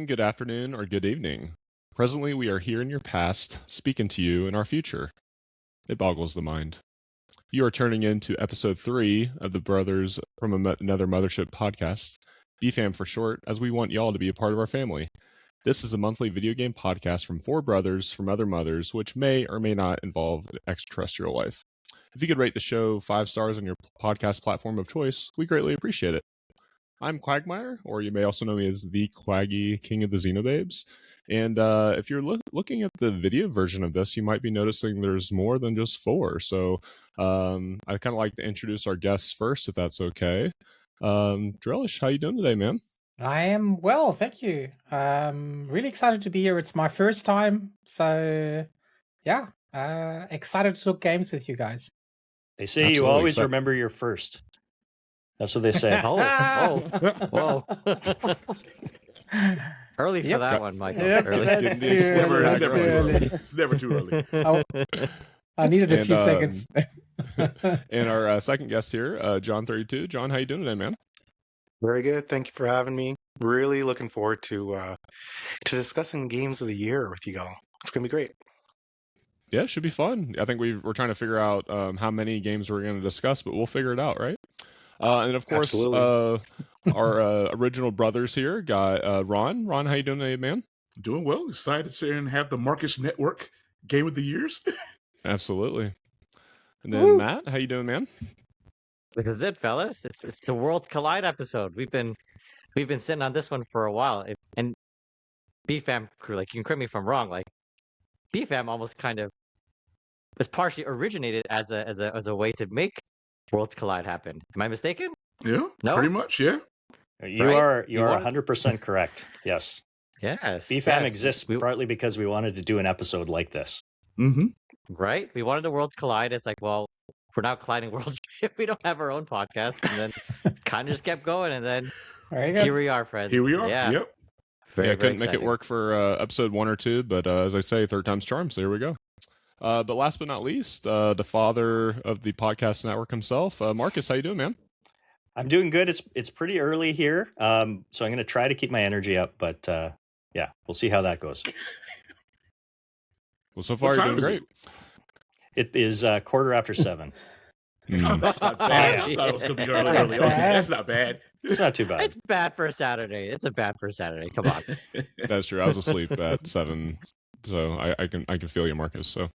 good afternoon, or good evening. Presently, we are here in your past, speaking to you in our future. It boggles the mind. You are turning into episode 3 of the Brothers from Another Mothership podcast, BFAM for short, as we want y'all to be a part of our family. This is a monthly video game podcast from 4 brothers from other mothers, which may or may not involve extraterrestrial life. If you could rate the show 5 stars on your podcast platform of choice, we greatly appreciate it. I'm Quagmire, or you may also know me as the Quaggy King of the Xenobabes. And if you're looking at the video version of this, you might be noticing there's more than just 4. So I'd kind of like to introduce our guests first, if that's okay. Drellesh, how you doing today, man? I am well, thank you. Really excited to be here. It's my first time, so yeah, excited to talk games with you guys. They say you always remember your first. That's what they say. Whoa. Early for that one, Michael. Early. It's never too early. I needed a few seconds. And our second guest here, John 32. John, how you doing today, man? Very good. Thank you for having me. Really looking forward to discussing games of the year with you all. It's going to be great. Yeah, it should be fun. I think we're trying to figure out how many games we're going to discuss, but we'll figure it out, right? And of course, our original brothers here got Ron. Ron, how you doing today, man? Doing well. Excited to and have the Marcus Network Game of the Years. Absolutely. And then Matt, how you doing, man? This is it, fellas. It's the Worlds Collide episode. We've been sitting on this one for a while. And BFAM crew, like, you can correct me if I'm wrong, like BFAM almost kind of was partially originated as a way to make Worlds Collide happen. Am I mistaken? Yeah, no? Pretty much, yeah. You are 100% correct. Yes. Yes. BFAM exists partly because we wanted to do an episode like this. Mm-hmm. Right? We wanted the Worlds Collide. It's like, well, we're now colliding worlds. We don't have our own podcast. And then kind of just kept going. And then here we are, friends. Here we are. Yeah. Yep. I couldn't make it work for episode 1 or 2, but as I say, third time's charm, so here we go. But last but not least, the father of the podcast network himself, Marcus, how you doing, man? I'm doing good. It's pretty early here, so I'm going to try to keep my energy up, but yeah, we'll see how that goes. Well, so far you're doing great. It is 7:15. Oh, that's not bad. I thought it was going to be early. Okay, that's not bad. It's not too bad. It's bad for a Saturday. Come on. That's true. I was asleep at 7, so I can feel you, Marcus. So,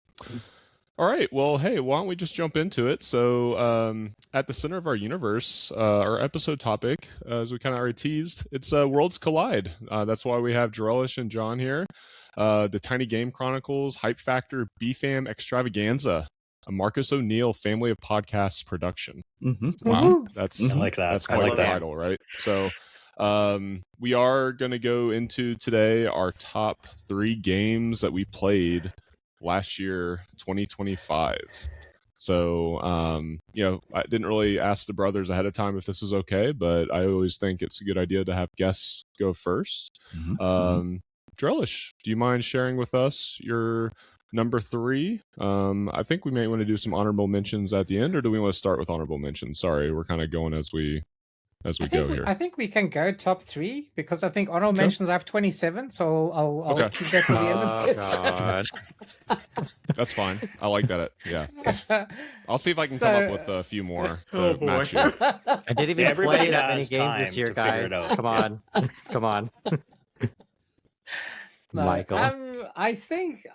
all right. Well, hey, why don't we just jump into it? So, at the center of our universe, our episode topic, as we kind of already teased, it's Worlds Collide. That's why we have Drellesh and John here. The Tiny Game Chronicles Hype Factor BFAM Extravaganza, a Marcus O'Neill Family of Podcasts production. Mm-hmm. Wow, I like that. That's quite the title, right? So, we are going to go into today our top 3 games that we played last year, 2025. So, I didn't really ask the brothers ahead of time if this was okay, but I always think it's a good idea to have guests go first. Mm-hmm. Drellesh, do you mind sharing with us your number 3? I think we may want to do some honorable mentions at the end, or do we want to start with honorable mentions? Sorry, we're kind of going as we go here. I think we can go top 3 because I think honorable mentions I have 27, so I'll keep that to the end. God. That's fine. I like that. Yeah. I'll see if I can come up with a few more to match you. I didn't even play that many has games this time year, to figure guys. it out. Come on. Michael. I think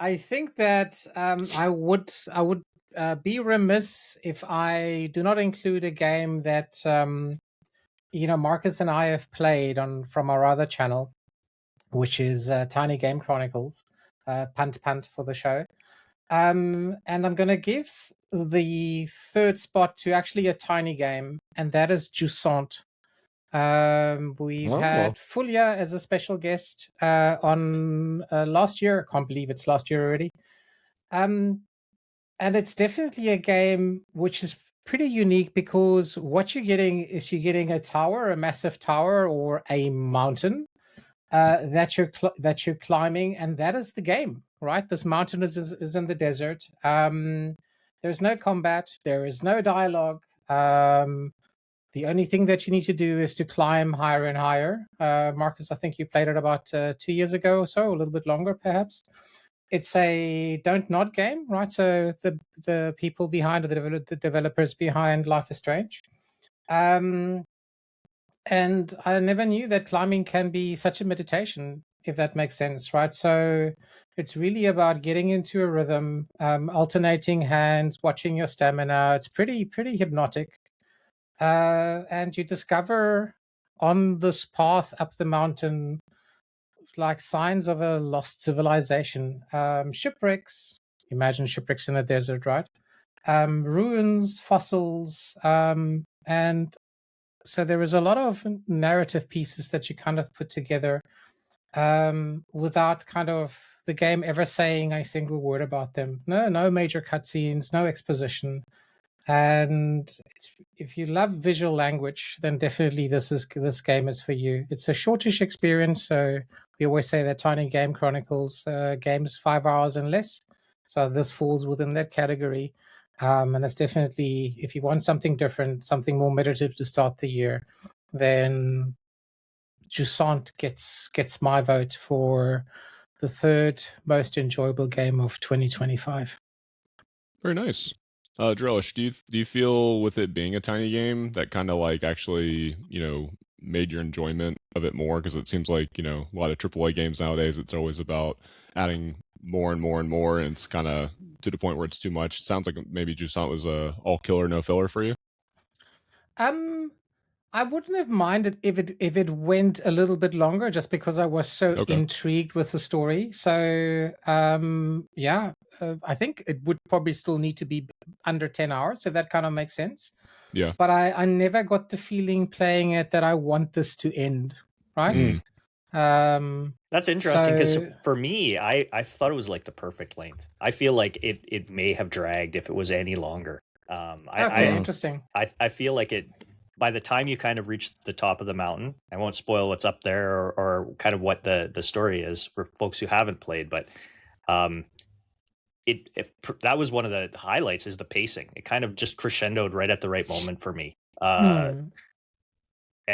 that I would be remiss if I do not include a game that Marcus and I have played from our other channel, which is Tiny Game Chronicles, punt for the show. And I'm going to give the 3rd spot to actually a tiny game, and that is Jadusart. We've had Fulia as a special guest on last year. I can't believe it's last year already. And it's definitely a game which is pretty unique because what you're getting a tower, a massive tower, or a mountain that you're climbing, and that is the game, right? This mountain is in the desert. There's no combat. There is no dialogue. The only thing that you need to do is to climb higher and higher. Marcus, I think you played it about 2 years ago or so, a little bit longer perhaps. It's a don't nod game, right? So the people behind, the developers behind Life is Strange. And I never knew that climbing can be such a meditation, if that makes sense, right? So it's really about getting into a rhythm, alternating hands, watching your stamina. It's pretty hypnotic. And you discover on this path up the mountain like signs of a lost civilization, shipwrecks. Imagine shipwrecks in a desert, right? Ruins, fossils, and so there is a lot of narrative pieces that you kind of put together without kind of the game ever saying a single word about them. No major cutscenes, no exposition. And if you love visual language, then definitely this game is for you. It's a shortish experience, so we always say that Tiny Game Chronicles games 5 hours and less. So this falls within that category, and it's definitely, if you want something different, something more meditative to start the year, then Jadusart gets my vote for the third most enjoyable game of 2025. Very nice. Drellesh, do you feel with it being a tiny game that kind of like actually, made your enjoyment of it more? Because it seems like, a lot of AAA games nowadays, it's always about adding more and more and more, and it's kind of to the point where it's too much. It sounds like maybe Jadusart was a all killer, no filler for you. I wouldn't have minded if it went a little bit longer, just because I was so intrigued with the story. So I think it would probably still need to be under 10 hours, if that kind of makes sense. Yeah. But I never got the feeling playing it that I want this to end, right? That's interesting, because for me, I thought it was like the perfect length. I feel like it may have dragged if it was any longer. Interesting. I feel like it, by the time you kind of reach the top of the mountain, I won't spoil what's up there or kind of what the story is for folks who haven't played, but that was one of the highlights, is the pacing. It kind of just crescendoed right at the right moment for me. And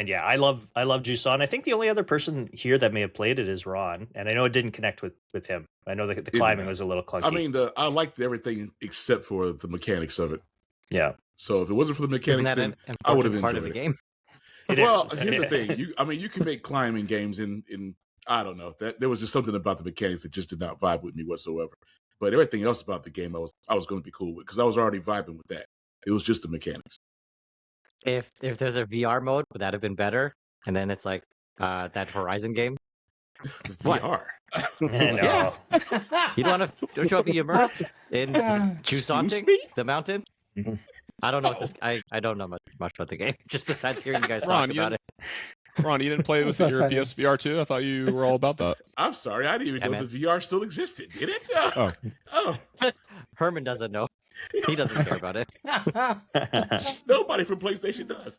yeah, I love Jadusart. I think the only other person here that may have played it is Ron, and I know it didn't connect with him. I know the climbing was a little clunky. I mean, I liked everything except for the mechanics of it. Yeah. So if it wasn't for the mechanics, then I would have enjoyed part of the game. Well, here's the thing. You can make climbing games in I don't know, that there was just something about the mechanics that just did not vibe with me whatsoever. But everything else about the game, I was going to be cool with, because I was already vibing with that. It was just the mechanics. If there's a VR mode, would that have been better? And then it's like that Horizon game. VR. No. You don't want to show up, be immersed in Jadusart, the mountain. I don't know. I don't know much about the game, just besides hearing you guys talk about it. Ron, you didn't play with your PSVR too? I thought you were all about that. I'm sorry, I didn't even know the VR still existed. Did it? Oh. Herman doesn't know. He doesn't care about it. Nobody from PlayStation does.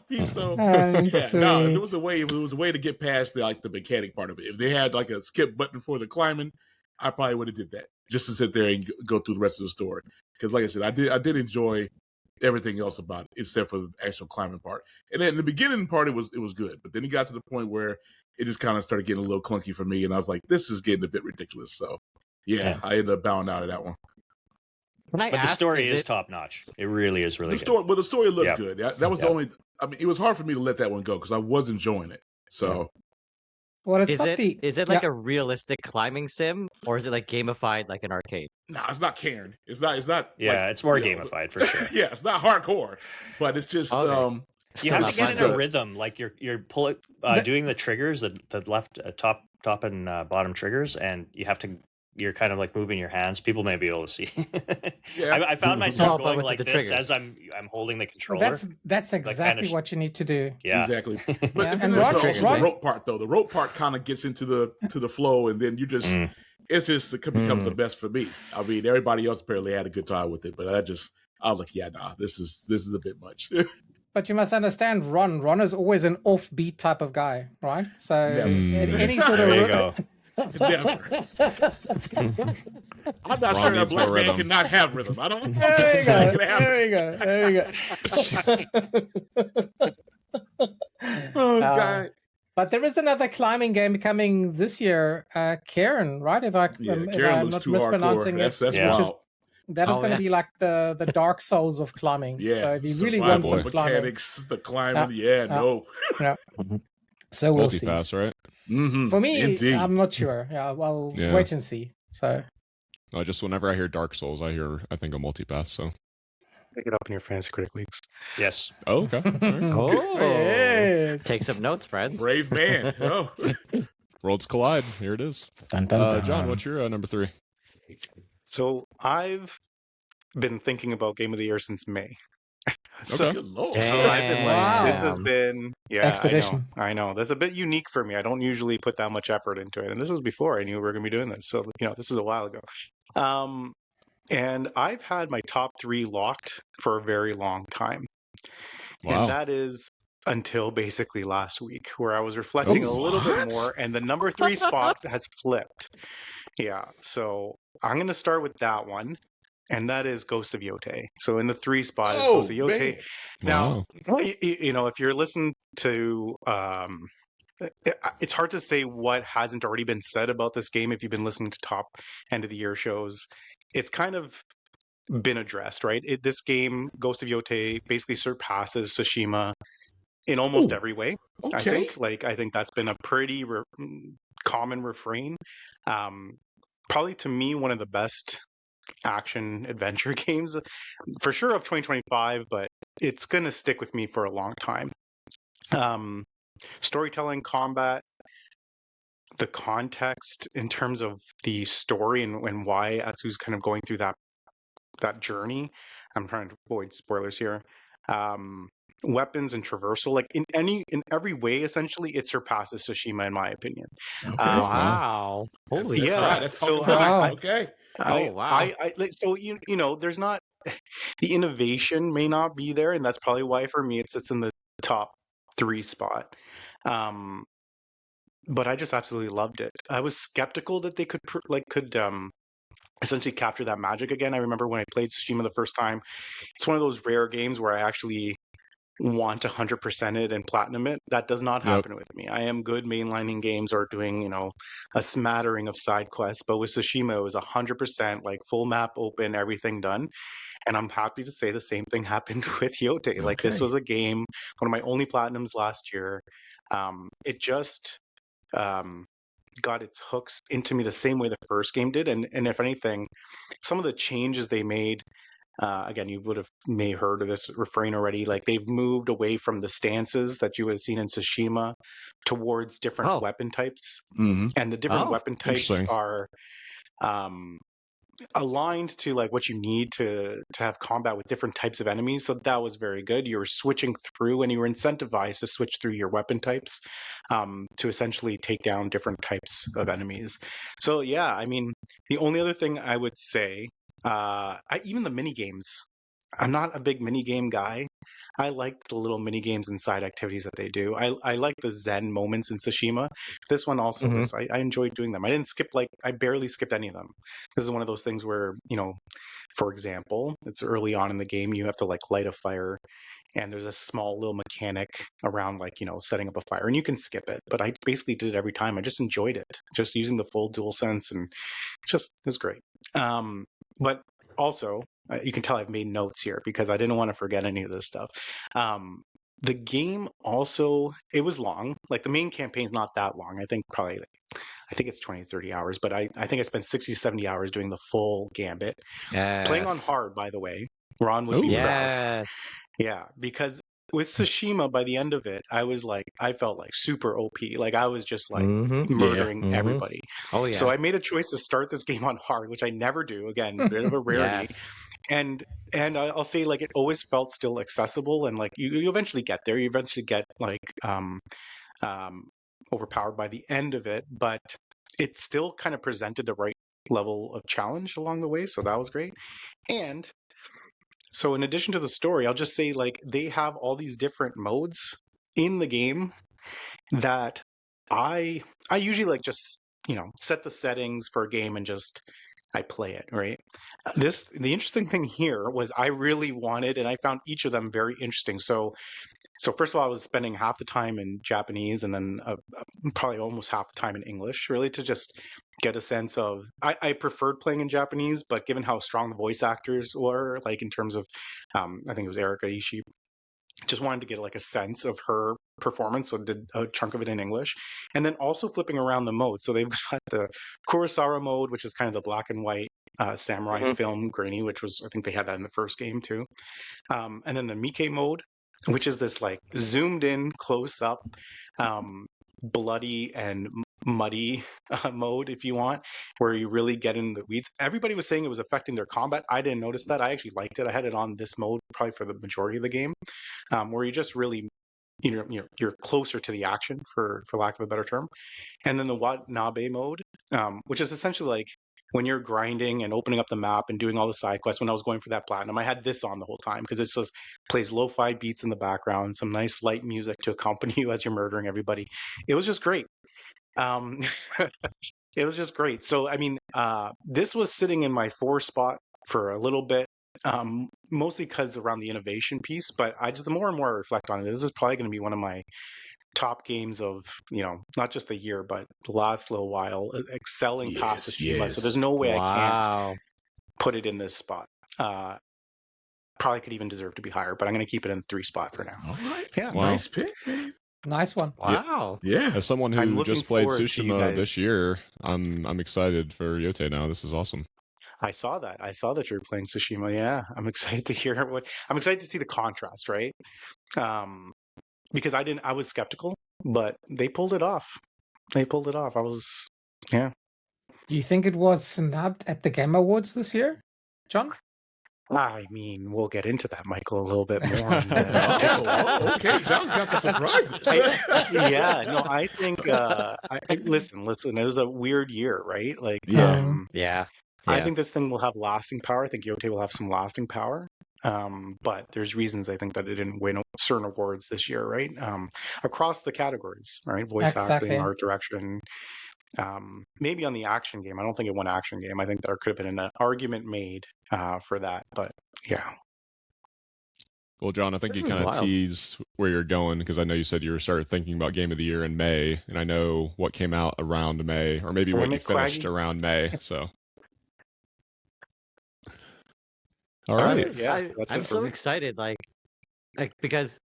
There was a way to get past the mechanic part of it. If they had like a skip button for the climbing, I probably would have did that, just to sit there and go through the rest of the story. Because like I said, I did enjoy everything else about it except for the actual climbing part. And then the beginning part, it was good, but then it got to the point where it just kind of started getting a little clunky for me, and I was like, this is getting a bit ridiculous. So yeah. I ended up bowing out of that one. But the story is top notch. It really is really good. Well, the story looked good. That was the only. I mean, it was hard for me to let that one go because I was enjoying it. So, well, is it like a realistic climbing sim, or is it like gamified like an arcade? No, it's not Cairn. It's not. Yeah, it's more gamified for sure. Yeah, it's not hardcore, but it's just. Okay. You have to get in a rhythm, like you're pulling, doing the triggers, the left top and bottom triggers, and you're kind of like moving your hands. People may be able to see. I found myself going like this trigger as I'm holding the controller. That's exactly what you need to do. Yeah, exactly. But then there's also the rope part, though. The rope part kind of gets into the flow, and then you just it becomes the best for me. I mean, everybody else apparently had a good time with it, but I was like, this is a bit much. But you must understand, Ron is always an offbeat type of guy, right? So any sort of Never. I'm not Ron sure a needs black more man rhythm. cannot have rhythm. I don't think There you that go. can happen. There you go. Oh, Uh, God. But there is another climbing game coming this year, Karen, right? If Yeah, if Karen I'm looks not too hardcore. mispronouncing That's it, Yeah. which is wild. that is Oh, going to yeah. be like the Dark Souls of climbing. Yeah, So if you really survival want some boy. climbing, mechanics, the climbing. Yeah, yeah. no. yeah. So we'll see. Multi-pass, right? Mm-hmm. For me, Indeed. I'm not sure. Yeah, well, Yeah. wait and see. So Just whenever I hear Dark Souls, I think a multi-pass. So, Pick it up in your fantasy critic leagues. Yes. oh, okay. All right. Oh, yes. take some notes, friends. Brave man. Oh. Worlds collide. Here it is. Dun, dun, dun. John, what's your number 3? So I've been thinking about Game of the Year since May. So, Okay. Good Lord. so I've been like, this has Damn. been, yeah, Expedition. I know. That's a bit unique for me. I don't usually put that much effort into it. And this was before I knew we were going to be doing this. So, this is a while ago. And I've had my top 3 locked for a very long time. Wow. And that is until basically last week, where I was reflecting a little bit more, and the number 3 spot has flipped. Yeah, so I'm going to start with that one, and that is Ghost of Yote. So in the 3 spot is Ghost of Yote. man. Now, Wow. if you're listening to, it's hard to say what hasn't already been said about this game if you've been listening to top end of the year shows. It's kind of been addressed, right? This game, Ghost of Yote, basically surpasses Tsushima in almost Ooh, every way. Okay. I think that's been a pretty common refrain. Probably to me one of the best action adventure games for sure of 2025, but it's going to stick with me for a long time. Storytelling, combat, the context in terms of the story and why Atsu's kind of going through that journey. I'm trying to avoid spoilers here. Weapons and traversal, like in every way, essentially, it surpasses Tsushima in my opinion. Okay. Wow. Holy That's crap. high. That's So talking high. Wow. Okay. Oh, wow. So there's not the innovation may not be there, and that's probably why for me it sits in the top 3 spot. But I just absolutely loved it. I was skeptical that they could essentially capture that magic again. I remember when I played Tsushima the first time, it's one of those rare games where I actually want to 100% it and platinum it. That does not happen with me. I am good mainlining games or doing, a smattering of side quests, but with Tsushima, it was 100%, like full map open, everything done. And I'm happy to say the same thing happened with Yote. Like this was a game, one of my only platinums last year. It just got its hooks into me the same way the first game did. And if anything, some of the changes they made, again, you may have heard of this refrain already. Like they've moved away from the stances that you would have seen in Tsushima towards different weapon types, Mm-hmm. and the different weapon types Interesting. are aligned to like what you need to have combat with different types of enemies. So that was very good. You were switching through, and you were incentivized to switch through your weapon types to essentially take down different types of enemies. So yeah, I mean, the only other thing I would say, even the mini games. I'm not a big mini game guy. I like the little mini games and side activities that they do. I like the zen moments in Tsushima. This one also, I enjoyed doing them. I barely skipped any of them. This is one of those things where, for example, it's early on in the game, you have to like light a fire, and there's a small little mechanic around like, setting up a fire, and you can skip it. But I basically did it every time. I just enjoyed it, just using the full DualSense, and it was great. But also, you can tell I've made notes here because I didn't want to forget any of this stuff. The game also, it was long. Like the main campaign's not that long. I think it's 20, 30 hours, but I think I spent 60, 70 hours doing the full gambit. Yes. Playing on hard, by the way. Ron would be proud. Yes. Yeah, because with Tsushima, by the end of it, I felt like super OP. Like I was just like murdering everybody. Oh, yeah. So I made a choice to start this game on hard, which I never do. Again, a bit of a rarity. Yes. And I'll say like it always felt still accessible, and like you eventually get there. You eventually get like overpowered by the end of it, but it still kind of presented the right level of challenge along the way. So that was great. And so in addition to the story, I'll just say like they have all these different modes in the game that I usually like just set the settings for a game and just I play it, right? The interesting thing here was I really wanted, and I found each of them very interesting. So first of all, I was spending half the time in Japanese and then probably almost half the time in English, really to just get a sense of. I preferred playing in Japanese, but given how strong the voice actors were, like in terms of, I think it was Erika Ishii, just wanted to get like a sense of her performance, so did a chunk of it in English, and then also flipping around the mode. So they've got the Kurosawa mode, which is kind of the black and white samurai film grainy, which was, I think they had that in the first game too, and then the Mike mode, which is this like zoomed in, close up, bloody and muddy mode, if you want, where you really get in the weeds. Everybody was saying it was affecting their combat. I didn't notice that. I actually liked it. I had it on this mode probably for the majority of the game, where you just really, you're closer to the action, for lack of a better term. And then the Watanabe mode, which is essentially like when you're grinding and opening up the map and doing all the side quests. When I was going for that platinum, I had this on the whole time because it just plays lo-fi beats in the background, some nice light music to accompany you as you're murdering everybody. It was just great. It was just great. So, I mean, this was sitting in my 4 spot for a little bit, mostly because around the innovation piece. But the more and more I reflect on it, this is probably going to be one of my top games of, not just the year, but the last little while, excelling past Tsushima. Yes. So there's no way I can't put it in this spot. Probably could even deserve to be higher, but I'm going to keep it in the 3 spot for now. All right. Yeah. Wow. Nice pick, man. Nice one. Wow. Yeah. As someone I'm who looking just played forward to you Tsushima guys. this year, I'm excited for Yote now. This is awesome. I saw that. I saw that you're playing Tsushima. Yeah, I'm excited to hear I'm excited to see the contrast, right? Because I was skeptical, but they pulled it off. I was, yeah. Do you think it was snubbed at the Game Awards this year, John? I mean, we'll get into that, Michael, a little bit more. Okay. John's got some surprises. I think. Listen. It was a weird year, right? Like, Yeah. I think this thing will have lasting power. I think Yote will have some lasting power. But there's reasons I think that it didn't win certain awards this year, right? Across the categories, right? Voice acting, art direction. Maybe on the action game. I don't think it won action game. I think there could have been an argument made for that. But yeah. Well, John, I think you kind of teased where you're going, because I know you said you started thinking about Game of the Year in May, and I know what came out around May, or maybe what you finished around May. So. All right. I'm so excited, like because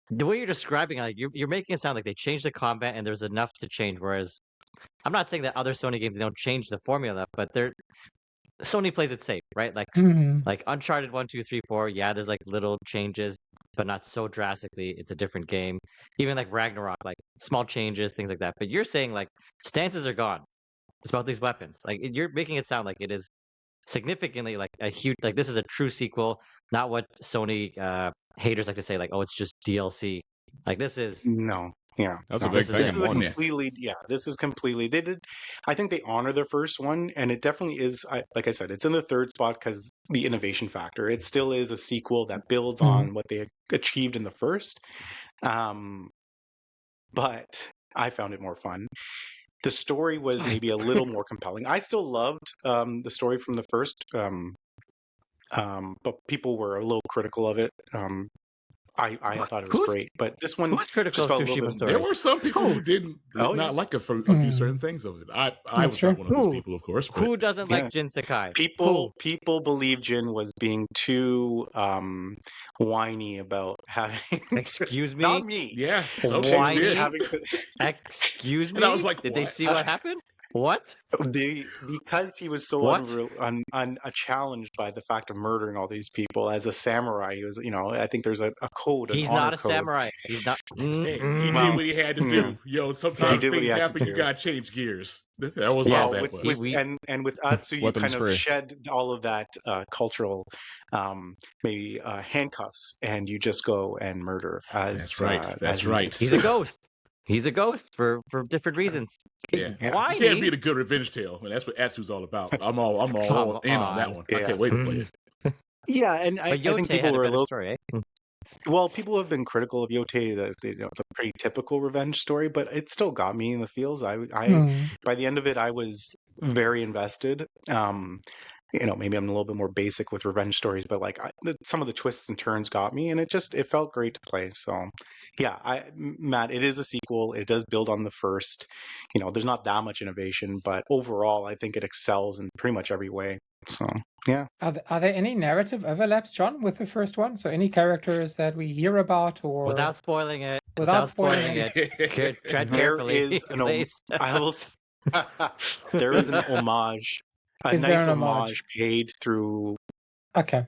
the way you're describing, like you're making it sound like they changed the combat and there's enough to change. Whereas I'm not saying that other Sony games don't change the formula, but Sony plays it safe, right? Like like Uncharted 1, 2, 3, 4. Yeah, there's like little changes, but not so drastically. It's a different game. Even like Ragnarok, like small changes, things like that. But you're saying like stances are gone. It's about these weapons. Like you're making it sound like it is significantly like a huge, like this is a true sequel, not what Sony haters like to say, like, oh, it's just DLC. Like this is That's a big thing. This is completely. They did. I think they honor their first one, and it definitely is. Like I said, it's in the 3rd spot because the innovation factor. It still is a sequel that builds on what they achieved in the first. But I found it more fun. The story was maybe a little more compelling. I still loved the story from the first, but people were a little critical of it. I thought it was great, but this one was critical of Tsushima story. There were some people who did not like a few certain things of it. I was not one of those people, of course. But, who doesn't like Jin Sakai? People believe Jin was being too whiny about having. Excuse me. Not me. Yeah, some whiny. did. Excuse me. And I was like, did they see what happened? What? Because he was so challenged by the fact of murdering all these people as a samurai. He was, I think there's a code. He's not a samurai. He's not. He did what he had to do. Sometimes things happen. You gotta change gears. That was all that was. And with Atsu, you kind of shed all of that cultural, maybe handcuffs, and you just go and murder. That's right. He's a ghost. He's a ghost for different reasons. Yeah. Why? You can't beat a good revenge tale. That's what Atsu's all about. I'm all in on that one. I can't wait to play it. Yeah, and I think people were a little. Story, eh? Well, people have been critical of Yote that it's a pretty typical revenge story, but it still got me in the feels. Hmm. By the end of it, I was very invested. Maybe I'm a little bit more basic with revenge stories, but like some of the twists and turns got me, and it felt great to play. So, yeah, Matt, it is a sequel. It does build on the first. There's not that much innovation, but overall, I think it excels in pretty much every way. So, yeah. Are there any narrative overlaps, John, with the first one? So any characters that we hear about, or Without spoiling it. Without spoiling it. Tread There carefully, is please. I will. There is an homage, a Is there nice an homage? homage paid through Okay.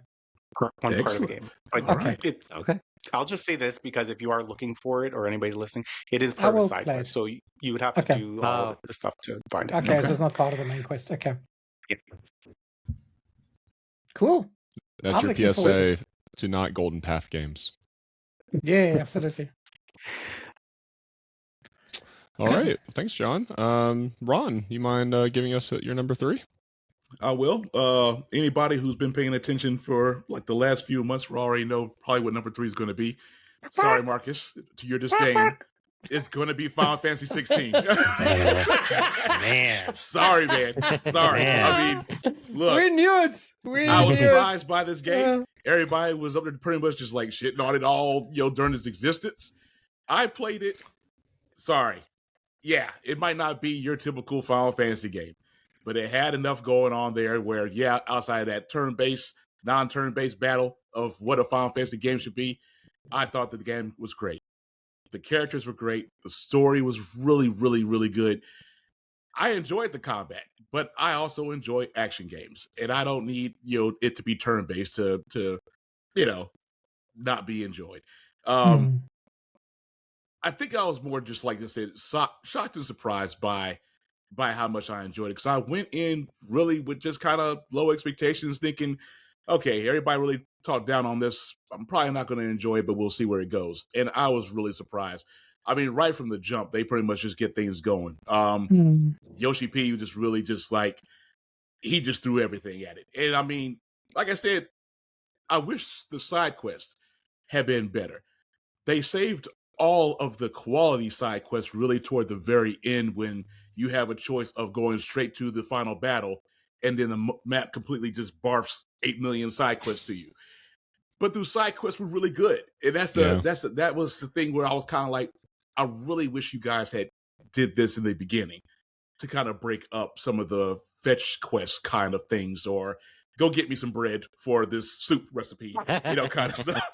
one part of the Excellent. game. But All right. Okay. I'll just say this because if you are looking for it or anybody listening, it is I part of a will side play quest. it. So you would have to Okay. do all the stuff to find it. Okay, so it's not part of the main quest. Okay. Yeah. Cool. That's I'm your looking forward PSA to not Golden Path games. Yeah, absolutely. All right. Thanks, John. Ron, you mind giving us your number 3? I will. Anybody who's been paying attention for like the last few months will already know probably what number 3 is going to be. Sorry, Marcus, to your disdain. It's going to be Final Fantasy 16. Man. Sorry, man. Sorry. Man. I mean, look, We knew it. I was knew it. surprised by this game. Everybody was up there pretty much just like shitting on it all, during its existence. I played it. Sorry. Yeah, it might not be your typical Final Fantasy game, but it had enough going on there where, outside of that turn-based, non-turn-based battle of what a Final Fantasy game should be, I thought that the game was great. The characters were great. The story was really, really, really good. I enjoyed the combat, but I also enjoy action games, and I don't need it to be turn-based to not be enjoyed. I think I was more just like I said, shocked and surprised by how much I enjoyed it, because I went in really with just kind of low expectations, thinking, okay, everybody really talked down on this. I'm probably not going to enjoy it, but we'll see where it goes. And I was really surprised. I mean, right from the jump, they pretty much just get things going. Yoshi P just really just like, he just threw everything at it. And I mean, like I said, I wish the side quest had been better. They saved all of the quality side quests really toward the very end, when you have a choice of going straight to the final battle, and then the map completely just barfs 8 million side quests to you. But those side quests were really good, and that was the thing where I was kind of like, I really wish you guys had did this in the beginning to kind of break up some of the fetch quest kind of things, or go get me some bread for this soup recipe, kind of stuff.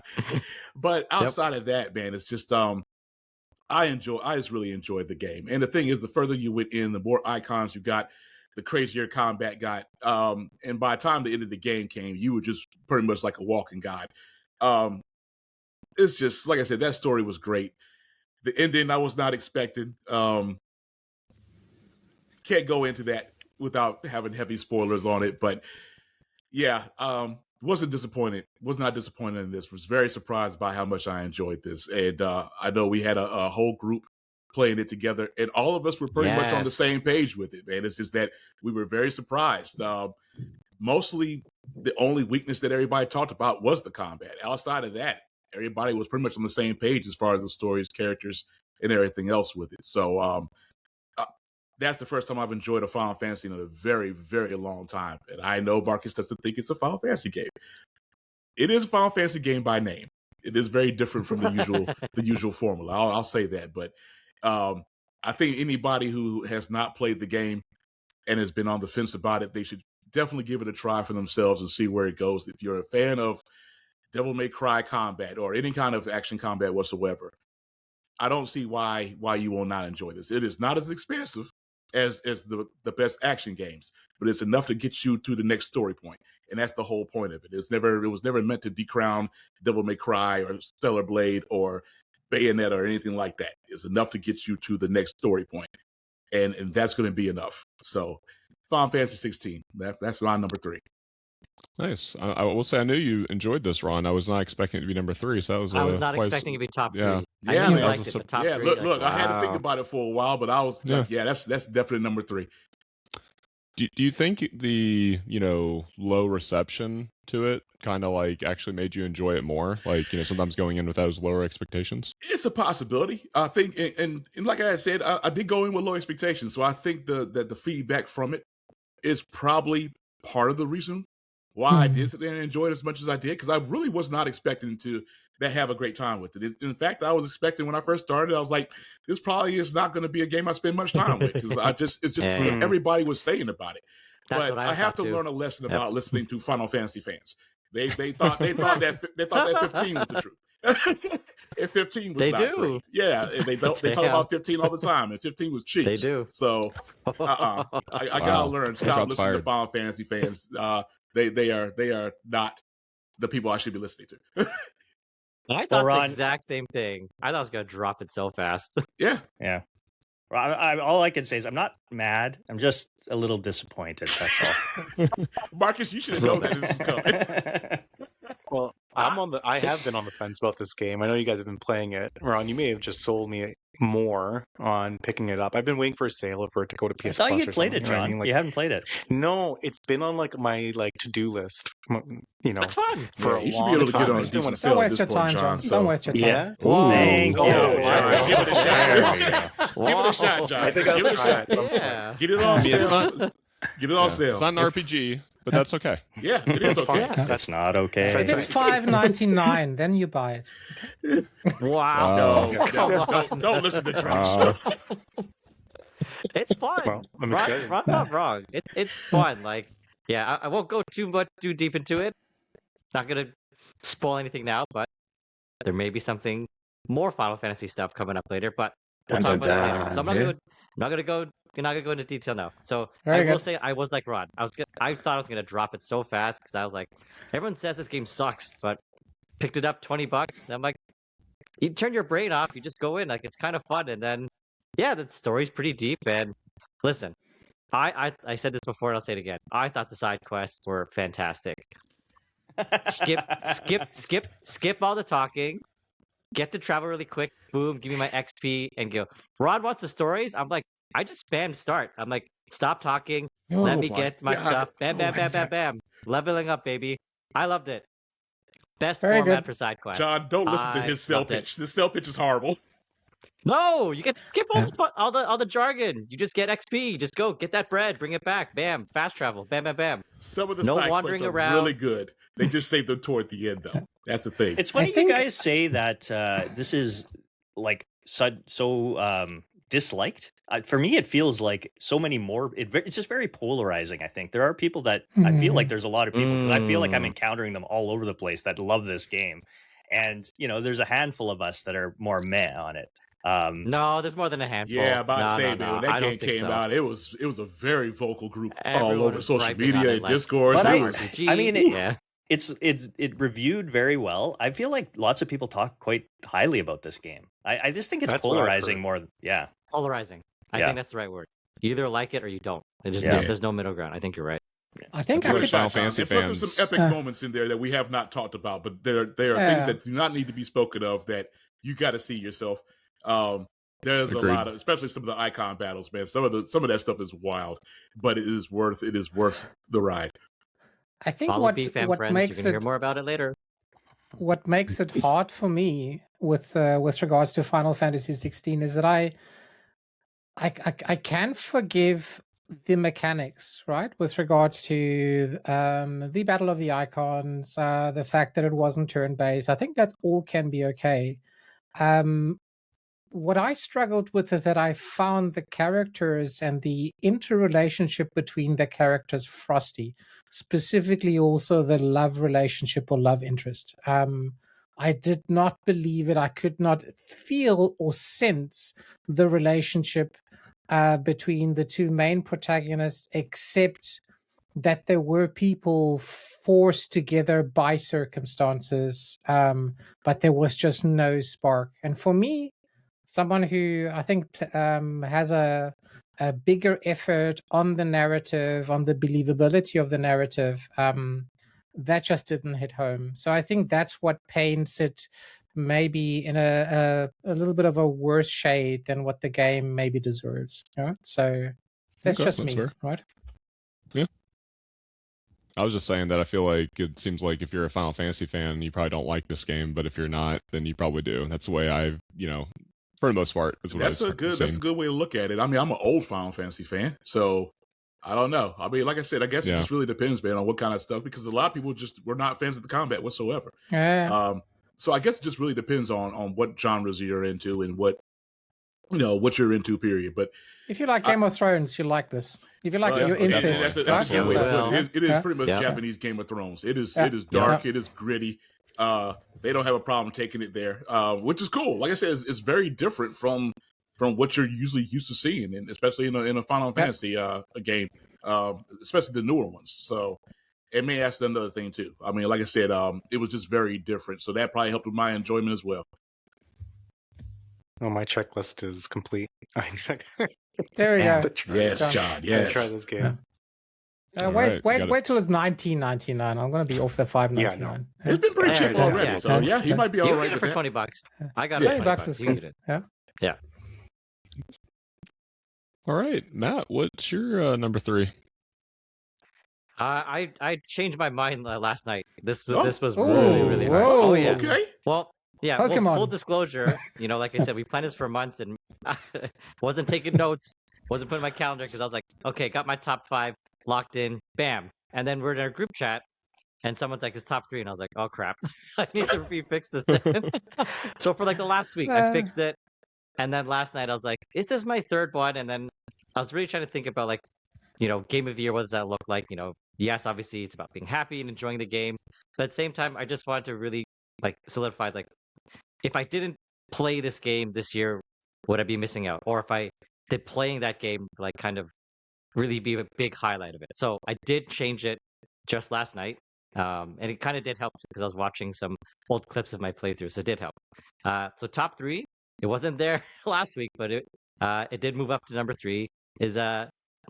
But outside of that, man, it's just I just really enjoyed the game. And the thing is, the further you went in, the more icons you got, the crazier combat got. And by the time the end of the game came, you were just pretty much like a walking guide. It's just, like I said, that story was great. The ending I was not expecting. Can't go into that without having heavy spoilers on it, but yeah, wasn't disappointed. Was not disappointed in this. Was very surprised by how much I enjoyed this, and I know we had a whole group playing it together, and all of us were pretty much on the same page with it. Man, it's just that we were very surprised. Mostly, the only weakness that everybody talked about was the combat. Outside of that, everybody was pretty much on the same page as far as the stories, characters, and everything else with it. So that's the first time I've enjoyed a Final Fantasy in a very, very long time. And I know Marcus doesn't think it's a Final Fantasy game. It is a Final Fantasy game by name. It is very different from the usual formula. I'll say that. But I think anybody who has not played the game and has been on the fence about it, they should definitely give it a try for themselves and see where it goes. If you're a fan of Devil May Cry combat or any kind of action combat whatsoever, I don't see why you will not enjoy this. It is not as expensive as the best action games, but it's enough to get you to the next story point, and that's the whole point of it. It was never meant to decrown Devil May Cry or Stellar Blade or Bayonetta or anything like that. It's enough to get you to the next story point, and that's going to be enough. So, Final Fantasy 16. That's my number 3. Nice. I will say I knew you enjoyed this, Ron. I was not expecting it to be number 3, so that was. I was not expecting it to be top 3. Yeah. I knew you man. liked it, but top 3. Look, I had to think about it for a while, but I was like, that's definitely number 3. Do you think the low reception to it kind of like actually made you enjoy it more? Like sometimes going in with those lower expectations. It's a possibility. I think, and like I said, I did go in with low expectations, so I think that the feedback from it is probably part of the reason why I did sit there and enjoy it as much as I did, because I really was not expecting to have a great time with it. In fact, I was expecting when I first started, I was like, this probably is not going to be a game I spend much time with, because it's just what everybody was saying about it. That's But I have to learn a lesson about listening to Final Fantasy fans. They thought that 15 was the truth. If 15 was not great. Yeah, they talk about 15 all the time, and 15 was cheap. They do. So I gotta learn. Stop listening to Final Fantasy fans. They are not the people I should be listening to. I thought the exact same thing. I thought I was gonna drop it so fast. Yeah. All I can say is I'm not mad. I'm just a little disappointed. That's all. Marcus, you should know that this is coming. Well, I have been on the fence about this game. I know you guys have been playing it. Ron, you may have just sold me more on picking it up. I've been waiting for a sale for it to go to PS Plus. I thought you played it, John. You haven't played it. No, it's been on my to-do list. That's fun. For a you should long be able to time. get on a decent sale at this point, John. Don't waste your time. Yeah. Thank you. Give it a shot. Give it a shot, John. Give it a shot. Yeah. Get it on sale. Get it on sale. It's not an RPG, but that's okay. Yeah, it is okay. That's not okay. If it's $5.99, then you buy it. Wow. Don't listen to Drellesh. It's fun. Well, I'm excited. Ron's not wrong. It's fun. Like, yeah, I won't go too deep into it. Not gonna spoil anything now, but there may be something more Final Fantasy stuff coming up later. But we'll talk about it later. So I'm not gonna go into detail now. So I will say I was like Rod. I thought I was gonna drop it so fast because I was like, everyone says this game sucks, but picked it up $20. And I'm like, you turn your brain off, you just go in, like it's kind of fun, and then the story's pretty deep. And listen, I said this before and I'll say it again. I thought the side quests were fantastic. Skip all the talking. Get to travel really quick. Boom, give me my XP and go. Rod wants the stories. I'm like, I just spammed start. I'm like, stop talking. Let me get my stuff. Bam, bam, bam, bam, bam. Leveling up, baby. I loved it. Best format for side quests. John, don't listen to his sell pitch. This sell pitch is horrible. No, you get to skip all the jargon. You just get XP. You just go get that bread, bring it back. Bam, fast travel. Bam, bam, bam. Some of the No side wandering quests are around. really good. They just save them toward the end, though. That's the thing. It's funny you guys say that this is like so disliked. For me, it feels like so many more. It's just very polarizing. I think there are people that I feel like there's a lot of people because I feel like I'm encountering them all over the place that love this game, and there's a handful of us that are more meh on it. No, there's more than a handful. Yeah, about to say, man, when that game came out, it was a very vocal group all over social media and Discord. It reviewed very well. I feel like lots of people talk quite highly about this game. I just think it's polarizing more. Yeah, polarizing. I think that's the right word. You either like it or you don't. There's no middle ground. I think you're right. I think Final Fantasy fans. There's some epic moments in there that we have not talked about, but there are things that do not need to be spoken of that you got to see yourself. There's a lot of, especially some of the icon battles, man. Some of that stuff is wild, but it is worth the ride. I think Follow what BFAM makes you can hear more about it later. What makes it hard for me with regards to Final Fantasy 16 is that I can forgive the mechanics, right? With regards to the Battle of the Icons, the fact that it wasn't turn-based. I think that's all can be okay. What I struggled with is that I found the characters and the interrelationship between the characters frosty, specifically also the love relationship or love interest. I did not believe it. I could not feel or sense the relationship between the two main protagonists, except that there were people forced together by circumstances, but there was just no spark. And for me, someone who I think has a bigger effort on the narrative, on the believability of the narrative, that just didn't hit home. So I think that's what paints it maybe in a little bit of a worse shade than what the game maybe deserves. Right? So that's just me, right? I was just saying that I feel like it seems like if you're a Final Fantasy fan, you probably don't like this game, but if you're not, then you probably do. That's the way for the most part, is what That's I've a good. seen. That's a good way to look at it. I mean, I'm an old Final Fantasy fan, so I don't know. I mean, like I said, I guess it just really depends, man, on what kind of stuff. Because a lot of people just were not fans of the combat whatsoever. So I guess it just really depends on what genres you're into and what you're into. Period. But if you like Game of Thrones, you like this. If you like your incest, that's a good way to put it. It is pretty much Yeah. Japanese Game of Thrones. It is dark. It is gritty. They don't have a problem taking it there, which is cool. Like I said, it's very different from what you're usually used to seeing, and especially in a Final Fantasy game, especially the newer ones. So it may ask another thing too. I mean, like I said, it was just very different. So that probably helped with my enjoyment as well. Oh, my checklist is complete. There we go. Yes, John. Yes. Try this game. Wait till it's $19.99. I'm going to be off the $5.99. It's been pretty cheap already, so he might be all right for with that. $20. I got it. $20 is good. Yeah. All right, Matt, what's your number 3? I changed my mind last night. This was really hard. Whoa. Oh yeah. Okay. Well, yeah. Pokemon. Well, full disclosure, like I said, we planned this for months and wasn't taking notes, wasn't putting my calendar because I was like, okay, got my top 5 locked in, bam. And then we're in our group chat, and someone's like, it's top 3, and I was like, oh crap, I need to refix this. So for like the last week, I fixed it, and then last night I was like, is this my 3rd one? And then I was really trying to think about like, game of the year. What does that look like? Yes, obviously it's about being happy and enjoying the game, but at the same time, I just wanted to really like solidify like, if I didn't play this game this year, would I be missing out? Or if I did playing that game like kind of really be a big highlight of it. So I did change it just last night, and it kind of did help because I was watching some old clips of my playthrough, so it did help. So top 3, it wasn't there last week, but it did move up to number 3. Is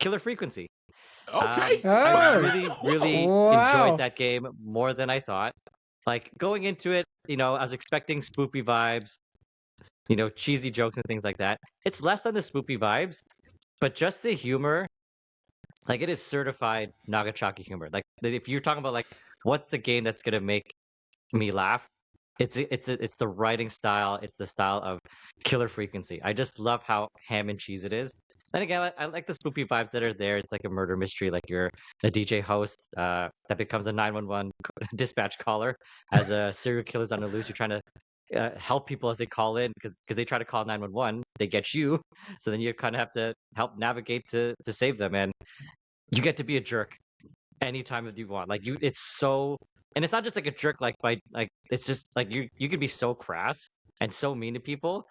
Killer Frequency. Okay. I really enjoyed that game more than I thought. Like going into it, I was expecting spoopy vibes, cheesy jokes and things like that. It's less on the spoopy vibes, but just the humor. Like it is certified Nagachaki humor. Like if you're talking about like what's the game that's gonna make me laugh, it's the writing style. It's the style of Killer Frequency. I just love how ham and cheese it is. And again, I like the spoopy vibes that are there. It's like a murder mystery. Like you're a DJ host that becomes a 911 dispatch caller as a serial killer's on the loose. You're trying to help people as they call in because they try to call 911. They get you, so then you kind of have to help navigate to save them, and you get to be a jerk anytime that you want. Like it's so, and it's not just like a jerk like by like it's just like you can be so crass and so mean to people,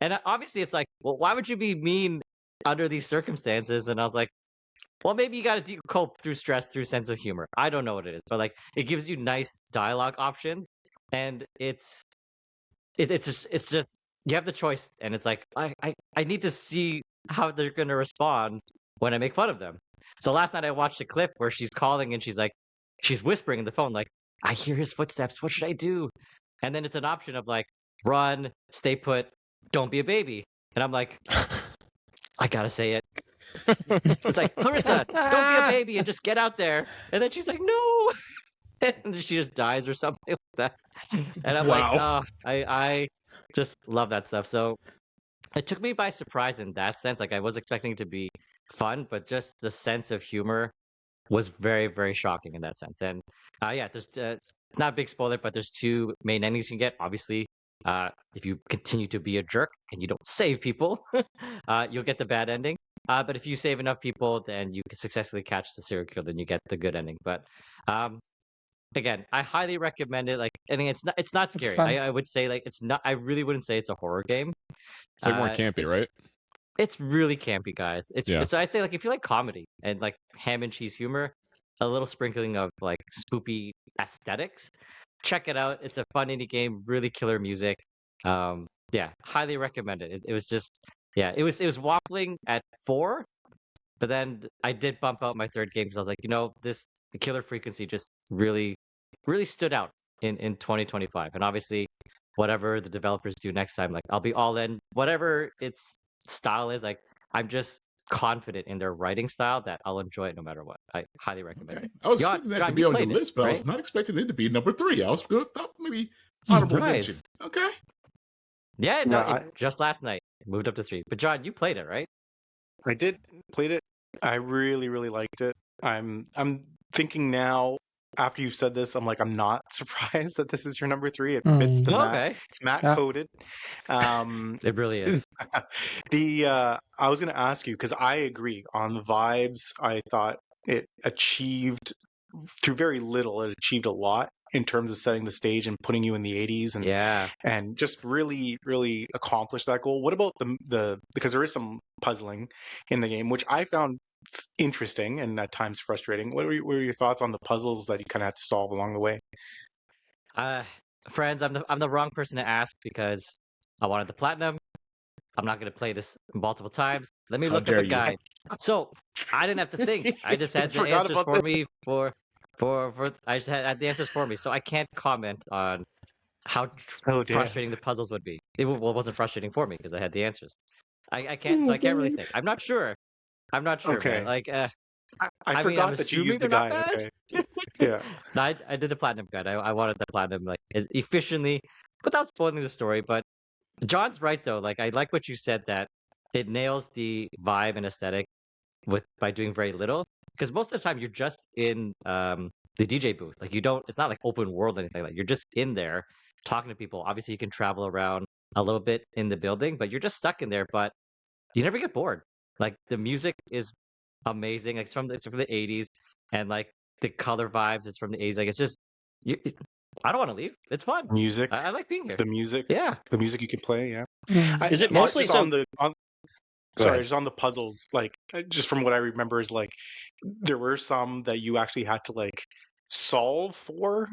and obviously it's like, well, why would you be mean under these circumstances? And I was like, well, maybe you got to cope through stress through sense of humor. I don't know what it is, but like it gives you nice dialogue options, and it's just you have the choice, and it's like I need to see how they're gonna respond when I make fun of them. So last night I watched a clip where she's calling and she's whispering in the phone like, I hear his footsteps, what should I do? And then it's an option of like, run, stay put, don't be a baby. And I'm like, I gotta say it. It's like, Clarissa, don't be a baby and just get out there. And then she's like, no. And she just dies or something like that. And I'm like, oh, I just love that stuff. So it took me by surprise in that sense. Like I was expecting it to be fun, but just the sense of humor was very, very shocking in that sense. And there's it's not a big spoiler, but there's 2 main endings you can get. Obviously, if you continue to be a jerk and you don't save people, you'll get the bad ending. But if you save enough people, then you can successfully catch the serial killer, then you get the good ending. But again, I highly recommend it. Like, I think it's not scary. I would say like it's not. I really wouldn't say it's a horror game. It's like more campy, right? It's really campy, guys. So I'd say like if you like comedy and like ham and cheese humor, a little sprinkling of like spoopy aesthetics, check it out. It's a fun indie game, really killer music. Highly recommend it. It was just it was waffling at 4, but then I did bump out my 3rd game because I was like, the Killer Frequency just really stood out in 2025, and obviously whatever the developers do next time, like I'll be all in whatever its style is. Like confident in their writing style that I'll enjoy it no matter what. I highly recommend Okay. it. I was John- expecting that John, to be you on your played it, list, but I was right? not expecting it to be number 3. I was going to thought maybe honorable Surprise. mention. Okay. Yeah, no, Yeah, just last night it moved up to 3. But John, you played it, right? I did played it. I really, really liked it. I'm thinking now, after you've said this, I'm like, I'm not surprised that this is your number 3. It fits the Matt. Okay, It's Matt Yeah. coded. it really is. I was going to ask you because I agree on the vibes. I thought it achieved through very little. It achieved a lot in terms of setting the stage and putting you in the 80s Yeah. and just really, really accomplished that goal. What about the because there is some puzzling in the game, which I found interesting and at times frustrating. What were your thoughts on the puzzles that you kind of had to solve along the way? Friends, I'm the wrong person to ask because I wanted the platinum. I'm not gonna play this multiple times. Let me How look up dare a you. guide. So I didn't have to think. I just had the Forgot answers about for this. me for I just had the answers for me. So I can't comment on how Oh, damn. frustrating the puzzles would be. Wasn't frustrating for me because I had the answers. I can't, so I can't really say. I'm not sure. I'm not sure, Okay. man. Like, I I mean, forgot I'm that you assuming used the they're not guide. bad. Okay. Yeah. No, I did the platinum guide. I wanted the platinum like as efficiently without spoiling the story. But John's right though. Like I like what you said that it nails the vibe and aesthetic by doing very little. Because most of the time you're just in the DJ booth. Like you don't. It's not like open world or anything. Like you're just in there talking to people. Obviously you can travel around a little bit in the building, but you're just stuck in there. But you never get bored. Like the music is amazing. Like it's from the 80s, and like the color vibes. It's from the 80s. Like it's just, I don't want to leave. It's fun. Music. I like being here. The music. Yeah. The music you can play. Yeah. Is it Mark, mostly just so? on the Go sorry, ahead. just on the puzzles? Like just from what I remember is like there were some that you actually had to like solve for,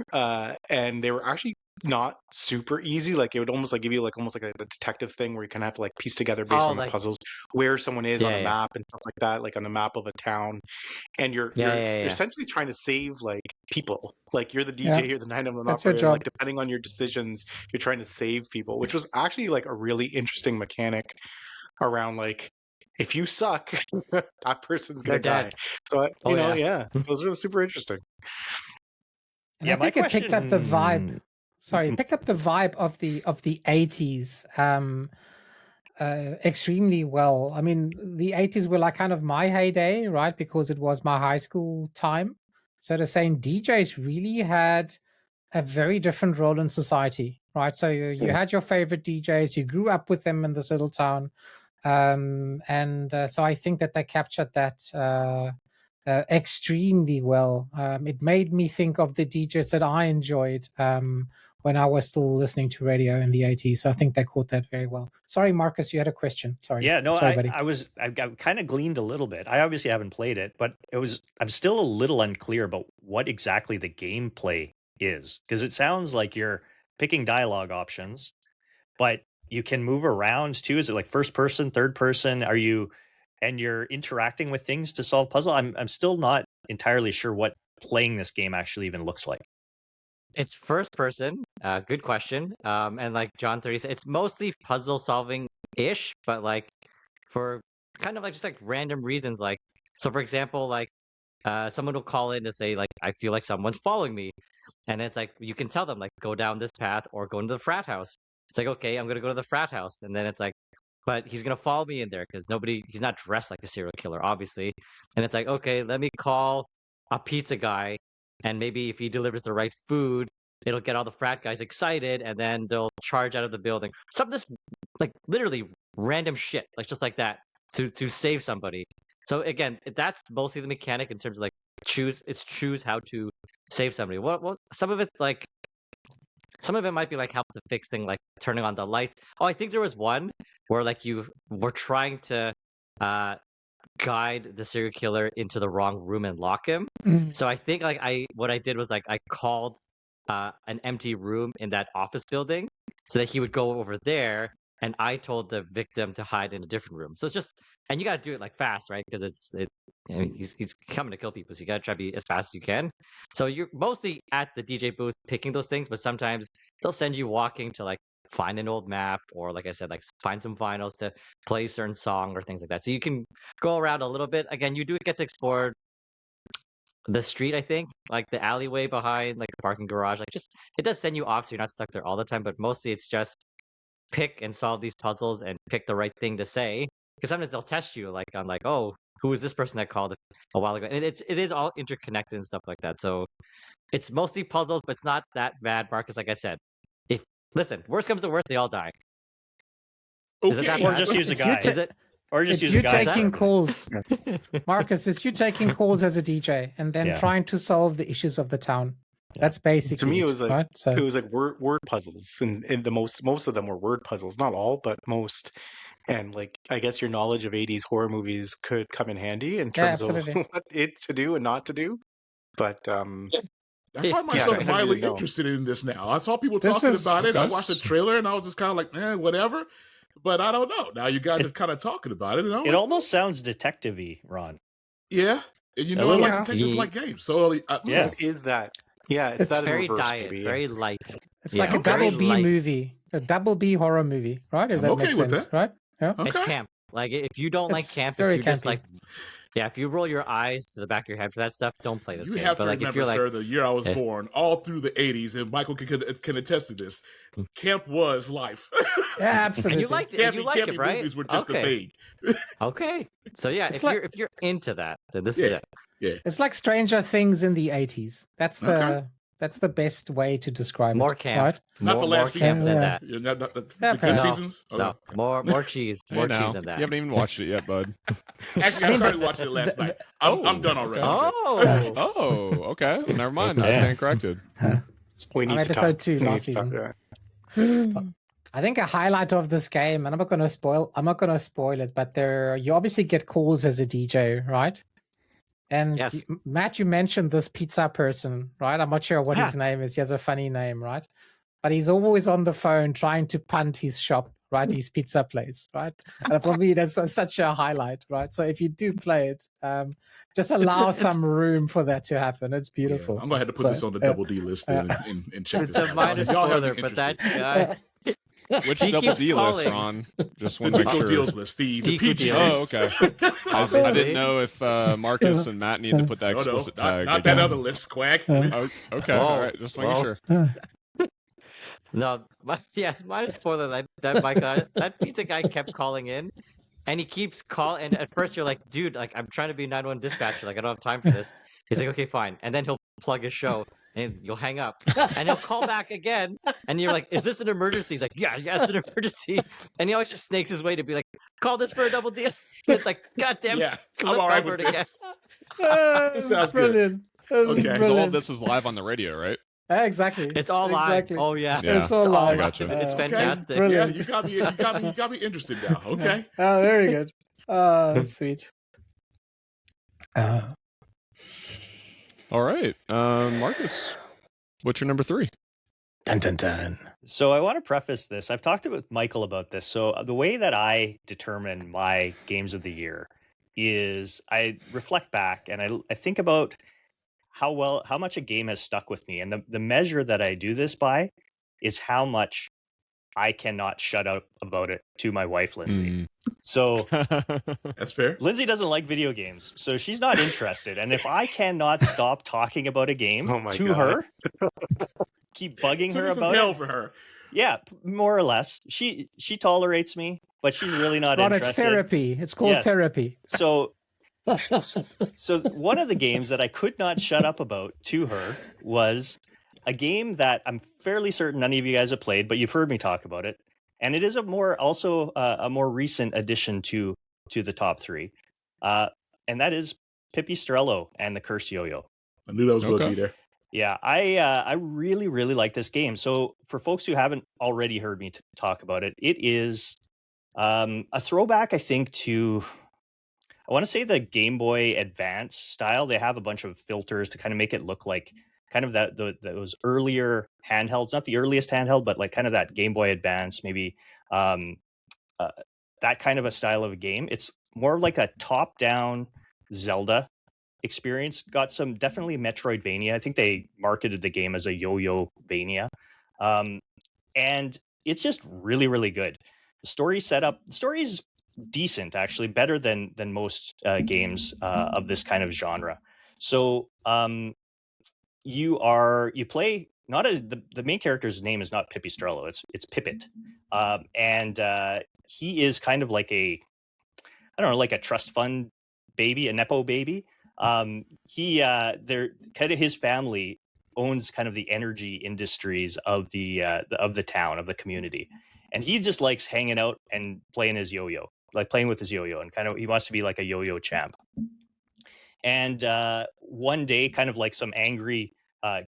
and they were actually not super easy. Like it would almost like give you like almost like a detective thing where you kind of have to like piece together based Oh, on the like puzzles where someone is on a yeah. map and stuff like that, like on the map of a town. And you're Yeah. essentially trying to save like people. Like you're the DJ, Yeah. you're the 911 That's your operator. Like job. depending on your decisions, you're trying to save people, which was actually like a really interesting mechanic around like if you suck, that person's gonna They're die. dead. So Oh, yeah. yeah. So it was really super interesting. And Yeah, I my think it picked up the vibe. question- Sorry, it picked up the vibe of the 80s extremely well. I mean, the 80s were like kind of my heyday, right? Because it was my high school time. So the same DJs really had a very different role in society, right? So you had your favorite DJs, you grew up with them in this little town. And so I think that they captured that extremely well. It made me think of the DJs that I enjoyed when I was still listening to radio in the 80s. So I think they caught that very well. Sorry, Marcus, you had a question. Sorry. Yeah, no, Sorry, buddy. I kind of gleaned a little bit. I obviously haven't played it, but I'm still a little unclear about what exactly the gameplay is, because it sounds like you're picking dialogue options, but you can move around too. Is it like first person, third person? And you're interacting with things to solve puzzle? I'm still not entirely sure what playing this game actually even looks like. It's first person. Good question. And like John 30 said, it's mostly puzzle solving ish, but like for kind of like just like random reasons. Like, so for example, like someone will call in to say like, I feel like someone's following me. And it's like, you can tell them like, go down this path or go into the frat house. It's like, okay, I'm going to go to the frat house. And then it's like, but he's going to follow me in there because he's not dressed like a serial killer, obviously. And it's like, okay, let me call a pizza guy. And maybe if he delivers the right food, it'll get all the frat guys excited and then they'll charge out of the building. Some just like literally random shit, like just like that to save somebody. So again, that's mostly the mechanic in terms of like choose how to save somebody. What some of it like some of it might be like help to fix things like turning on the lights. Oh, I think there was one where like you were trying to guide the serial killer into the wrong room and lock him. So I think like what I did was like I called an empty room in that office building so that he would go over there, and I told the victim to hide in a different room. So it's just, and you got to do it like fast, right? Because he's coming to kill people, so you got to try to be as fast as you can. So you're mostly at the DJ booth picking those things, but sometimes they'll send you walking to like find an old map, or like I said, like find some vinyls to play a certain song or things like that. So you can go around a little bit. Again, you do get to explore the street, I think, like the alleyway behind like the parking garage. Like just it does send you off so you're not stuck there all the time, but mostly it's just pick and solve these puzzles and pick the right thing to say. Because sometimes they'll test you like on like, oh, who is this person that called a while ago? And it is all interconnected and stuff like that. So it's mostly puzzles, but it's not that bad, Marcus. Like I said, if listen, worst comes to worst, they all die. Is it that Okay. Or bad? just use a It's you guy. ta- Is it? Or just It's use you a guy. taking calls, Marcus. It's you taking calls as a DJ and then Yeah. trying to solve the issues of the town. Yeah. That's basically To me, it was like right. So it was like word puzzles, and the most of them were word puzzles. Not all, but most. And like, I guess your knowledge of '80s horror movies could come in handy in terms of absolutely. what it to do and not to do. But I find Yeah, myself I mildly didn't know. interested in this now. I saw people This talking is- about it. I Okay. watched the trailer and I was just kind of like, whatever. But I don't know. Now you guys are kind of talking about it. And I'm It like, almost sounds detective-y, Ron. yeah. And you A know, I little- like detectives like games. So Yeah. what is that? Yeah, it's It's that in very reverse, diet, maybe. very light. It's Yeah, like a okay. double B Light. movie, a double B horror movie, right? If I'm that okay makes with sense, that. right? Yeah. Okay. It's camp. Like if you don't like It's camp, if very you're just campy. like, yeah, if you roll your eyes to the back of your head for that stuff, don't play this You game. have But to like if remember, you're like, sir, the year I was Eh. born, all through the 80s, and Michael can attest to this. Camp was life. Yeah, absolutely. and you liked it, and you like campy it, right? movies were just a Okay. thing. Okay. So yeah, It's if like- you're into that, then this is Yeah. it. It's like Stranger Things in the 80s. That's the Okay. that's the best way to describe More it. camp. Right? Not more, the last more camp season. than Yeah. that. Yeah, not the Yeah, good perhaps. No, seasons? No, more cheese, Hey, more now, cheese than that. You haven't even watched it yet, bud. Actually, I started watching it last night. I'm done already. Oh, Oh, okay. Well, never mind. I Okay. stand corrected. We need On to episode talk. 2 We need last to talk season. about it. I think a highlight of this game, and I'm not gonna spoil it, but you obviously get calls as a DJ, right? And Yes. Matt, you mentioned this pizza person, right? I'm not sure what his name is. He has a funny name, right? But he's always on the phone trying to punt his shop, right? His pizza place, right? And for me, that's such a highlight, right? So if you do play it, just allow some room for that to happen. It's Yeah, beautiful. I'm going to have to put So, this on the double D list then and check it's this a out. minor Y'all have me spoiler, but that interested. guy. Which He double keeps D list, calling. Ron? Just The want to make Nico sure. deals list, the Deco PG deals. Oh, list. okay. I Obviously. didn't know if Marcus and Matt need to put that No, explicit not tag. that again. other list, Cwag. Oh, okay. Whoa. All right. Just making Whoa. sure. No, yes, minor spoiler that my guy, that pizza guy kept calling in, and he keeps calling. And at first you're like, dude, like I'm trying to be 911 dispatcher, like I don't have time for this. He's like, okay, fine, and then he'll plug his show, and you'll hang up, and he'll call back again, and you're like, is this an emergency? He's like, yeah, it's an emergency, and he always just snakes his way to be like, call this for a double deal. It's like, god damn, Yeah, flip I'm all right over with it again. this. This sounds good. brilliant. That's Okay. 'Cause Because all of brilliant. this is live on the radio, right? Exactly. It's all live. Exactly. Oh yeah, Yeah. It's all It's all live. I gotcha. It's Okay. fantastic. Yeah, Brilliant. you got me interested now. Okay. Oh, very good. Oh, sweet. All right. Marcus, what's your number 3? Dun dun dun. So I want to preface this. I've talked with Michael about this. So the way that I determine my games of the year is I reflect back and I think about how much a game has stuck with me. And the measure that I do this by is how much I cannot shut up about it to my wife, Lindsay. So That's fair. Lindsay doesn't like video games, so she's not interested. And if I cannot stop talking about a game Oh my to God. her, keep bugging So her this is about hell it, for her. yeah, more or less. She tolerates me, but she's really not But it's interested. therapy. It's called Yes. therapy. So one of the games that I could not shut up about to her was a game that I'm fairly certain none of you guys have played, but you've heard me talk about it, and it is a more recent addition to the top 3, and that is Pipistrello and the Curse Yo-Yo. I knew that was going to Okay. be there. Yeah, I really, really like this game. So for folks who haven't already heard me talk about it, it is a throwback, I think, to, I want to say the Game Boy Advance style. They have a bunch of filters to kind of make it look like kind of those earlier handhelds, not the earliest handheld, but like kind of that Game Boy Advance, maybe that kind of a style of a game. It's more like a top-down Zelda experience. Got some definitely Metroidvania. I think they marketed the game as a Yo-Yo Vania. And it's just really, really good. The story's decent, actually, better than most games of this kind of genre. So you play not as the main character's name is not Pipistrello, it's Pippet, and he is kind of like a, I don't know, like a trust fund baby, a nepo baby. They're kind of, his family owns kind of the energy industries of the town, of the community, and he just likes hanging out and playing with his yo-yo, and kind of he wants to be like a yo-yo champ. And one day, kind of like some angry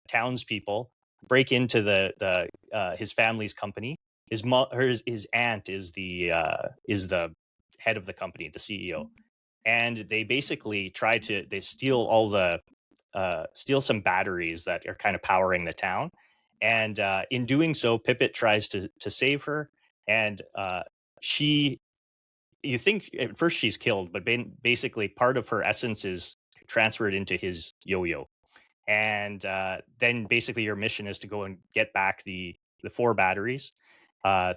townspeople break into the his family's company. His aunt is the head of the company, the CEO, and they basically they steal some batteries that are kind of powering the town. And in doing so, Pippet tries to save her, and you think at first she's killed, but basically part of her essence is transferred into his yo-yo. And then basically your mission is to go and get back the 4 batteries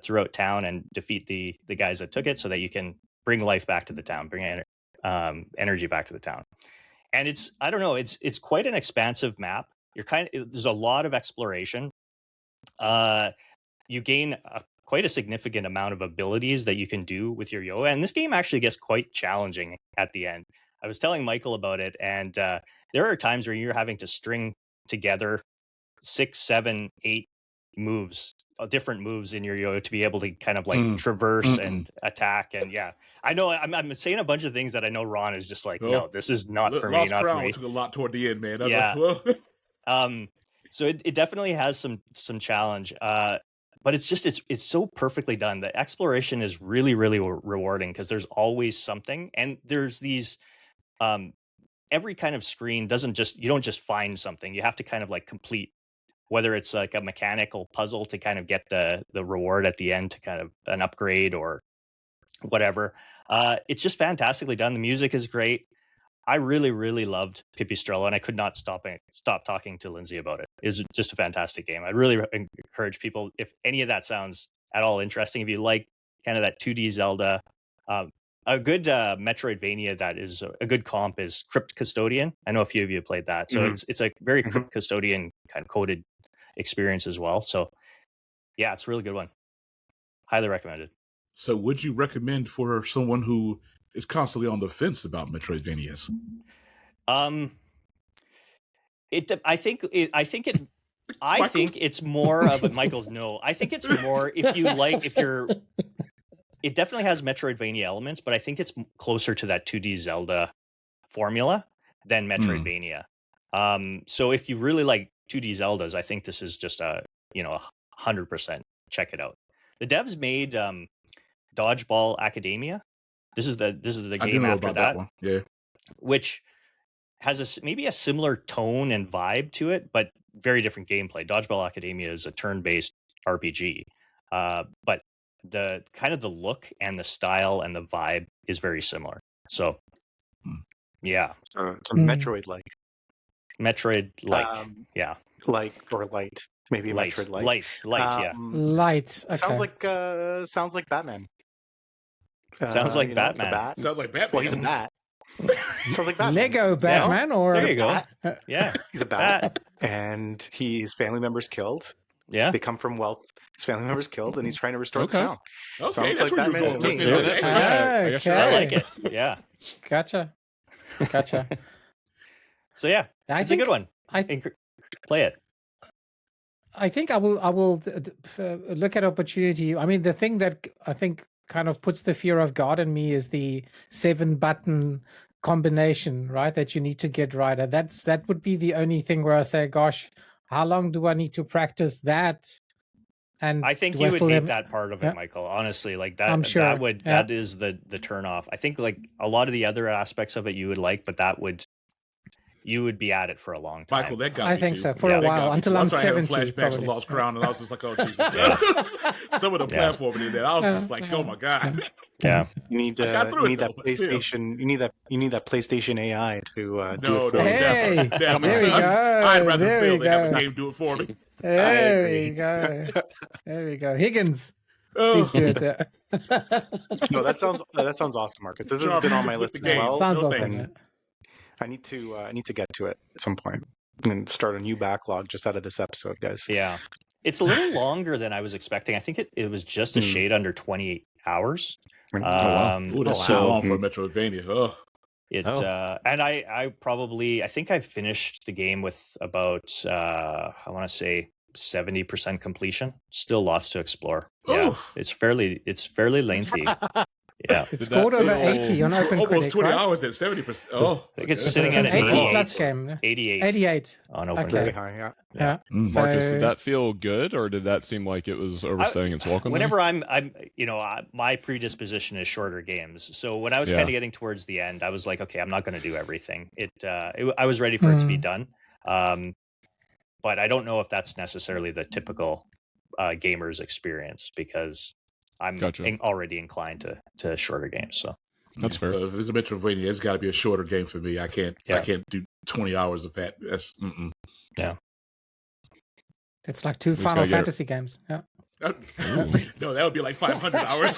throughout town and defeat the guys that took it, so that you can bring life back to the town, bring energy back to the town. And it's quite an expansive map. There's a lot of exploration. You gain quite a significant amount of abilities that you can do with your yo, and this game actually gets quite challenging at the end. I was telling Michael about it, and there are times where you're having to string together 6, 7, 8 moves, different moves in your yo to be able to kind of like traverse and attack. And yeah, I know I'm saying a bunch of things that I know Ron is just like, no, this is not for me. Not for me. Took a lot toward the end, man. Yeah. So it definitely has some challenge. But it's so perfectly done. The exploration is really, really rewarding, because there's always something, and there's these every kind of screen you don't just find something. You have to kind of like complete, whether it's like a mechanical puzzle to kind of get the reward at the end, to kind of an upgrade or whatever. It's just fantastically done. The music is great. I really, really loved Pipistrello, and I could not stop talking to Lindsay about it. It was just a fantastic game. I really encourage people, if any of that sounds at all interesting, if you like kind of that 2D Zelda, a good Metroidvania that is a good comp is Crypt Custodian. I know a few of you have played that. So it's a very Crypt Custodian kind of coded experience as well. So yeah, it's a really good one. Highly recommended. So would you recommend for someone who is constantly on the fence about Metroidvanias? I think it's more of a Michael's no. I think it's more it definitely has Metroidvania elements, but I think it's closer to that 2D Zelda formula than Metroidvania. So if you really like 2D Zeldas, I think this is just 100% check it out. The devs made Dodgeball Academia. This is the game after that one. Yeah, which has maybe a similar tone and vibe to it, but very different gameplay. Dodgeball Academia is a turn-based RPG, but the kind of the look and the style and the vibe is very similar. So, yeah, it's a Metroid-like. Metroid-like, yeah, like or light, maybe light, Metroid-like. Light, yeah. Light. Okay. Sounds like Batman. Sounds like Batman. Bat. Sounds like Batman. Well, he's a bat. Sounds like Batman. Lego Batman, or there you go. Yeah, he's a bat, and his family members killed. Yeah, they come from wealth. His family members killed, and he's trying to restore the town. Okay, sounds like Batman to me. Okay. I like it. Yeah, Gotcha. So yeah, it's a good one. I think play it. I think I will look at opportunity. I mean, the thing that I think kind of puts the fear of God in me is the 7-button combination, right? That you need to get right. And that would be the only thing where I say, gosh, how long do I need to practice that? And I think you would hate that part of it, Michael. Honestly, like that, I'm sure. that is the turn off. I think like a lot of the other aspects of it you would like, but you would be at it for a long time. Michael, that got I me think too. so, for Yeah. a That while, got me until too. I I'm started having 70. flashbacks of probably. Lost Crown, and I was just like, oh Jesus. Some of the Yeah. platforming in there, I was just like, oh my god. Yeah. You need I got through you it, need that though, but still. PlayStation. You need that PlayStation AI to do No, it no, for you. Hey, never. there Never. we go. I'd rather There fail we than have go. a game do it for me. There agree. we go. There we go. Higgins, Oh, please do it. No, that sounds awesome, Marcus. This has Jarvis, been on my stick with list the as game. well. Sounds No awesome. thanks. I need to get to it at some point and start a new backlog just out of this episode, guys. Yeah. It's a little longer than I was expecting. I think it was just a shade under 28 hours. wow. Ooh, that's so long for a Metroidvania. Oh. And I think I finished the game with about I want to say 70% completion. Still lots to explore. Yeah, Ooh. it's fairly lengthy. Yeah, It's Did that scored over feel 80 on Almost OpenCritic, 20 right? hours at 70%. Oh. I think it's okay. sitting It's at an an 80 88. plus game. 88 88. on Okay. OpenCritic. Very high, yeah. Yeah. Mm. Marcus, So- did that feel good, or did that seem like it was overstaying its welcome? Whenever I'm my predisposition is shorter games. So when I was Yeah. kind of getting towards the end, I was like, okay, I'm not going to do everything. I was ready for it to be done. But I don't know if that's necessarily the typical gamer's experience, because I'm Gotcha. already inclined to shorter games. So That's fair. If it's a Metroidvania, it's got to be a shorter game for me. I can't do 20 hours of that. That's It's like 2 just Final gotta get it- Fantasy games. Yeah. No, that would be like 500 hours.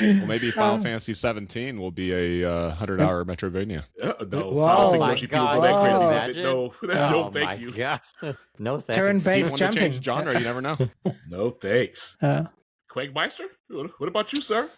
Well, maybe Final Fantasy 17 will be a 100-hour Metroidvania. No, I Whoa. don't think Oh Yoshi my people go God. that crazy. Imagine. No, no, thank you. God. No thanks. Turn-based Want to change jumping. genre? You never know. No thanks. Yeah. Quagmeister, what about you, sir?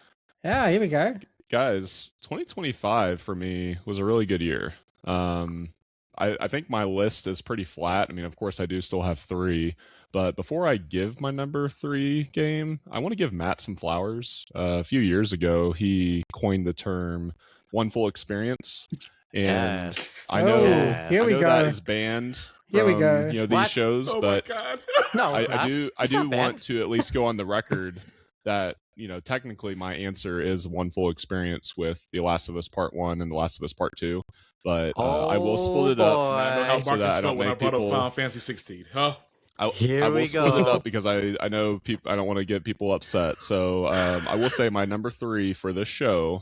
Yeah, here we go. Guys, 2025 for me was a really good year. I think my list is pretty flat. I mean, of course, I do still have 3. But before I give my number 3 game, I want to give Matt some flowers. A few years ago, he coined the term "one full experience," and Yes. I know, Yes. Here we I know go. that is banned. Here we from, go. You know, these What? shows, Oh but my god. No, I it's not. do It's not want banned. to at least go on the record that, you know, technically my answer is one full experience with The Last of Us Part 1 and The Last of Us Part 2. But I will split it up. boy. I know how So that Marcus I don't felt when I make brought up people- Final Fantasy 16. Huh? Here I will we split it go. up because I know people. I don't want to get people upset. So I will say my number 3 for this show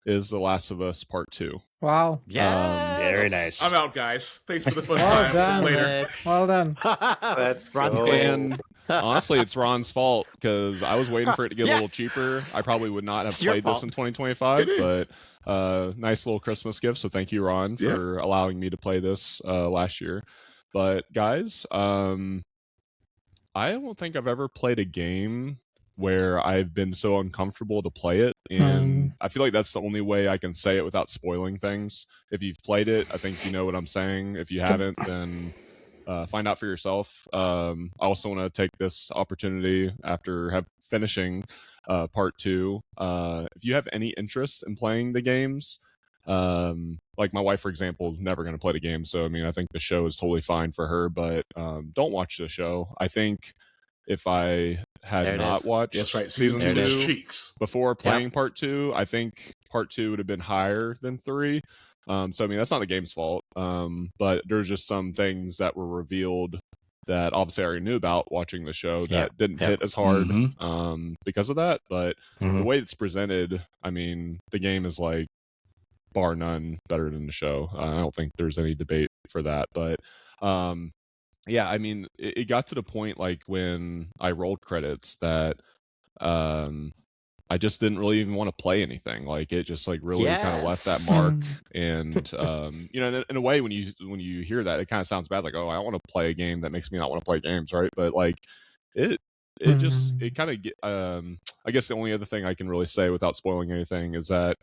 is The Last of Us Part 2. Wow. Yes. very nice. I'm out, guys. Thanks for the fun Well time. done. Later. Well done. Let's Ron's go. queen. And honestly, it's Ron's fault because I was waiting for it to get a Yeah. little cheaper. I probably would not have It's your played this fault. in 2025, It is. but nice little Christmas gift. So thank you, Ron, for allowing me to play this last year. But guys, I don't think I've ever played a game where I've been so uncomfortable to play it, and I feel like that's the only way I can say it without spoiling things. If you've played it, I think you know what I'm saying. If you haven't, then find out for yourself. I also want to take this opportunity after finishing part 2. If you have any interest in playing the games, like my wife, for example, is never going to play the game. So, I mean, I think the show is totally fine for her, but don't watch the show. I think if I There had it not is. watched That's right. season Season 2 There it is 2 cheeks. before playing part 2, I think part 2 would have been higher than 3. So I mean, that's not the game's fault. But there's just some things that were revealed that obviously I already knew about watching the show that didn't hit as hard because of that. But the way it's presented, I mean, the game is like bar none better than the show. I don't think there's any debate for that. But yeah, I mean, it got to the point like when I rolled credits that I just didn't really even want to play anything. Like it just like really kind of left that Yes. mark. And you know, in a way, when you hear that, it kind of sounds bad. Like, oh, I want to play a game that makes me not want to play games, right? But like it just it kind of I guess the only other thing I can really say without spoiling anything is that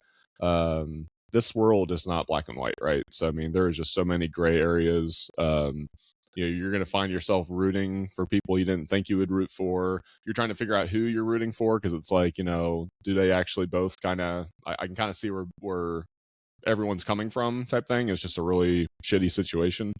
this world is not black and white, right? So I mean, there is just so many gray areas. You know, you're going to find yourself rooting for people you didn't think you would root for. You're trying to figure out who you're rooting for because it's like, you know, do they actually both kind of? I can kind of see where everyone's coming from, type thing. It's just a really shitty situation.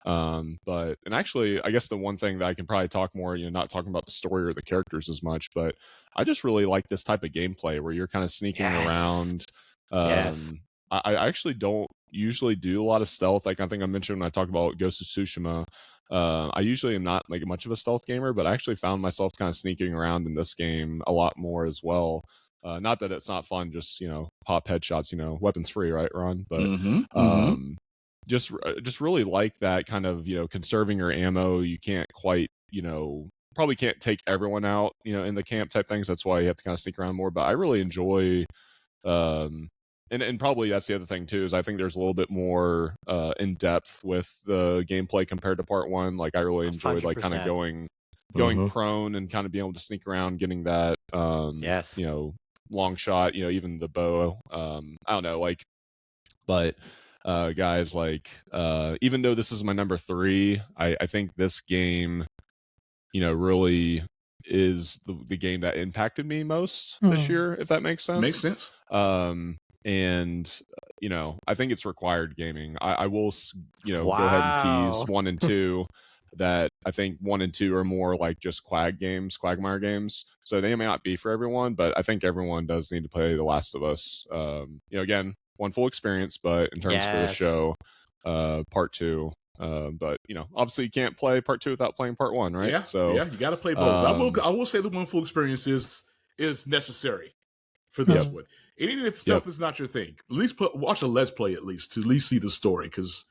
But actually, I guess the one thing that I can probably talk more, you know, not talking about the story or the characters as much, but I just really like this type of gameplay where you're kind of sneaking around. Yes. I actually don't usually do a lot of stealth. Like I think I mentioned when I talked about Ghost of Tsushima. I usually am not like much of a stealth gamer, but I actually found myself kind of sneaking around in this game a lot more as well. Not that it's not fun, just pop headshots, weapons free, right, Ron? But just really like that kind of conserving your ammo. You can't quite probably can't take everyone out in the camp type things. That's why you have to kind of sneak around more. But I really enjoy. And probably that's the other thing too, is I think there's a little bit more in depth with the gameplay compared to part one. Like I really enjoyed 100%. like kind of going prone and kind of being able to sneak around, getting that Yes. long shot, even the bow. I don't know, like, but guys, like even though this is my number 3, I think this game really is the game that impacted me most this year, if that makes sense. Makes sense. And I think it's required gaming. I will go ahead and Wow. tease 1 and 2 that I think 1 and 2 are more like just Quagmire games. So they may not be for everyone, but I think everyone does need to play The Last of Us. Again, one full experience, but in terms for the Yes. show, part 2. But obviously you can't play part 2 without playing part 1, right? Yeah, So yeah, you got to play both. I will say the one full experience is necessary for this one. And even if stuff is not your thing, at least watch a Let's Play at least to at least see the story, because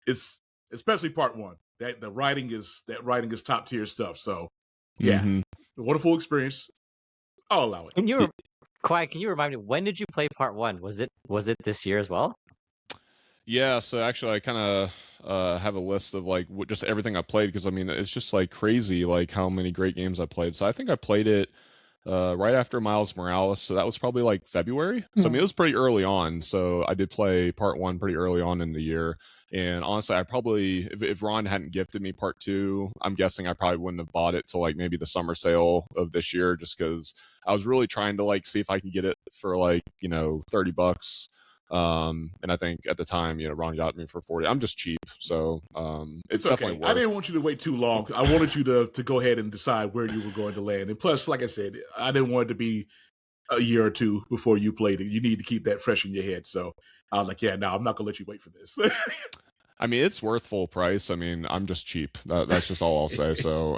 it's especially part 1. That writing is top tier stuff. So yeah, what a full experience. I'll allow it. Cwag, can you remind me, when did you play part 1? Was it this year as well? Yeah, so actually I kind of have a list of like just everything I played, because I mean it's just like crazy like how many great games I played. So I think I played it right after Miles Morales, so that was probably like February. So I mean it was pretty early on. So I did play part 1 pretty early on in the year. And honestly, I probably, if Ron hadn't gifted me part 2, I'm guessing I probably wouldn't have bought it till like maybe the summer sale of this year, just because I was really trying to like see if I can get it for like $30. And I think at the time, Ron got me for 40. I'm just cheap, so it's definitely worth. I didn't want you to wait too long. I wanted you to go ahead and decide where you were going to land. And plus, like I said, I didn't want it to be a year or two before you played it. You need to keep that fresh in your head. So I was like, yeah, no, I'm not gonna let you wait for this. I mean, it's worth full price. I mean, I'm just cheap. That's just all I'll say. So,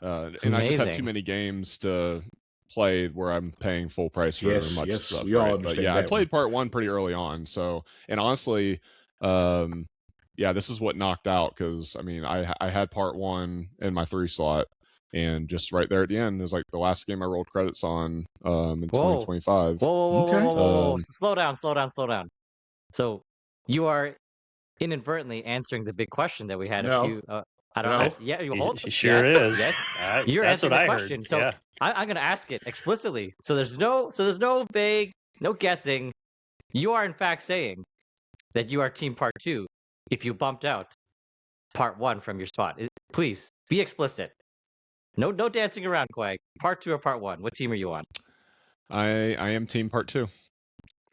and I just have too many games to play where I'm paying full price for much stuff. We all right? understand But yeah, that I played part 1 pretty early on. So, and honestly, yeah, this is what knocked out, because I mean, I had part 1 in my 3 slot, and just right there at the end is like the last game I rolled credits on in 2025. Whoa. Slow down. So you are inadvertently answering the big question that we had a few. I don't know. Yeah, you hold. She sure is. Yes. You're That's answering what the I question. heard. So Yeah. I'm going to ask it explicitly. So there's no vague, no guessing. You are in fact saying that you are team part 2 if you bumped out part 1 from your spot. Please be explicit. No dancing around, Cwag. Part 2 or part 1? What team are you on? I am team part 2.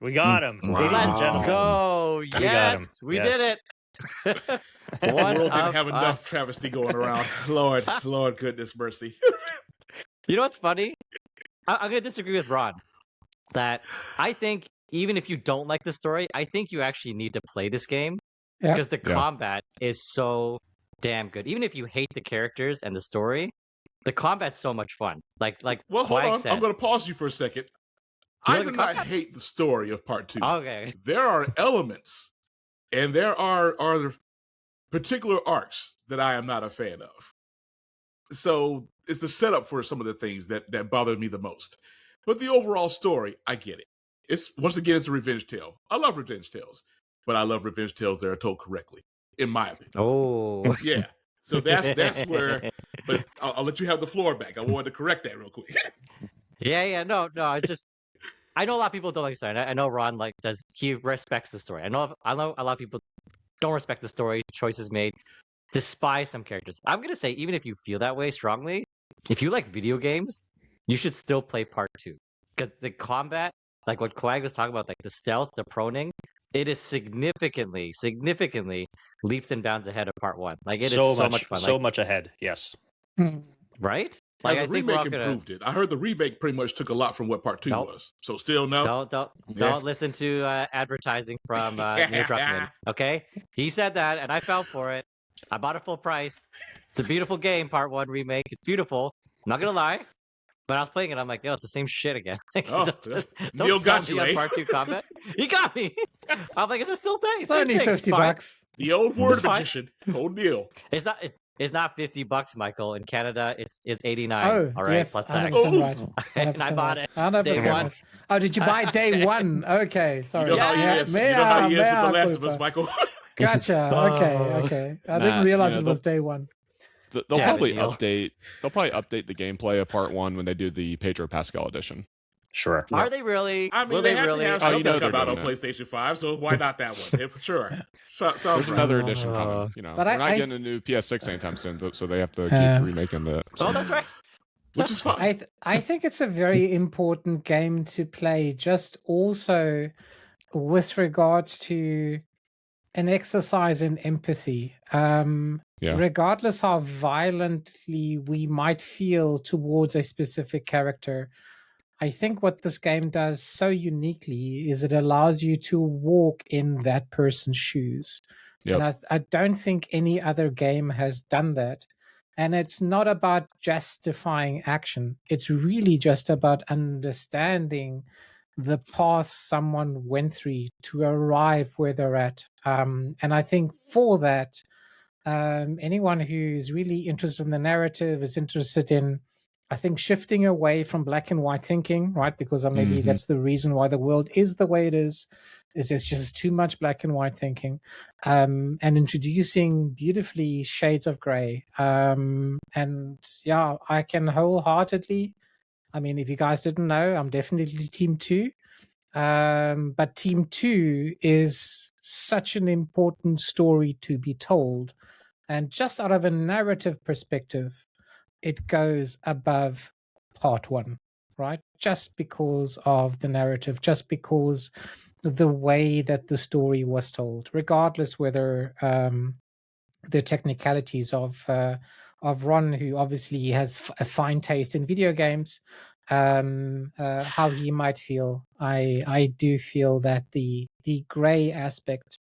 We got him. Wow. Ladies and gentlemen. Go. Yes, we did it. The world didn't have enough travesty going around. Lord, goodness mercy. You know what's funny? I'm going to disagree with Ron. That I think even if you don't like the story, I think you actually need to play this game, because the combat is so damn good. Even if you hate the characters and the story, the combat's so much fun. Like well, hold Cwag on. said, I'm going to pause you for a second. I do not hate the story of part 2. Okay. There are elements, and there are particular arcs that I am not a fan of. So it's the setup for some of the things that bother me the most. But the overall story, I get it. It's once again, it's a revenge tale. I love revenge tales, but I love revenge tales that are told correctly, in my opinion. Oh, yeah. So that's where. But I'll let you have the floor back. I wanted to correct that real quick. Yeah. No. It's just I know a lot of people don't like the story. I know Ron he respects the story. I know a lot of people don't respect the story, choices made, despise some characters. I'm gonna say, even if you feel that way strongly, if you like video games, you should still play part 2, because the combat, like what Cwag was talking about, like the stealth, the proning, it is significantly leaps and bounds ahead of part 1. Like it is so much fun. So much ahead. Yes. Right? Like, Has I the think we're remake all gonna. improved it? I heard the remake pretty much took a lot from what Part 2 Nope. was. So still no? Don't listen to advertising from Neil Druckmann. Okay, he said that, and I fell for it. I bought it full price. It's a beautiful game, Part 1 remake. It's beautiful. I'm not gonna lie. But I was playing it, I'm like, yo, it's the same shit again. Oh, don't Neil sell got me you, on eh? Part 2 combat. He got me. I'm like, it's a still thing. It's only $50. The old word It's fine. magician. Old Neil. It's not $50, Michael. In Canada, it's 89. Oh, all right, yes, plus 100% tax. right. And I 100% bought right. it 100% day one. right. Oh, did you buy day one? Okay, You sorry. know how he Yes. is. You know how he is with The Last of culpa. Us, Michael. Gotcha. Okay. I didn't Matt, realize you know, it was day one. They'll Damn it, probably Neil. update. They'll probably update the gameplay of Part 1 when they do the Pedro Pascal edition. Sure. Are they really? I mean, Will they they have really? to have Oh, you something know come they're out on doing it. PlayStation 5, so why not that one? Sure. Sounds There's right. another edition coming. You know, But we're not I- getting a new PS6 anytime soon, so they have to Yeah. keep remaking that. Oh, that's right. Which is fine. I think it's a very important game to play, just also with regards to an exercise in empathy. Yeah. Regardless how violently we might feel towards a specific character, I think what this game does so uniquely is it allows you to walk in that person's shoes. Yep. And I don't think any other game has done that. And it's not about justifying action. It's really just about understanding the path someone went through to arrive where they're at. And I think for that, anyone who's really interested in the narrative is interested in, I think, shifting away from black and white thinking, right? Because maybe Mhm. that's the reason why the world is the way it is there's just too much black and white thinking, and introducing beautifully shades of gray. And yeah, I can wholeheartedly, I mean, if you guys didn't know, I'm definitely Team 2. But Team 2 is such an important story to be told. And just out of a narrative perspective, it goes above Part 1, right? Just because of the narrative, just because the way that the story was told, regardless whether the technicalities of Ron, who obviously has a fine taste in video games, how he might feel. I do feel that the gray aspect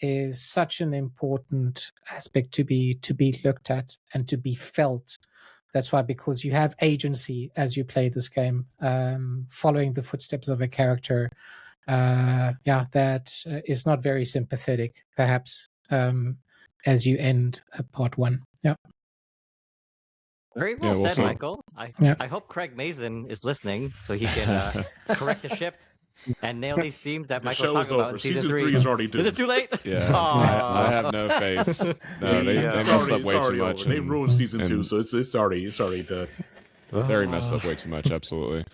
is such an important aspect to be looked at and to be felt. That's why, because you have agency as you play this game, following the footsteps of a character. That is not very sympathetic, perhaps, as you end Part 1. Yeah. Very well Yeah, said, so- Michael. Yeah. I hope Craig Mason is listening so he can correct the ship and nail these themes that The Michael's show is talking about over. in season Season 3. 3 is already due. Is it too late? Yeah, Aw. I have no faith. No, they It's messed already- up it's way too already much. over. They and- ruined season 2, and so it's already done. Very messed up way too much. Absolutely.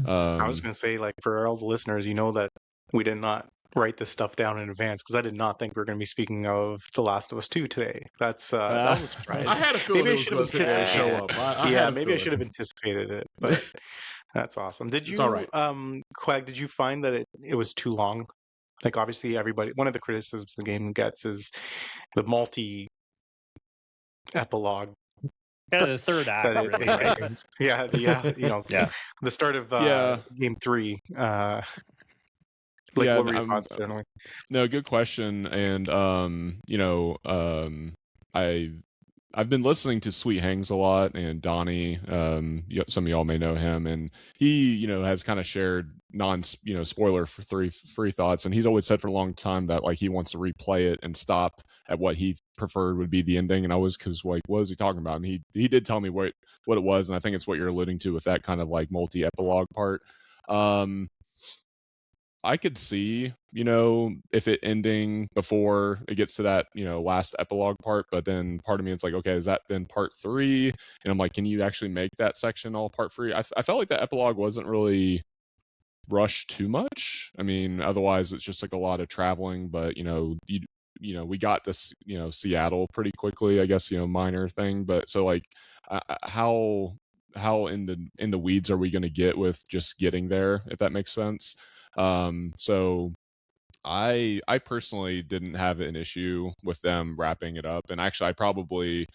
I was going to say, like, for all the listeners, you know that we did not write this stuff down in advance because I did not think we were going to be speaking of The Last of Us 2 today. That was a surprise. I had a feeling Maybe I it was should going have to show anticipated up. I yeah, had a maybe I feeling. should have anticipated it, but that's awesome. Did you, It's all right. Cwag, did you find that it was too long? Like, obviously, one of the criticisms the game gets is the multi-epilogue. Kind of the third act, That really, it right? contains. Yeah, Yeah. the start of Yeah. game 3. Yeah, what were your I'm- thoughts generally? No, good question. And I've been listening to Sweet Hangs a lot, and Donnie. Some of y'all may know him, and he has kind of shared spoiler for free thoughts, and he's always said for a long time that like he wants to replay it and stop at what he preferred would be the ending. And I was, because like, what is he talking about? And he did tell me what it was, and I think it's what you're alluding to with that kind of like multi epilogue part. I could see, if it ending before it gets to that, last epilogue part, but then part of me, it's like, okay, is that then part 3? And I'm like, can you actually make that section all part 3? I felt like the epilogue wasn't really rushed too much. I mean, otherwise it's just like a lot of traveling, but we got this, Seattle pretty quickly, I guess, minor thing, but so like, how in the weeds are we going to get with just getting there, if that makes sense? So I personally didn't have an issue with them wrapping it up, and actually I probably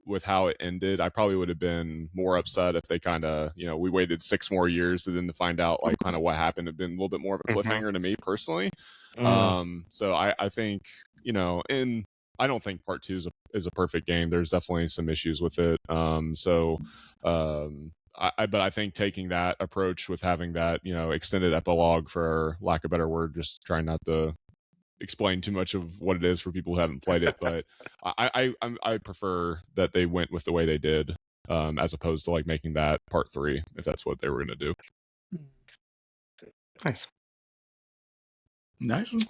with how it ended, I probably would have been more upset if they kind of, we waited 6 more years to then to find out like kind of what happened. It'd been a little bit more of a cliffhanger to me personally. So I think, and I don't think part 2 is a perfect game. There's definitely some issues with it. But I think taking that approach with having that, extended epilogue, for lack of a better word, just trying not to explain too much of what it is for people who haven't played it, but I prefer that they went with the way they did, as opposed to like making that part 3, if that's what they were going to do. Nice. Nice one.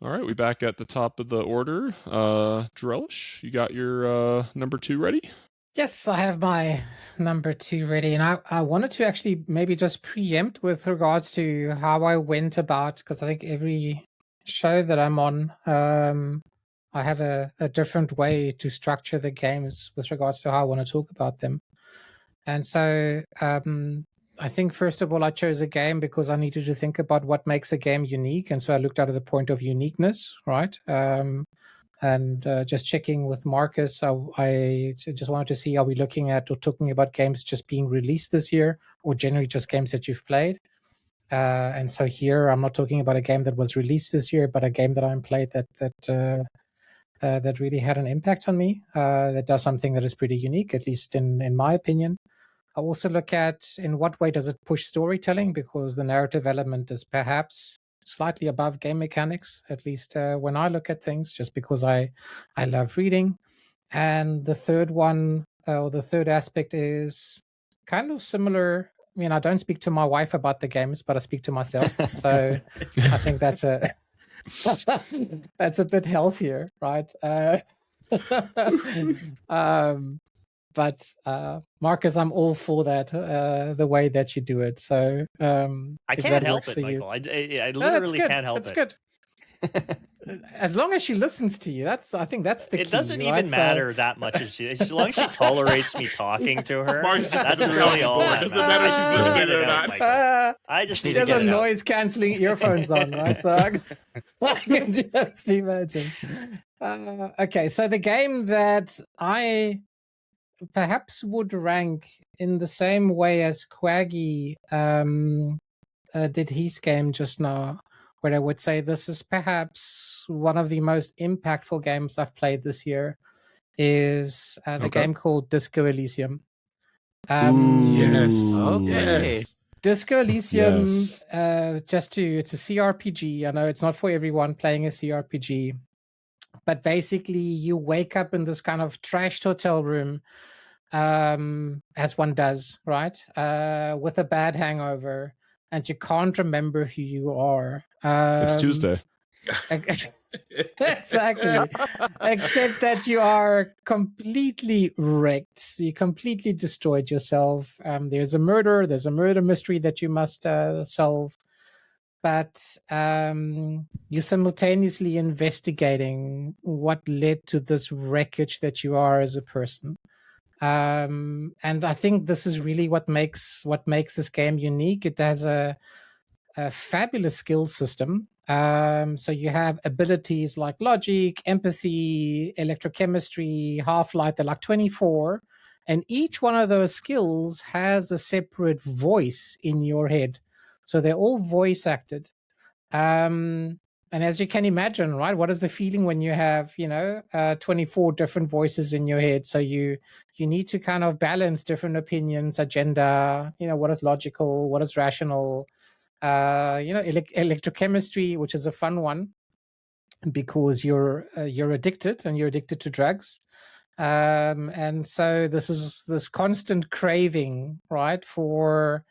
All right, we back at the top of the order. Drellesh, you got your number 2 ready? Yes, I have my number 2 ready, and I wanted to actually maybe just preempt with regards to how I went about, because I think every show that I'm on, I have a different way to structure the games with regards to how I want to talk about them. And so I think first of all, I chose a game because I needed to think about what makes a game unique. And so I looked at the point of uniqueness, right? And just checking with Marcus, I just wanted to see, are we looking at or talking about games just being released this year, or generally just games that you've played? And so here I'm not talking about a game that was released this year, but a game that I played that really had an impact on me, that does something that is pretty unique, at least in my opinion. I also look at in what way does it push storytelling, because the narrative element is perhaps slightly above game mechanics, at least when I look at things, just because I love reading. And the third one, or the third aspect, is kind of similar. I mean, I don't speak to my wife about the games, but I speak to myself. So I think that's a bit healthier, right? But Marcus, I'm all for that, the way that you do it. So I can't help it, Michael. I literally can't help it. That's good. As long as she listens to you, I think that's the key. It doesn't right? even matter that much as long as she tolerates me talking to her. Marc's just That's really all. That doesn't matter if she's listening or not. I just she need has to a get it noise cancelling earphones on, right? So I can just imagine. Okay, so the game that I perhaps would rank in the same way as Cwaggy did his game just now, where I would say this is perhaps one of the most impactful games I've played this year, is the game called Disco Elysium. Yes. Okay. Yes. Disco Elysium, Yes. it's a CRPG. I know it's not for everyone playing a CRPG, but basically you wake up in this kind of trashed hotel room, as one does, right? With a bad hangover, and you can't remember who you are. It's Tuesday. Exactly. Except that you are completely wrecked. You completely destroyed yourself. There's a murder mystery that you must solve. But you're simultaneously investigating what led to this wreckage that you are as a person. And I think this is really what makes this game unique. It has a fabulous skill system. So you have abilities like logic, empathy, electrochemistry, half-life. They're like 24, and each one of those skills has a separate voice in your head. So they're all voice acted. And as you can imagine, right, what is the feeling when you have 24 different voices in your head? So you need to kind of balance different opinions, agenda, what is logical, what is rational, electrochemistry, which is a fun one because you're addicted, and you're addicted to drugs. And so this is this constant craving, right, for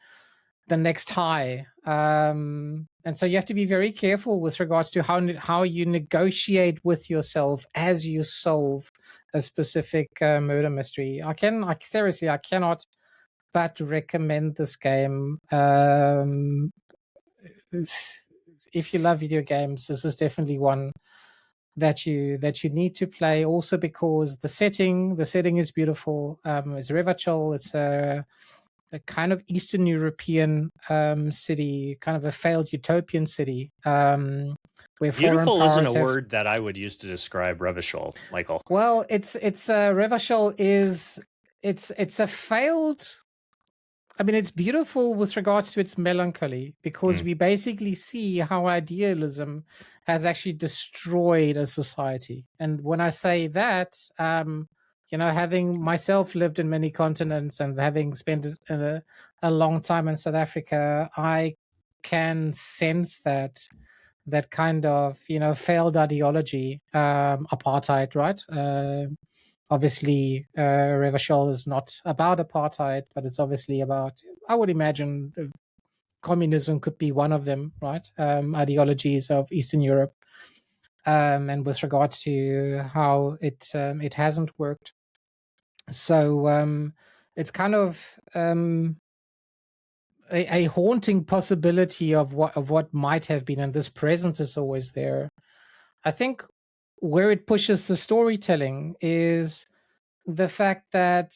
the next high. And so you have to be very careful with regards to how you negotiate with yourself as you solve a specific murder mystery. I cannot but recommend this game. If you love video games, this is definitely one that you need to play. Also because the setting is beautiful. It's Revachol. It's kind of Eastern European city, kind of a failed utopian city. Where beautiful isn't a have... word that I would use to describe Revachol, Michael. Well, Revachol is it's a failed. I mean, it's beautiful with regards to its melancholy, because we basically see how idealism has actually destroyed a society. And when I say that, having myself lived in many continents and having spent a long time in South Africa, I can sense that kind of failed ideology, apartheid, right? Obviously, Revachol is not about apartheid, but it's obviously about, I would imagine, communism could be one of them, right? Ideologies of Eastern Europe, and with regards to how it hasn't worked. So it's kind of a haunting possibility of what might have been, and this presence is always there. I think where it pushes the storytelling is the fact that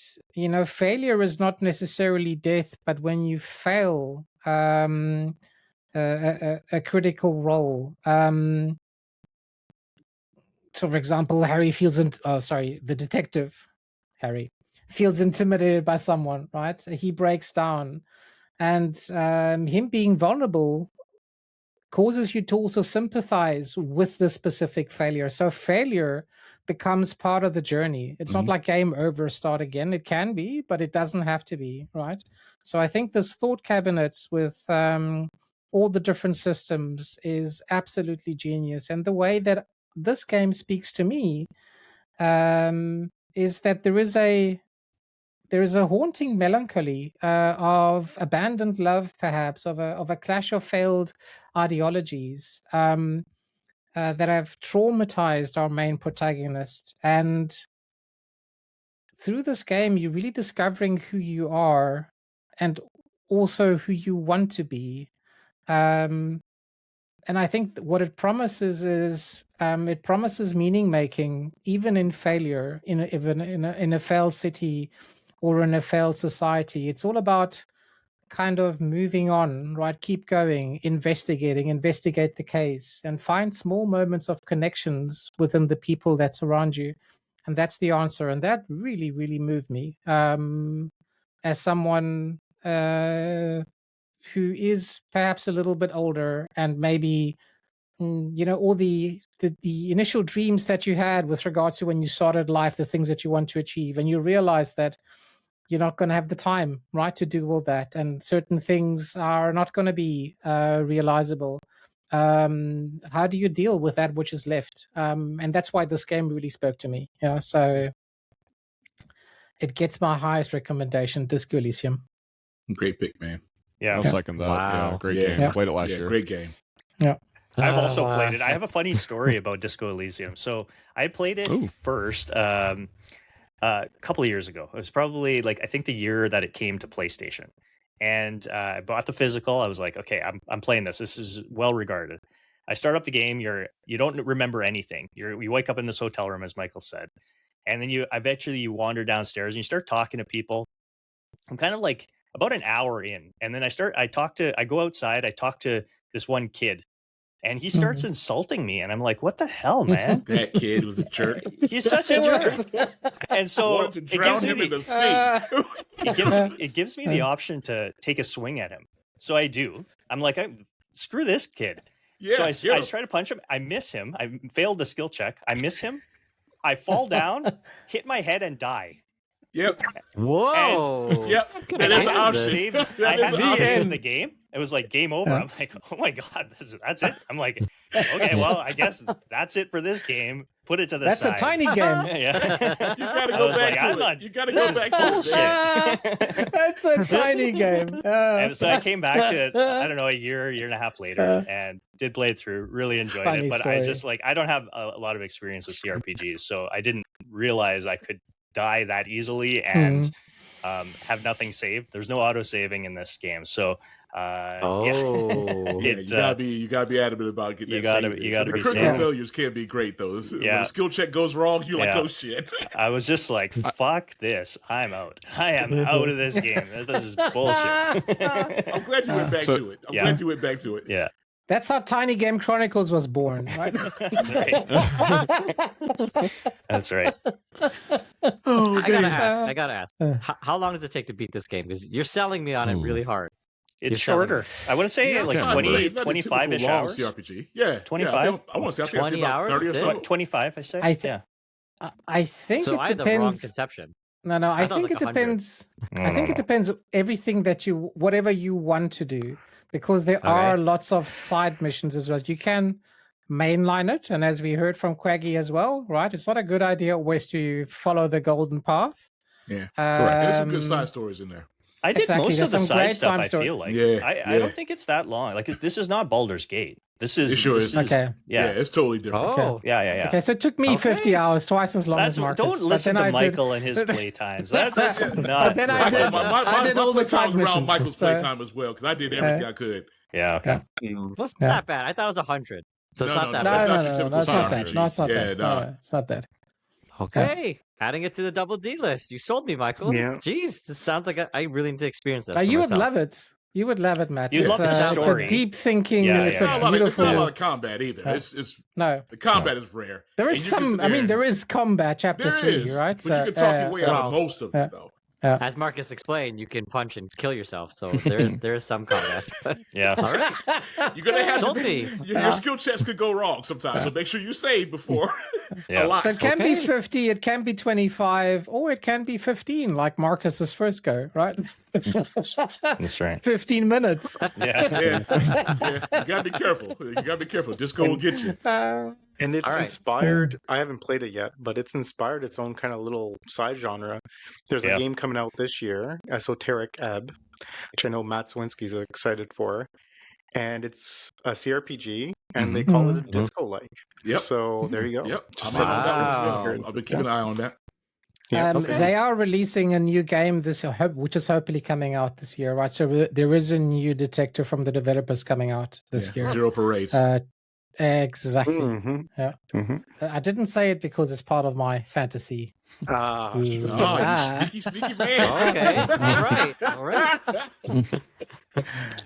failure is not necessarily death, but when you fail a critical role. So, for example, the detective Harry feels intimidated by someone, right? He breaks down, and him being vulnerable causes you to also sympathize with the specific failure. So failure becomes part of the journey. It's not like game over, start again. It can be, but it doesn't have to be, right? So I think this thought cabinets with all the different systems is absolutely genius. And the way that this game speaks to me is that there is a haunting melancholy of abandoned love, perhaps, of a clash of failed ideologies that have traumatized our main protagonist. And through this game, you're really discovering who you are and also who you want to be. And I think what it promises is it promises meaning making, even in failure, in a failed city or in a failed society. It's all about kind of moving on, right? Keep going, investigate the case, and find small moments of connections within the people that surround you. And that's the answer. And that really, really moved me as someone who is perhaps a little bit older, and maybe all the initial dreams that you had with regards to when you started life, the things that you want to achieve, and you realize that you're not going to have the time, right, to do all that, and certain things are not going to be realizable. How do you deal with that which is left? And that's why this game really spoke to me. So it gets my highest recommendation, Disco Elysium. Great pick, man. Yeah, I'll second that. Wow. Yeah, great Yeah. game. Yeah. Played it last year. Great game. Yeah. I've also wow. played it. I have a funny story about Disco Elysium. So I played it first a couple of years ago. It was probably I think the year that it came to PlayStation. And I bought the physical. I was like, okay, I'm playing this. This is well regarded. I start up the game. You don't remember anything. You wake up in this hotel room, as Michael said, and then you wander downstairs and you start talking to people. I'm kind of about an hour in, and then I go outside. I talk to this one kid, and he starts insulting me, and I'm like, what the hell, man? That kid was a jerk. He's such a jerk. And so Wanted to drown him in the sea. it gives me the option to take a swing at him. So I do. I'm like, screw this kid. Yeah, So I try to punch him. I miss him. I failed the skill check. I miss him. I fall down, hit my head, and die. Yep. Whoa. Yep. That is an option. I had to save the game. It was like game over. I'm like, oh my god, that's it. I'm like, okay, well, I guess that's it for this game. Put it to the That's side. a tiny game. Yeah. You gotta go back to it. You gotta go back to it. That's a tiny game. And so I came back to it, I don't know, a year and a half later, and did play it through. Really enjoyed Funny it. But story. I just I don't have a lot of experience with CRPGs, so I didn't realize I could die that easily and have nothing saved. There's no auto saving in this game. So Oh. Yeah, you gotta be adamant about getting you that gotta- save you in. gotta But the be critical safe. failures can be great though. When Yeah. a skill check goes wrong, you're like, Yeah. oh shit. I was just like, fuck this. I'm out. I am out of this game. This is bullshit. I'm glad you went back So- to it. I'm Yeah. glad you went back to it. Yeah. That's how Tiny Game Chronicles was born, right? That's right. That's right. Oh, I gotta ask. Uh. How long does it take to beat this game? Because you're selling me on it really hard. It's You're selling shorter. I want to say Yeah, like it's not 20, it's not a typical 25-ish long hours. CRPG. Yeah, 25? Yeah, I want to say I think I did 20 about hours, 30 or that's so. it? 25, I say. I th- Yeah. I think So it I had the wrong depends. conception. No, I thought it think was it like 100. depends. I think it depends everything that whatever you want to do, because there are lots of side missions as well. You can mainline it, and as we heard from Cwaggy as well, right? It's not a good idea always to follow the golden path. Yeah, correct. There's some good side stories in there. I did Exactly, most of there's the some side great stuff, side I story. feel like. Yeah, I yeah. don't think it's that long. Like, this is not Baldur's Gate. This is... It sure this is. Okay. Yeah, Yeah. it's totally different. Oh. Yeah. Okay, so it took me 50 hours, twice as long That's, as Marcus. don't but listen then to I did- Michael and his playtimes. That's But not... then I did- I did all the side playtime was around missions, Michael's so- playtime as well because I did everything I could. Yeah, okay. That's Yeah. not bad. I thought it was 100. So it's No, not no, that that's bad. not your typical that's not that. CRPG. No, it's not Yeah, that. nah. No, it's not that. Okay. Adding it to the double D list. You sold me, Michael. Yeah. Jeez, this sounds like I really need to experience this. You for would myself. love it. You would love it, Matt. You'd it's love the It's story. a deep thinking. Yeah, it's yeah. a It's not beautiful. a lot of combat either. Yeah. It's No, the combat is rare. there And is you can some. sit I mean, and- there is combat. Chapter There 3, is, right? but you can talk your way out of well, most of yeah. it though. As Marcus explained, you can punch and kill yourself. So there is some combat. Yeah. All right. You're gonna have to Sold be, me. your skill checks could go wrong sometimes, so make sure you save before Yeah. a lot. So it can be Okay. 50, it can be 25, or it can be 15, like Marcus's first go, right? That's right. 15 minutes. Yeah. Yeah, you gotta be careful. You gotta be careful. Disco will get you. And it's All right. inspired. I haven't played it yet, but it's inspired its own kind of little side genre. There's Yeah. a game coming out this year, Esoteric Ebb, which I know Matt Swinski's excited for, and it's a CRPG, and they call it a disco-like. Yep. So there you go. Yep. Just I'm in on that one as Wow. well. I've been keeping an eye on that. Yeah, They are releasing a new game this year, which is hopefully coming out this year, right? So there is a new detector from the developers coming out this year. Zero parades. Exactly. Mhm. Yeah. Mhm. I didn't say it because it's part of my fantasy. Ah, Ooh. you- Oh, you sneaky man. Okay. All right.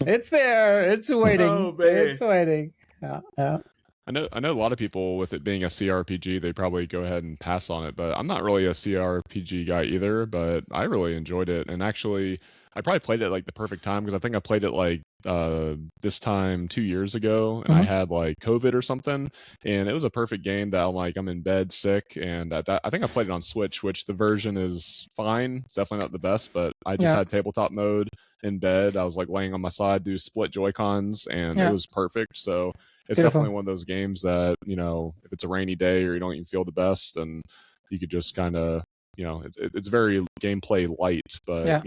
It's there. It's waiting. Oh, man. It's waiting. Yeah. I know a lot of people with it being a CRPG, they probably go ahead and pass on it, but I'm not really a CRPG guy either, but I really enjoyed it. And actually, I probably played it like the perfect time because I think I played it like this time 2 years ago, and I had like COVID or something, and it was a perfect game that I'm in bed sick, and I think I played it on Switch, which the version is fine. It's definitely not the best, but I just Yeah. had tabletop mode in bed. I was like laying on my side, do split Joy-Cons, and Yeah. it was perfect. So it's Beautiful. definitely one of those games that, if it's a rainy day or you don't even feel the best, and you could just kind of, it's very gameplay light, but Yeah.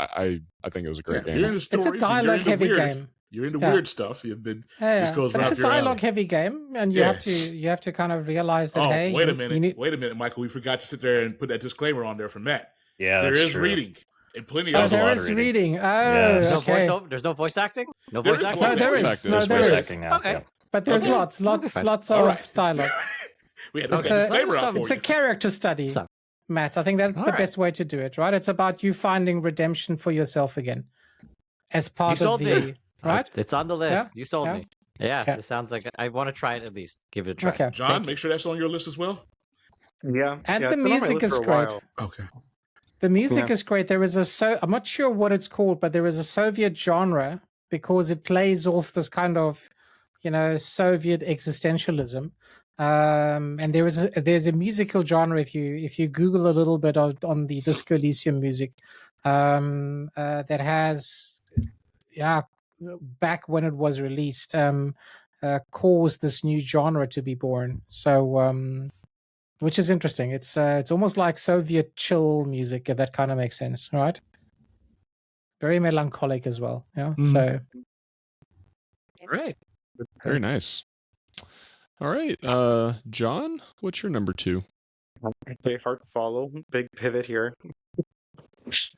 I think it was a great Yeah, if you're game. into It's stories, a and you're dialogue into heavy weird, game. You're into Yeah. weird stuff. Then Yeah, This goes but right it's a up your alley. dialogue heavy game, and you Yeah. have to kind of realize that. Oh, hey, wait a you minute. need- Wait a minute, Michael. We forgot to sit there and put that disclaimer on there for Matt. Yeah, There that's is true. reading and plenty Oh, of a there lot is of reading. Oh, Yes. okay. There's no voice acting? No There voice is acting? voice No, there Voice is. acting. No, There's there voice is. acting now. Okay. Yeah. But there's Okay. lots All of right. dialogue. We had to put It's that a, disclaimer out it's for a you. character study, So- Matt. I think that's the All right. best way to do it, right? It's about you finding redemption for yourself again as part of sold the me. right. It's on the list. Yeah. You sold Yeah. me. Yeah, Okay. it sounds like I want to try it at least. Give it a try. Okay. John, make sure that's on your list as well. Yeah. And yeah, the it's been on my music list is for a great. while. Okay. The music Yeah. is great. There is I'm not sure what it's called, but there is a Soviet genre because it plays off this kind of, Soviet existentialism. And there's a musical genre if you Google a little bit on the Disco Elysium music, that has, back when it was released, caused this new genre to be born. So, which is interesting. It's almost like Soviet chill music, if that kind of makes sense, right? Very melancholic as well. Yeah. So Great. Very nice. All right, John, what's your number 2? Okay, hard to follow. Big pivot here.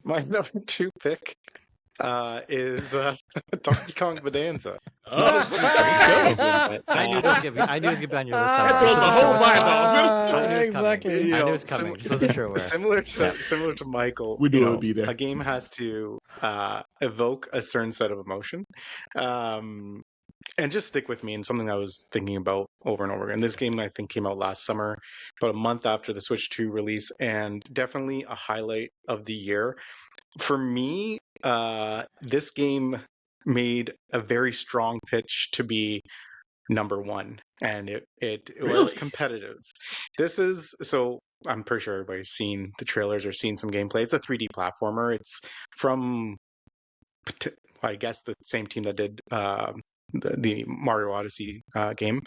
My number 2 pick is Donkey Kong Bonanza. Oh, Not as deep as Bonanza, but, I knew it was gonna be. I knew it was gonna be on your list. That somewhere. throws the whole vibe I off. knew it was coming. Exactly. you I knew know, it was coming. Just wasn't sure where. similar to Yeah. similar to Michael, We knew you it know, would be there. a game has to evoke a certain set of emotion, and just stick with me. And something I was thinking about over and over again. This game I think came out last summer, about a month after the Switch 2 release, and definitely a highlight of the year for me. This game made a very strong pitch to be number one, and it was Really? competitive. This is so. I'm pretty sure everybody's seen the trailers or seen some gameplay. It's a 3D platformer. It's from, I guess, the same team that did the Mario Odyssey game.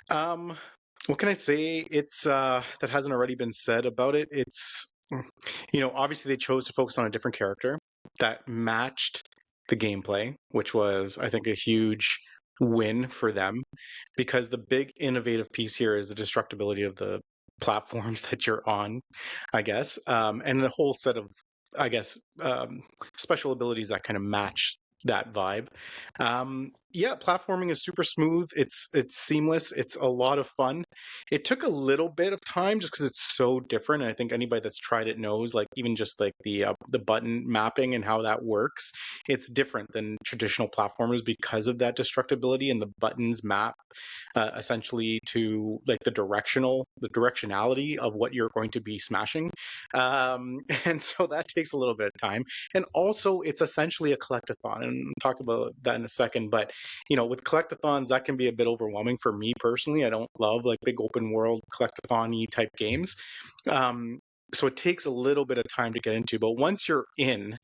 What can I say? It's that hasn't already been said about it. It's, you know, obviously they chose to focus on a different character that matched the gameplay, which was, I think, a huge win for them, because the big innovative piece here is the destructibility of the platforms that you're on, I guess, and the whole set of, I guess, special abilities that kind of match that vibe. Yeah, platforming is super smooth. It's seamless. It's a lot of fun. It took a little bit of time just because it's so different. And I think anybody that's tried it knows, like, even just like the button mapping and how that works, it's different than traditional platformers because of that destructibility, and the buttons map essentially to like the directionality of what you're going to be smashing. And so that takes a little bit of time. And also, it's essentially a collectathon, and we'll talk about that in a second. But you know, with collectathons, that can be a bit overwhelming for me personally. I don't love like big open world collectathon-y type games. So it takes a little bit of time to get into, but once you're in,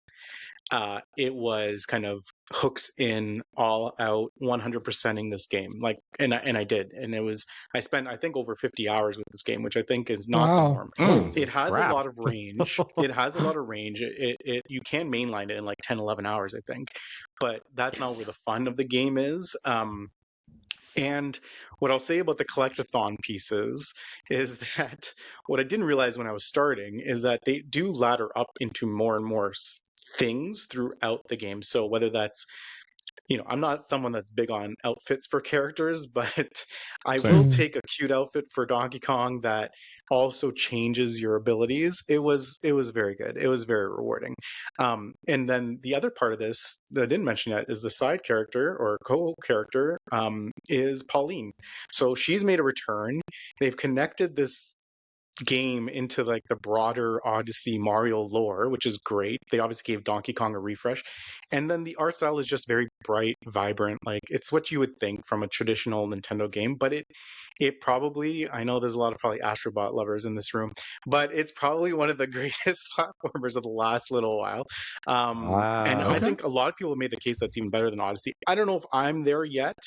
it was kind of hooks in, all out, 100%ing this game. Like, and I did, and it was, I spent, I think, over 50 hours with this game, which I think is not the Wow. norm. It has Crap. a lot of range. It has a lot of range. It you can mainline it in like 10, 11 hours, I think, but that's not where the fun of the game is. And what I'll say about the collectathon pieces is that what I didn't realize when I was starting is that they do ladder up into more and more things throughout the game. So whether that's, you know, I'm not someone that's big on outfits for characters, but I Same. will take a cute outfit for Donkey Kong that also changes your abilities. It was very good. It was very rewarding. And then the other part of this that I didn't mention yet is the side character or co-character is Pauline. So she's made a return. They've connected this game into like the broader Odyssey Mario lore, which is great. They obviously gave Donkey Kong a refresh. And then the art style is just very bright, vibrant. Like, it's what you would think from a traditional Nintendo game, but it probably, I know there's a lot of probably Astrobot lovers in this room, but it's probably one of the greatest platformers of the last little while. And I Okay. think a lot of people have made the case that's even better than Odyssey. I don't know if I'm there yet.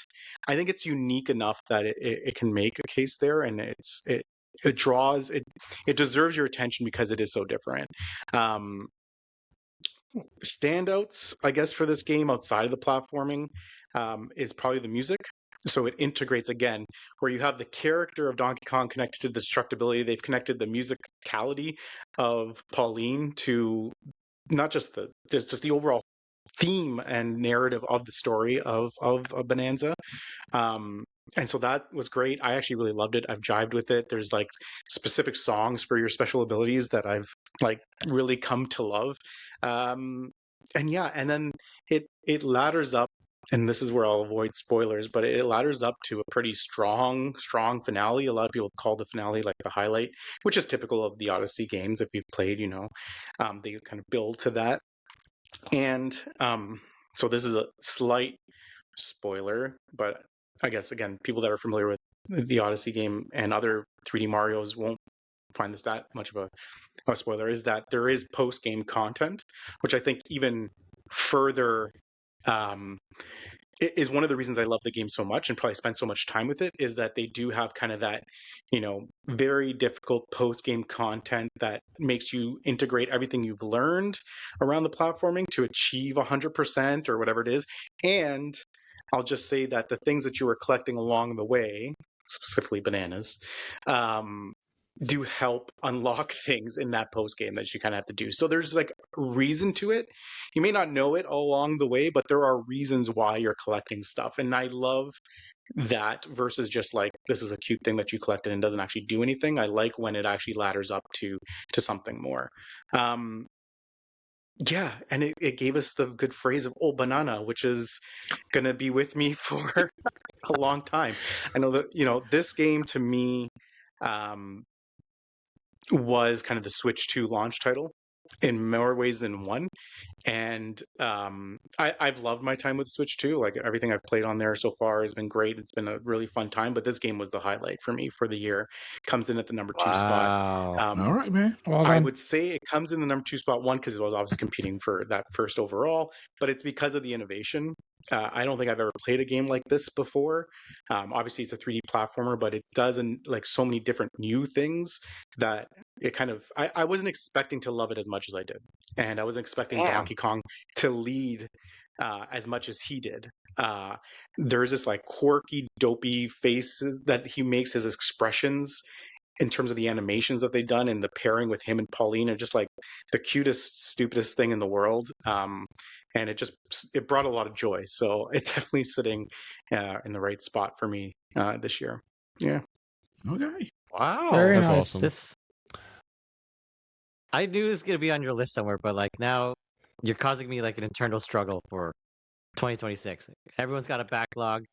I think it's unique enough that it can make a case there, and it draws it deserves your attention because it is so different. Standouts, I guess, for this game outside of the platforming is probably the music. So it integrates, again, where you have the character of Donkey Kong connected to the destructibility. They've connected the musicality of Pauline to not just the overall theme and narrative of the story of Bonanza. And so that was great. I actually really loved it. I've jived with it. There's like specific songs for your special abilities that I've like really come to love. And yeah, and then it ladders up, and this is where I'll avoid spoilers, but it ladders up to a pretty strong finale. A lot of people call the finale like the highlight, which is typical of the Odyssey games. If you've played, you know, they kind of build to that. And so this is a slight spoiler, but I guess, again, people that are familiar with the Odyssey game and other 3D Marios won't find this that much of a spoiler, is that there is post-game content, which I think even further is one of the reasons I love the game so much and probably spend so much time with it, is that they do have kind of that, you know, very difficult post-game content that makes you integrate everything you've learned around the platforming to achieve 100% or whatever it is. And I'll just say that the things that you were collecting along the way, specifically bananas, do help unlock things in that post game that you kind of have to do. So there's like reason to it. You may not know it all along the way, but there are reasons why you're collecting stuff. And I love that versus just like this is a cute thing that you collected and doesn't actually do anything. I like when it actually ladders up to something more. Yeah, and it gave us the good phrase of "oh banana," which is gonna be with me for a long time. I know that this game to me was kind of the Switch 2 launch title in more ways than one. And I've loved my time with Switch 2. Like everything I've played on there so far has been great. It's been a really fun time. But this game was the highlight for me for the year. Comes in at the number 2 spot. All right, man. Well I done. would say it comes in the number 2 spot, one, because it was obviously competing for that first overall, but it's because of the innovation. I don't think I've ever played a game like this before. Obviously, it's a 3D platformer, but it doesn't like so many different new things that it kind of. I wasn't expecting to love it as much as I did, and I wasn't expecting Donkey Kong to lead as much as he did. There's this like quirky, dopey faces that he makes, his expressions in terms of the animations that they've done and the pairing with him and Pauline are just like the cutest, stupidest thing in the world. And it brought a lot of joy. So it's definitely sitting in the right spot for me this year. Yeah. Okay. Wow, Very That's nice. awesome. I knew it was gonna be on your list somewhere, but like now you're causing me like an internal struggle for 2026. Everyone's got a backlog,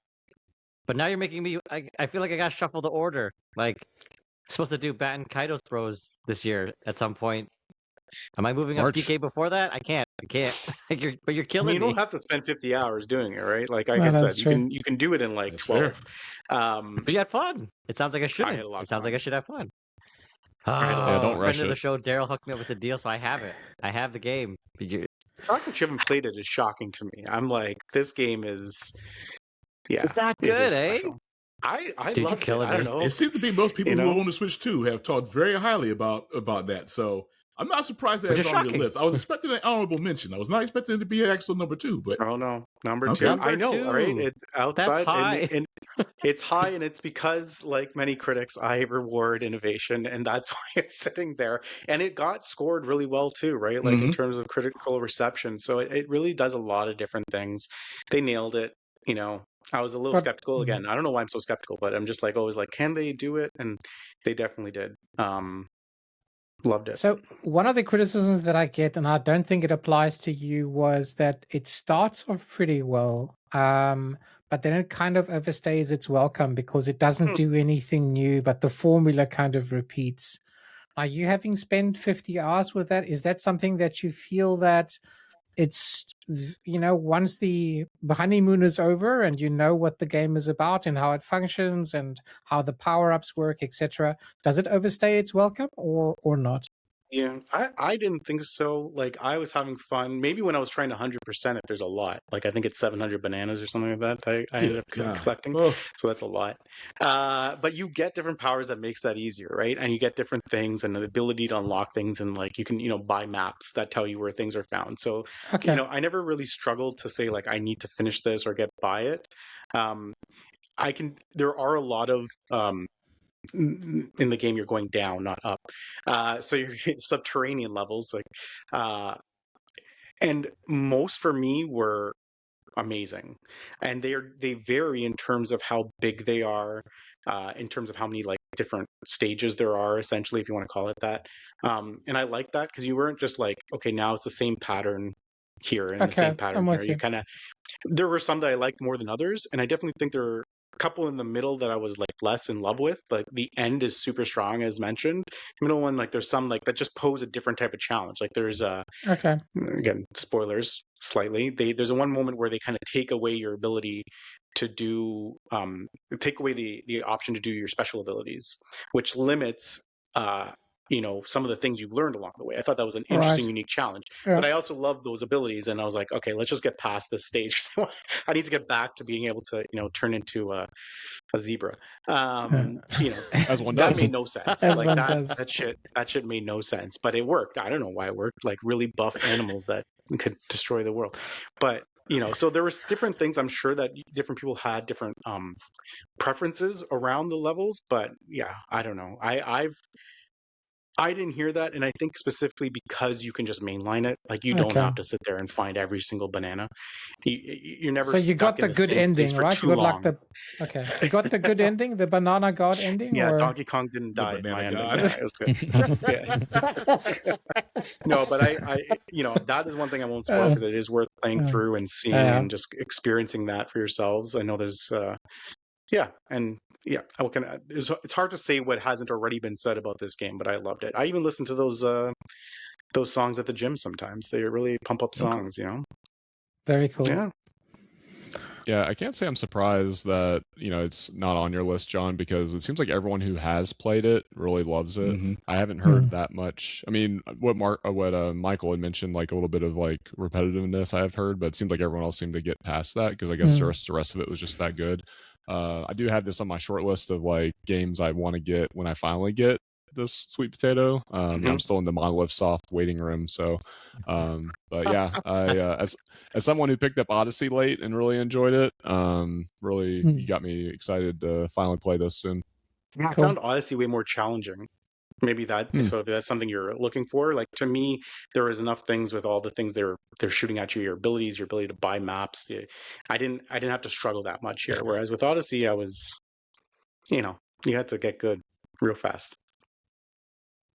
but now you're making me. I feel like I gotta shuffle the order. Like supposed to do Bat and Kaidos Bros this year at some point. Am I moving March. up DK before that? I can't. But you're I killing mean, you me. don't have to spend 50 hours doing it, right? Like I No, said, that's true. you can do it in like That's 12. But you had fun. It sounds like I shouldn't. had a lot It of sounds like fun. I should have fun. had a lot Yeah, don't Friend rush of the it. show, Daryl hooked me up with a deal, so I have it. I have the game. The fact that you haven't played it is shocking to me. I'm like, this game is, yeah, It's not it good, is eh? special. I Dude, you're loved it. killing I don't me. know. It seems to be most people You who know? own the Switch 2 have talked very highly about that. So I'm not surprised that Which it's is on your shocking. list. I was expecting an honorable mention. I was not expecting it to be actual number 2, but Oh no, number Okay. 2. Number I know, all right? 2. It's outside high. and it's high, and it's because, like many critics, I reward innovation, and that's why it's sitting there. And it got scored really well too, right? Like in Mhm. terms of critical reception. So it really does a lot of different things. They nailed it. I was a little But- skeptical again. I don't know why I'm so skeptical, but I'm just like always like, can they do it? And they definitely did. Loved it. So one of the criticisms that I get, and I don't think it applies to you, was that it starts off pretty well, but then it kind of overstays its welcome because it doesn't do anything new, but the formula kind of repeats. Are you having spent 50 hours with that? Is that something that you feel that it's, once the honeymoon is over and you know what the game is about and how it functions and how the power-ups work, etc., does it overstay its welcome or not? Yeah, I didn't think so. Like I was having fun. Maybe when I was trying to 100% it, there's a lot. Like I think it's 700 bananas or something like that. I ended up God. collecting. Oh, So that's a lot. But you get different powers that makes that easier, right? And you get different things and the ability to unlock things, and like you can, buy maps that tell you where things are found. So, Okay. I never really struggled to say like I need to finish this or get by it. There are a lot of in the game you're going down, not up. So you're subterranean levels, and most for me were amazing, and they vary in terms of how big they are, in terms of how many like different stages there are, essentially, if you want to call it that. And I like that because you weren't just like, okay, now it's the same pattern here and the Okay, same I'm pattern here. with You you. kind of there were some that I liked more than others, and I definitely think there are a couple in the middle that I was like less in love with. Like the end is super strong, as mentioned. The middle one, like there's some like that just pose a different type of challenge. Like there's Okay. again, spoilers slightly. There's a one moment where they kind of take away your ability to do take away the option to do your special abilities, which limits some of the things you've learned along the way. I thought that was an interesting, Right. unique challenge. Yeah. But I also love those abilities, and I was like, okay, let's just get past this stage. I need to get back to being able to turn into a zebra. As one That does. made no sense. As Like one that does. that shit made no sense, but it worked. I don't know why it worked. Like really buff animals that could destroy the world. But so there was different things. I'm sure that different people had different preferences around the levels, but yeah, I don't know. I didn't hear that, and I think specifically because you can just mainline it. Like, you don't have to sit there and find every single banana. You're never So you got stuck in the good same place ending, for right? too You got long. like you got the good ending, the banana god ending, Yeah, or Donkey Kong didn't The die in my banana ending. god. Yeah, it was good. Yeah. No, but I, that is one thing I won't spoil because it is worth playing through and seeing and just experiencing that for yourselves. I know there's, it's hard to say what hasn't already been said about this game, but I loved it. I even listened to those songs at the gym sometimes. They really pump up songs, Very cool. Yeah. Yeah, I can't say I'm surprised that, it's not on your list, John, because it seems like everyone who has played it really loves it. Mm-hmm. I haven't heard that much. I mean, what Michael had mentioned, like a little bit of like repetitiveness I have heard, but it seems like everyone else seemed to get past that because I guess the rest of it was just that good. I do have this on my short list of like games I want to get when I finally get this sweet potato. I'm still in the Monolith Soft waiting room, so but yeah, I as someone who picked up Odyssey late and really enjoyed it, really you got me excited to finally play this soon. I found Odyssey way more challenging. Maybe that, so if that's something you're looking for, like, to me, there is enough things with all the things they're shooting at you, your abilities, your ability to buy maps. I didn't have to struggle that much here. Whereas with Odyssey, I was, you had to get good real fast.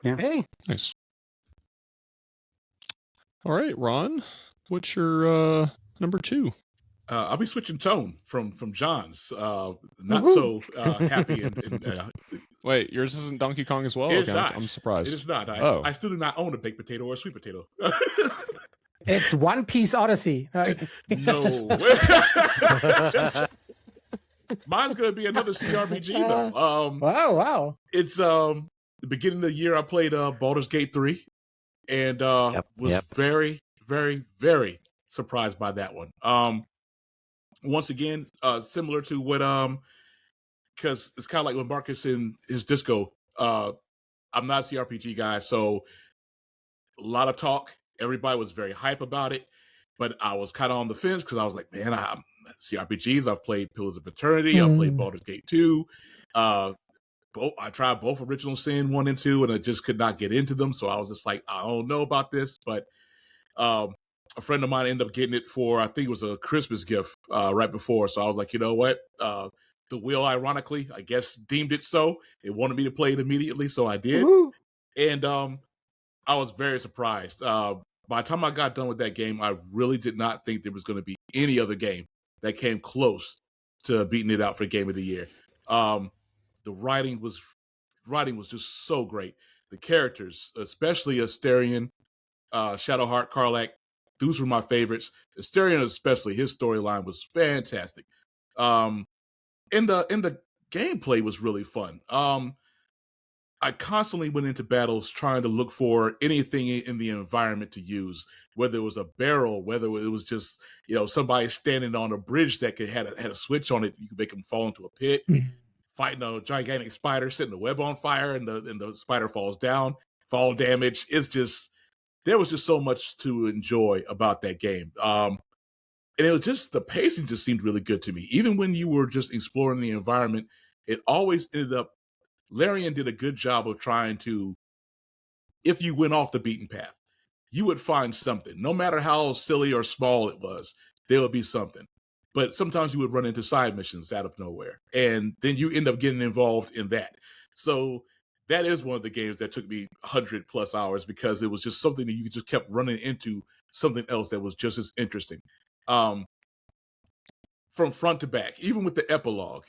Yeah. Hey, nice. All right, Ron, what's your number 2? I'll be switching tone from John's. Not so happy and wait, yours isn't Donkey Kong as well? It's okay, not. I'm surprised. It is not. I still do not own a baked potato or a sweet potato. It's One Piece Odyssey. No. Mine's gonna be another CRPG though. Wow. It's the beginning of the year. I played Baldur's Gate 3, and was very, very, very surprised by that one. Once again, similar to what because it's kind of like when Marcus in his disco. I'm not a CRPG guy, so a lot of talk. Everybody was very hype about it, but I was kind of on the fence because I was like, man, I'm CRPGs. I've played Pillars of Eternity. I've played Baldur's Gate 2. I tried both Original Sin 1 and 2, and I just could not get into them. So I was just like, I don't know about this. But a friend of mine ended up getting it for, I think it was a Christmas gift right before. So I was like, you know what? The wheel, ironically, I guess, deemed it so. It wanted me to play it immediately, so I did. Woo-hoo. And I was very surprised. By the time I got done with that game, I really did not think there was going to be any other game that came close to beating it out for Game of the Year. The writing was just so great. The characters, especially Asterion, Shadowheart, Karlach, those were my favorites. Asterion especially, his storyline was fantastic. And the gameplay was really fun. I constantly went into battles trying to look for anything in the environment to use, whether it was a barrel, whether it was just, somebody standing on a bridge that had a switch on it. You could make them fall into a pit, fighting a gigantic spider, setting the web on fire, and the spider falls down, fall damage. There was just so much to enjoy about that game. And it was just, the pacing just seemed really good to me. Even when you were just exploring the environment, it always ended up, Larian did a good job of trying to, if you went off the beaten path, you would find something. No matter how silly or small it was, there would be something. But sometimes you would run into side missions out of nowhere. And then you end up getting involved in that. So that is one of the games that took me 100+ hours because it was just something that you just kept running into something else that was just as interesting. From front to back, even with the epilogue,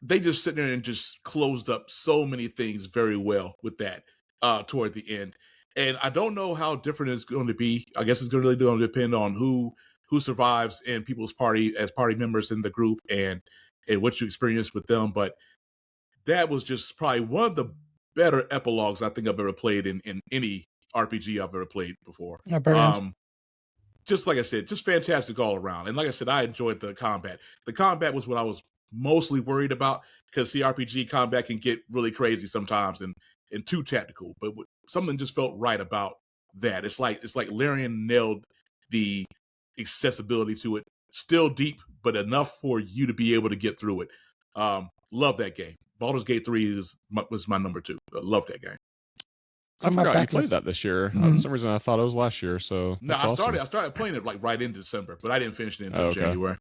they just sit there and just closed up so many things very well with that toward the end. And I don't know how different it's going to be. I guess it's really going to depend on who survives in people's party as party members in the group and what you experience with them. But that was just probably one of the better epilogues I think I've ever played in any RPG I've ever played before. Just like I said, just fantastic all around. And like I said, I enjoyed the combat. The combat was what I was mostly worried about because CRPG combat can get really crazy sometimes and too tactical. But something just felt right about that. It's like Larian nailed the accessibility to it. Still deep, but enough for you to be able to get through it. Love that game. Baldur's Gate 3 was my number 2. I love that game. I forgot you played that this year. For some reason, I thought it was last year. So no, awesome. I started playing it like right into December, but I didn't finish it until January.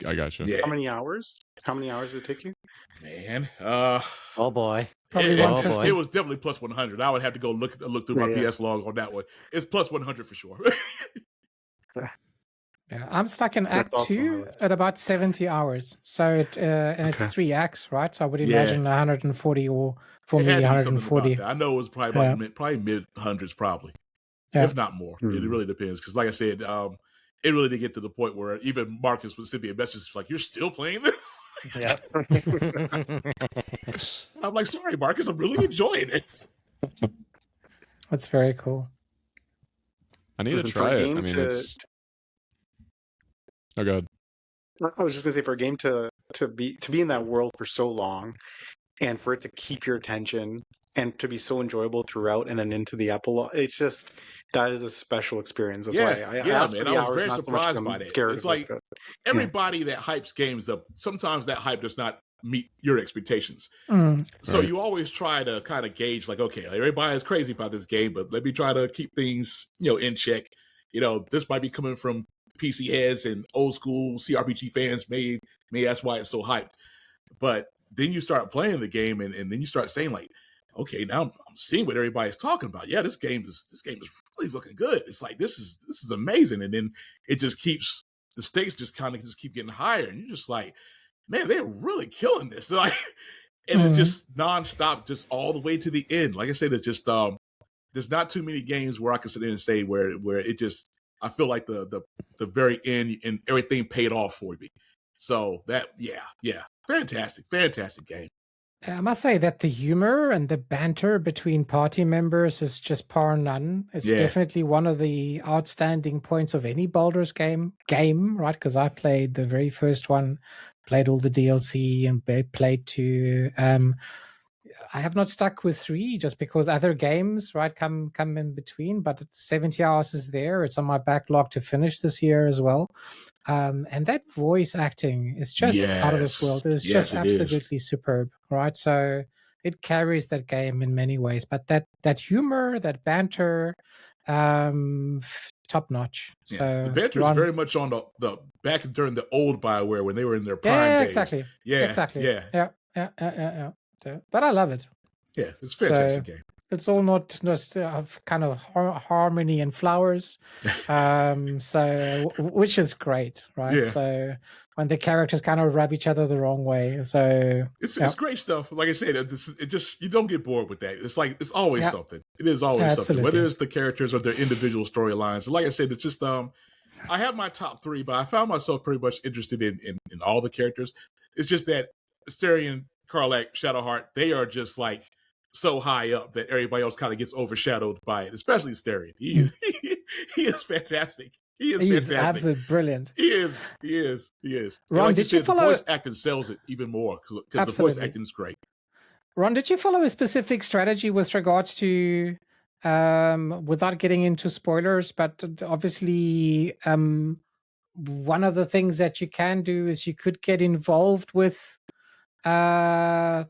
I got you. Yeah. How many hours? Did it take you? Man, oh boy. Probably it was definitely plus 100. I would have to go look through my PS log on that one. It's plus 100 for sure. Yeah, I'm stuck in Act 2 at about 70 hours. So it's 3 acts, right? So I would imagine 140 or for me 140. I know it was probably mid hundreds, probably, if not more. It really depends because, like I said, it really did get to the point where even Marcus would send me a message like, "You're still playing this?" Yeah. I'm like, "Sorry, Marcus, I'm really enjoying it." That's very cool. I need to try it. I mean, it's. Oh, God. I was just gonna say, for a game to be in that world for so long, and for it to keep your attention and to be so enjoyable throughout and then into the epilogue, it's just that is a special experience. That's why I asked man, for the I was hours, very not surprised so much by that. scared It's of like it, everybody that hypes games up. Sometimes that hype does not meet your expectations. So you always try to kind of gauge, like, okay, everybody is crazy about this game, but let me try to keep things, in check. This might be coming from PC heads and old school CRPG fans. Maybe that's why it's so hyped. But then you start playing the game, and then you start saying, like, okay, now I'm seeing what everybody's talking about. Yeah, this game is really looking good. It's like this is amazing, and then it just keeps the stakes just keep getting higher, and you're just like, man, they're really killing this. Like, and it's just nonstop, just all the way to the end. Like I said, it's just there's not too many games where I can sit in and say where it just, I feel like the very end and everything paid off for me. So that, fantastic game. I must say that the humor and the banter between party members is just par none. It's definitely one of the outstanding points of any Baldur's game, right? Because I played the very first one, played all the DLC, and played 2. I have not stuck with 3 just because other games, right, come in between. But 70 hours is there. It's on my backlog to finish this year as well. And that voice acting is just out of this world. It's just absolutely superb, right? So it carries that game in many ways. But that humor, that banter, top notch. Yeah. So the banter is very much on the back during the old BioWare when they were in their prime days. Exactly. Yeah, exactly. Yeah. So, but I love it. Yeah, it's a fantastic game. It's all not just kind of harmony and flowers, so which is great, right? Yeah. So when the characters kind of rub each other the wrong way, so it's great stuff. Like I said, it just, you don't get bored with that. It's like it's always something. It is always something, whether it's the characters or their individual storylines. Like I said, it's just I have my top 3, but I found myself pretty much interested in all the characters. It's just that Astarion, Karlach, Shadowheart, they are just like so high up that everybody else kind of gets overshadowed by it, especially Astarion. He is fantastic. He is absolutely brilliant. He is. Ron, like did you follow? The voice acting sells it even more because the voice acting is great. Ron, did you follow a specific strategy with regards to, without getting into spoilers, but obviously, one of the things that you can do is you could get involved with that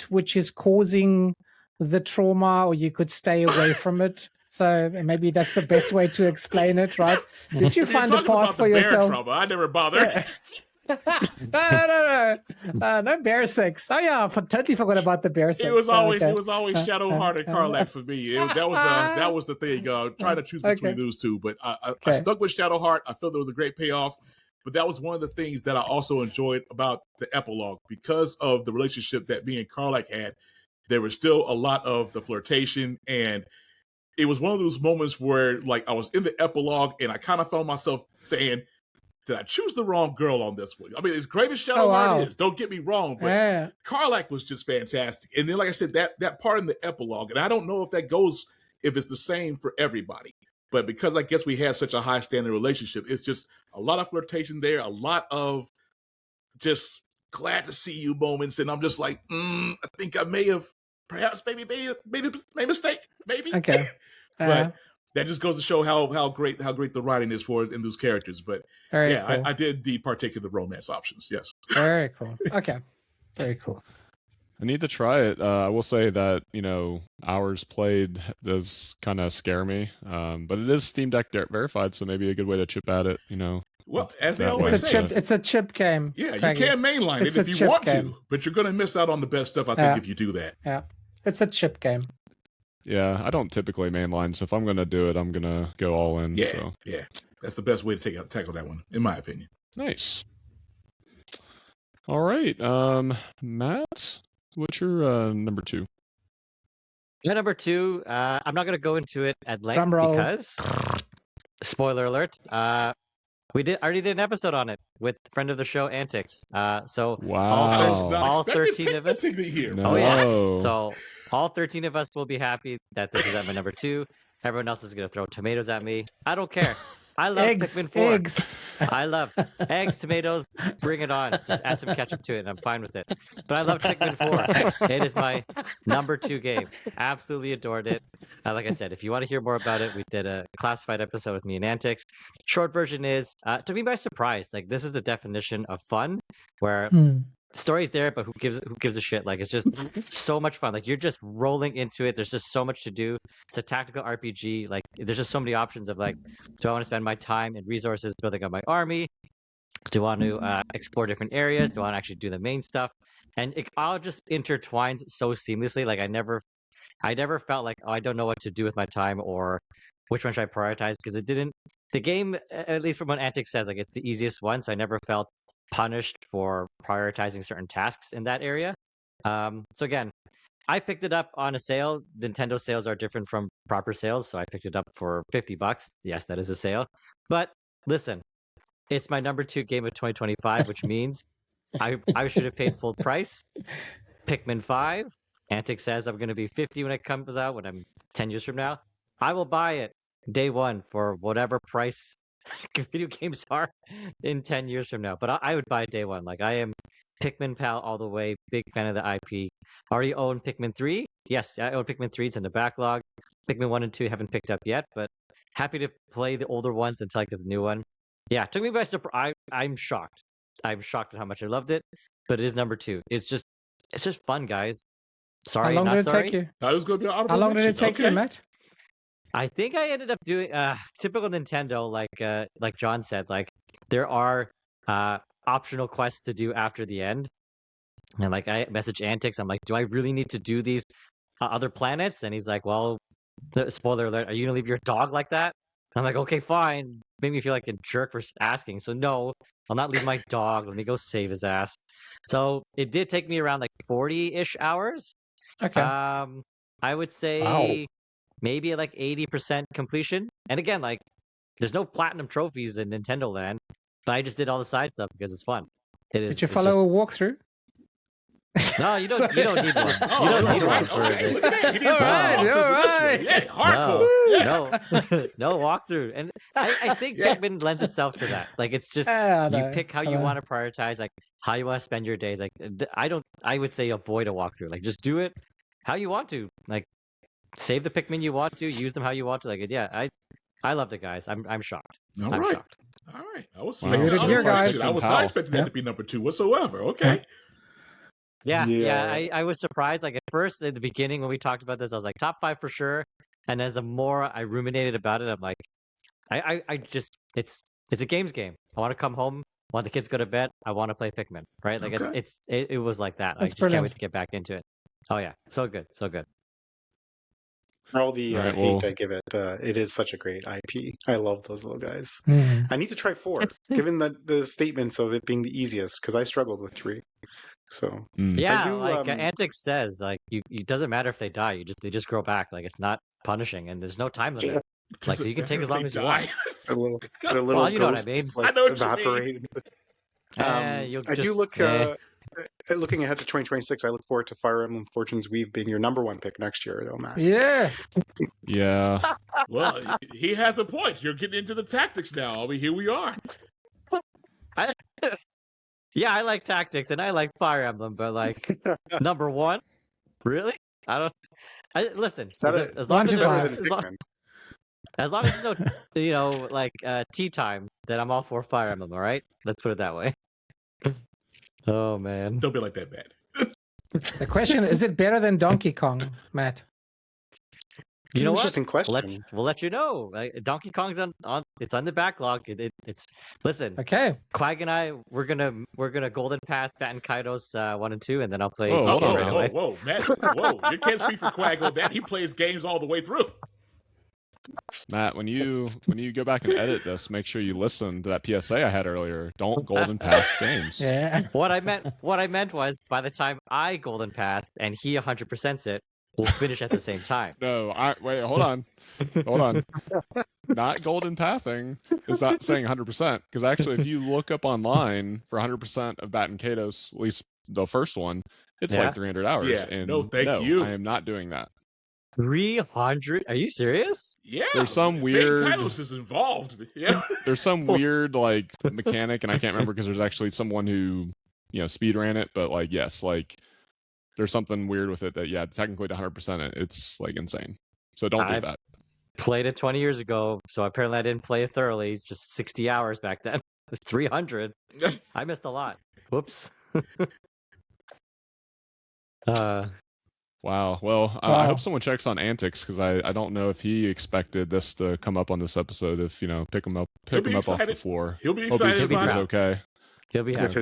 which is causing the trauma, or you could stay away from it. So maybe that's the best way to explain it, right? Did you find a path for yourself? Trauma. I never bothered. No bear sex. Oh yeah, I totally forgot about the bear sex. It was always Shadowheart and Karlach for me. That was the thing. Trying to choose between those two, but I stuck with Shadowheart. I felt there was a great payoff. But that was one of the things that I also enjoyed about the epilogue, because of the relationship that me and Karlach had. There was still a lot of the flirtation, and it was one of those moments where, like, I was in the epilogue and I kind of found myself saying, did I choose the wrong girl on this one? I mean, as great as Shadowheart is, don't get me wrong, but Karlach was just fantastic. And then, like I said, that part in the epilogue, and I don't know if it's the same for everybody. But because I guess we had such a high standing relationship, it's just a lot of flirtation there, a lot of just glad to see you moments. And I'm just like, I think I may have perhaps maybe made a mistake, maybe. Okay. But that just goes to show how great the writing is for in those characters. But cool. I did indeed partake in the romance options. Yes. Very cool. Okay. Very cool. I need to try it. I will say that, hours played does kind of scare me. But it is Steam Deck verified, so maybe a good way to chip at it, Well, as they that always way. say, It's a chip game. yeah, you Craigie. can mainline It's it a if you chip want game. to, but you're going to miss out on the best stuff, I think, Yeah. if you do that. Yeah, it's a chip game. Yeah, I don't typically mainline, so if I'm going to do it, I'm going to go all in. Yeah, So yeah. That's the best way to tackle that one, in my opinion. nice. All right, Matt, what's your number 2? My number 2, I'm not going to go into it at length Drum roll. because, spoiler alert, we already did an episode on it with friend of the show, Antics. So Wow. I was not all expecting 13 of us. Pikmin to be here. No. Oh yes. Oh. So all 13 of us will be happy that this is at my number 2. Everyone else is gonna throw tomatoes at me. I don't care. I love Pikmin 4. Eggs. I love eggs, tomatoes. Bring it on. Just add some ketchup to it, and I'm fine with it. But I love Pikmin 4. It is my number 2 game. Absolutely adored it. Like I said, if you want to hear more about it, we did a classified episode with me and Antics. Short version is, took me by surprise. Like, this is the definition of fun, where story's there, but who gives a shit? Like, it's just so much fun. Like, you're just rolling into it. There's just so much to do. It's a tactical RPG. Like, there's just so many options of, like, do I want to spend my time and resources building up my army? Do I want to explore different areas? Do I want to actually do the main stuff? And it all just intertwines so seamlessly. Like, I never felt like, oh, I don't know what to do with my time, or which one should I prioritize, because it didn't. The game, at least from what Antics says, like, it's the easiest one, so I never felt punished for prioritizing certain tasks in that area. So again, I picked it up on a sale. Nintendo sales are different from proper sales, so I picked it up for $50. Yes, that is a sale. But listen, it's my number 2 game of 2025, which means I should have paid full price. Pikmin 5. Antic says I'm going to be 50 when it comes out, when I'm 10 years from now. I will buy it day one for whatever price video games are in 10 years from now. But I would buy it day one. Like, I am Pikmin pal all the way. Big fan of the IP. Already own Pikmin 3. Yes, I own Pikmin 3. It's in the backlog. Pikmin 1 and 2 haven't picked up yet, but happy to play the older ones until I get the new one. Yeah, took me by surprise. I'm shocked. I'm shocked at how much I loved it, but it is number 2. It's just fun, guys. Sorry, How long not did it sorry. take you? I was going to be an How long did it take you, Matt? I think I ended up doing typical Nintendo, like John said, like, there are optional quests to do after the end. And like, I message Antics, I'm like, do I really need to do these other planets? And he's like, well, spoiler alert, are you gonna leave your dog like that? And I'm like, okay, fine. Made me feel like a jerk for asking. So no, I'll not leave my dog. Let me go save his ass. So it did take me around like 40-ish hours. Okay. I would say maybe like 80% completion. And again, like, there's no platinum trophies in Nintendo Land, but I just did all the side stuff because it's fun. It is. Did you follow a walkthrough? No, you don't need one. You don't need one for this. All right. Yeah, hardcore. No walkthrough. And I think Pikmin lends itself to that. Like, it's just, you pick how you want to prioritize, like, how you want to spend your days. Like, I would say avoid a walkthrough. Like, just do it how you want to. Like, save the Pikmin you want to, use them how you want to. Like, yeah, I loved it, guys. I'm shocked. I'm shocked. All right. I was Wow. I was not expecting that to be number 2 whatsoever. Okay. Yeah. I was surprised. Like, at first, at the beginning, when we talked about this, I was like, top 5 for sure. And as the more I ruminated about it, I'm like, I just, it's a games game. I want to come home. Want the kids go to bed. I want to play Pikmin. Right? Like, it was like that. I just can't wait to get back into it. Oh yeah, so good. For all the hate I give it, it is such a great IP. I love those little guys. I need to try 4, given the statements of it being the easiest, because I struggled with 3. So yeah, like Antics says, like, it doesn't matter if they die. They just grow back. Like, it's not punishing, and there's no time limit. Like, so you can take as long as you want. a little well, you know what I mean. Like, I know what evaporate. I do look. Looking ahead to 2026, I look forward to Fire Emblem Fortune's Weave being your number 1 pick next year, though, Matt. Yeah. Yeah. Well, he has a point. You're getting into the tactics now. I mean, here we are. Yeah, I like tactics and I like Fire Emblem, but like, number 1, really? Listen. As long as there's no, like, tea time, then I'm all for Fire Emblem. All right, let's put it that way. Oh man, Don't be like that, Matt. The question is it better than Donkey Kong, Matt? It's You an know what? interesting question. We'll let you know. Donkey Kong's on it's on the backlog. It's listen. Okay. Cwag and I we're gonna Golden Path, Bat and Kaidos 1 and 2, and then I'll play. Oh, hold DK on, right away. Whoa, Matt, whoa! You can't speak for Cwag on that. He plays games all the way through. Matt, when you go back and edit this, make sure you listen to that PSA I had earlier. Don't Golden Path games. Yeah. What I meant was by the time I Golden Path and he 100%s it, we'll finish at the same time. No, wait, hold on. Not Golden Pathing is not saying 100%, because actually, if you look up online for 100% of Bat and Kaidos, at least the first one, it's Yeah. like 300 hours. Yeah, and no, thank you. I am not doing that. 300? Are you serious? Yeah, There's some weird. Kaidos is involved. Yeah, There's some weird like mechanic, and I can't remember because there's actually someone who speed ran it, but like yes, like there's something weird with it that technically to 100% it's like insane. So don't do that. Played it 20 years ago, so apparently I didn't play it thoroughly. It's just 60 hours back then. It was 300. I missed a lot. Whoops. Wow. Well, I hope someone checks on Antics, because I don't know if he expected this to come up on this episode. If pick him up off the floor. He'll be Hope excited he's about it. okay. He'll be happy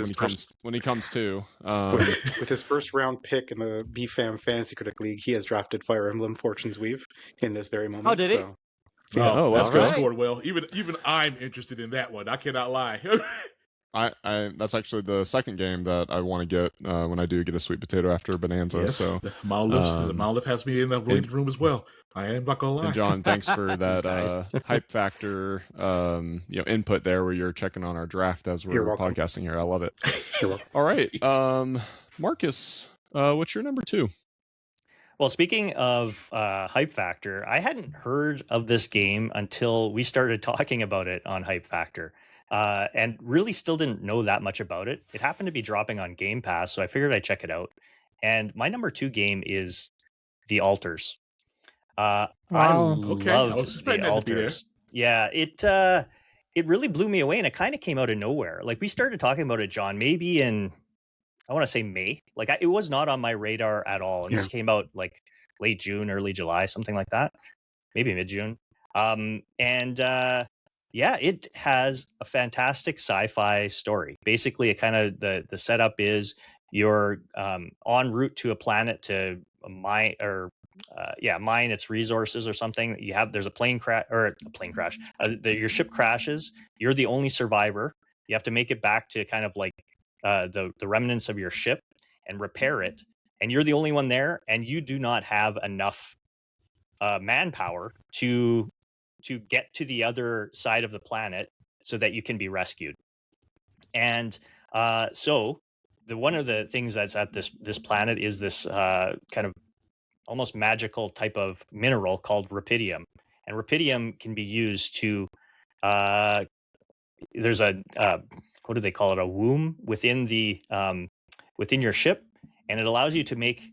when he comes to. With his first round pick in the BFAM Fantasy Critic League, he has drafted Fire Emblem Fortune's Weave in this very moment. Oh, did he? Oh, let's go. Scored well. Even I'm interested in that one. I cannot lie. I that's actually the second game that I want to get when I do get a sweet potato after Bonanza. Yes, So the Monolith has me in the waiting room as well. I am not gonna lie. And John, thanks for that hype factor input there, where you're checking on our draft as we're podcasting here. I love it. You're welcome. All right, Marcus, what's your number 2? Well, speaking of Hype Factor, I hadn't heard of this game until we started talking about it on Hype Factor, and really still didn't know that much about it. It happened to be dropping on Game Pass, so I figured I'd check it out. And my number 2 game is The Altars. I loved The Altars. Yeah, it really blew me away, and it kind of came out of nowhere. Like, we started talking about it, John, maybe in, I want to say May. Like, it was not on my radar at all. And this came out like late June, early July, something like that. Maybe mid-June. It has a fantastic sci-fi story. Basically, it kind of, the setup is you're en route to a planet to mine its resources or something. There's a plane crash. Your ship crashes. You're the only survivor. You have to make it back to kind of like the remnants of your ship and repair it, and you're the only one there, and you do not have enough manpower to get to the other side of the planet so that you can be rescued. And so one of the things that's at this planet is this kind of almost magical type of mineral called rupidium, and rupidium can be used to there's a what do they call it, a womb within the within your ship, and it allows you to make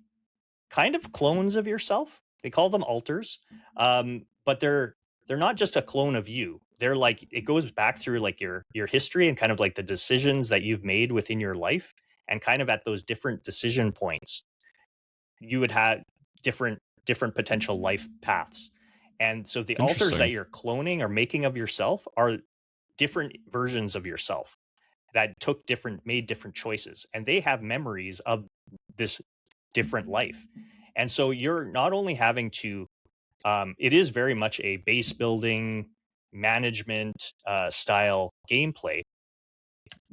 kind of clones of yourself. They call them altars, but they're not just a clone of you. They're like, it goes back through like your history and kind of like the decisions that you've made within your life, and kind of at those different decision points you would have different potential life paths. And so the altars that you're cloning or making of yourself are different versions of yourself that made different choices, and they have memories of this different life. And so you're not only having to it is very much a base building management style gameplay,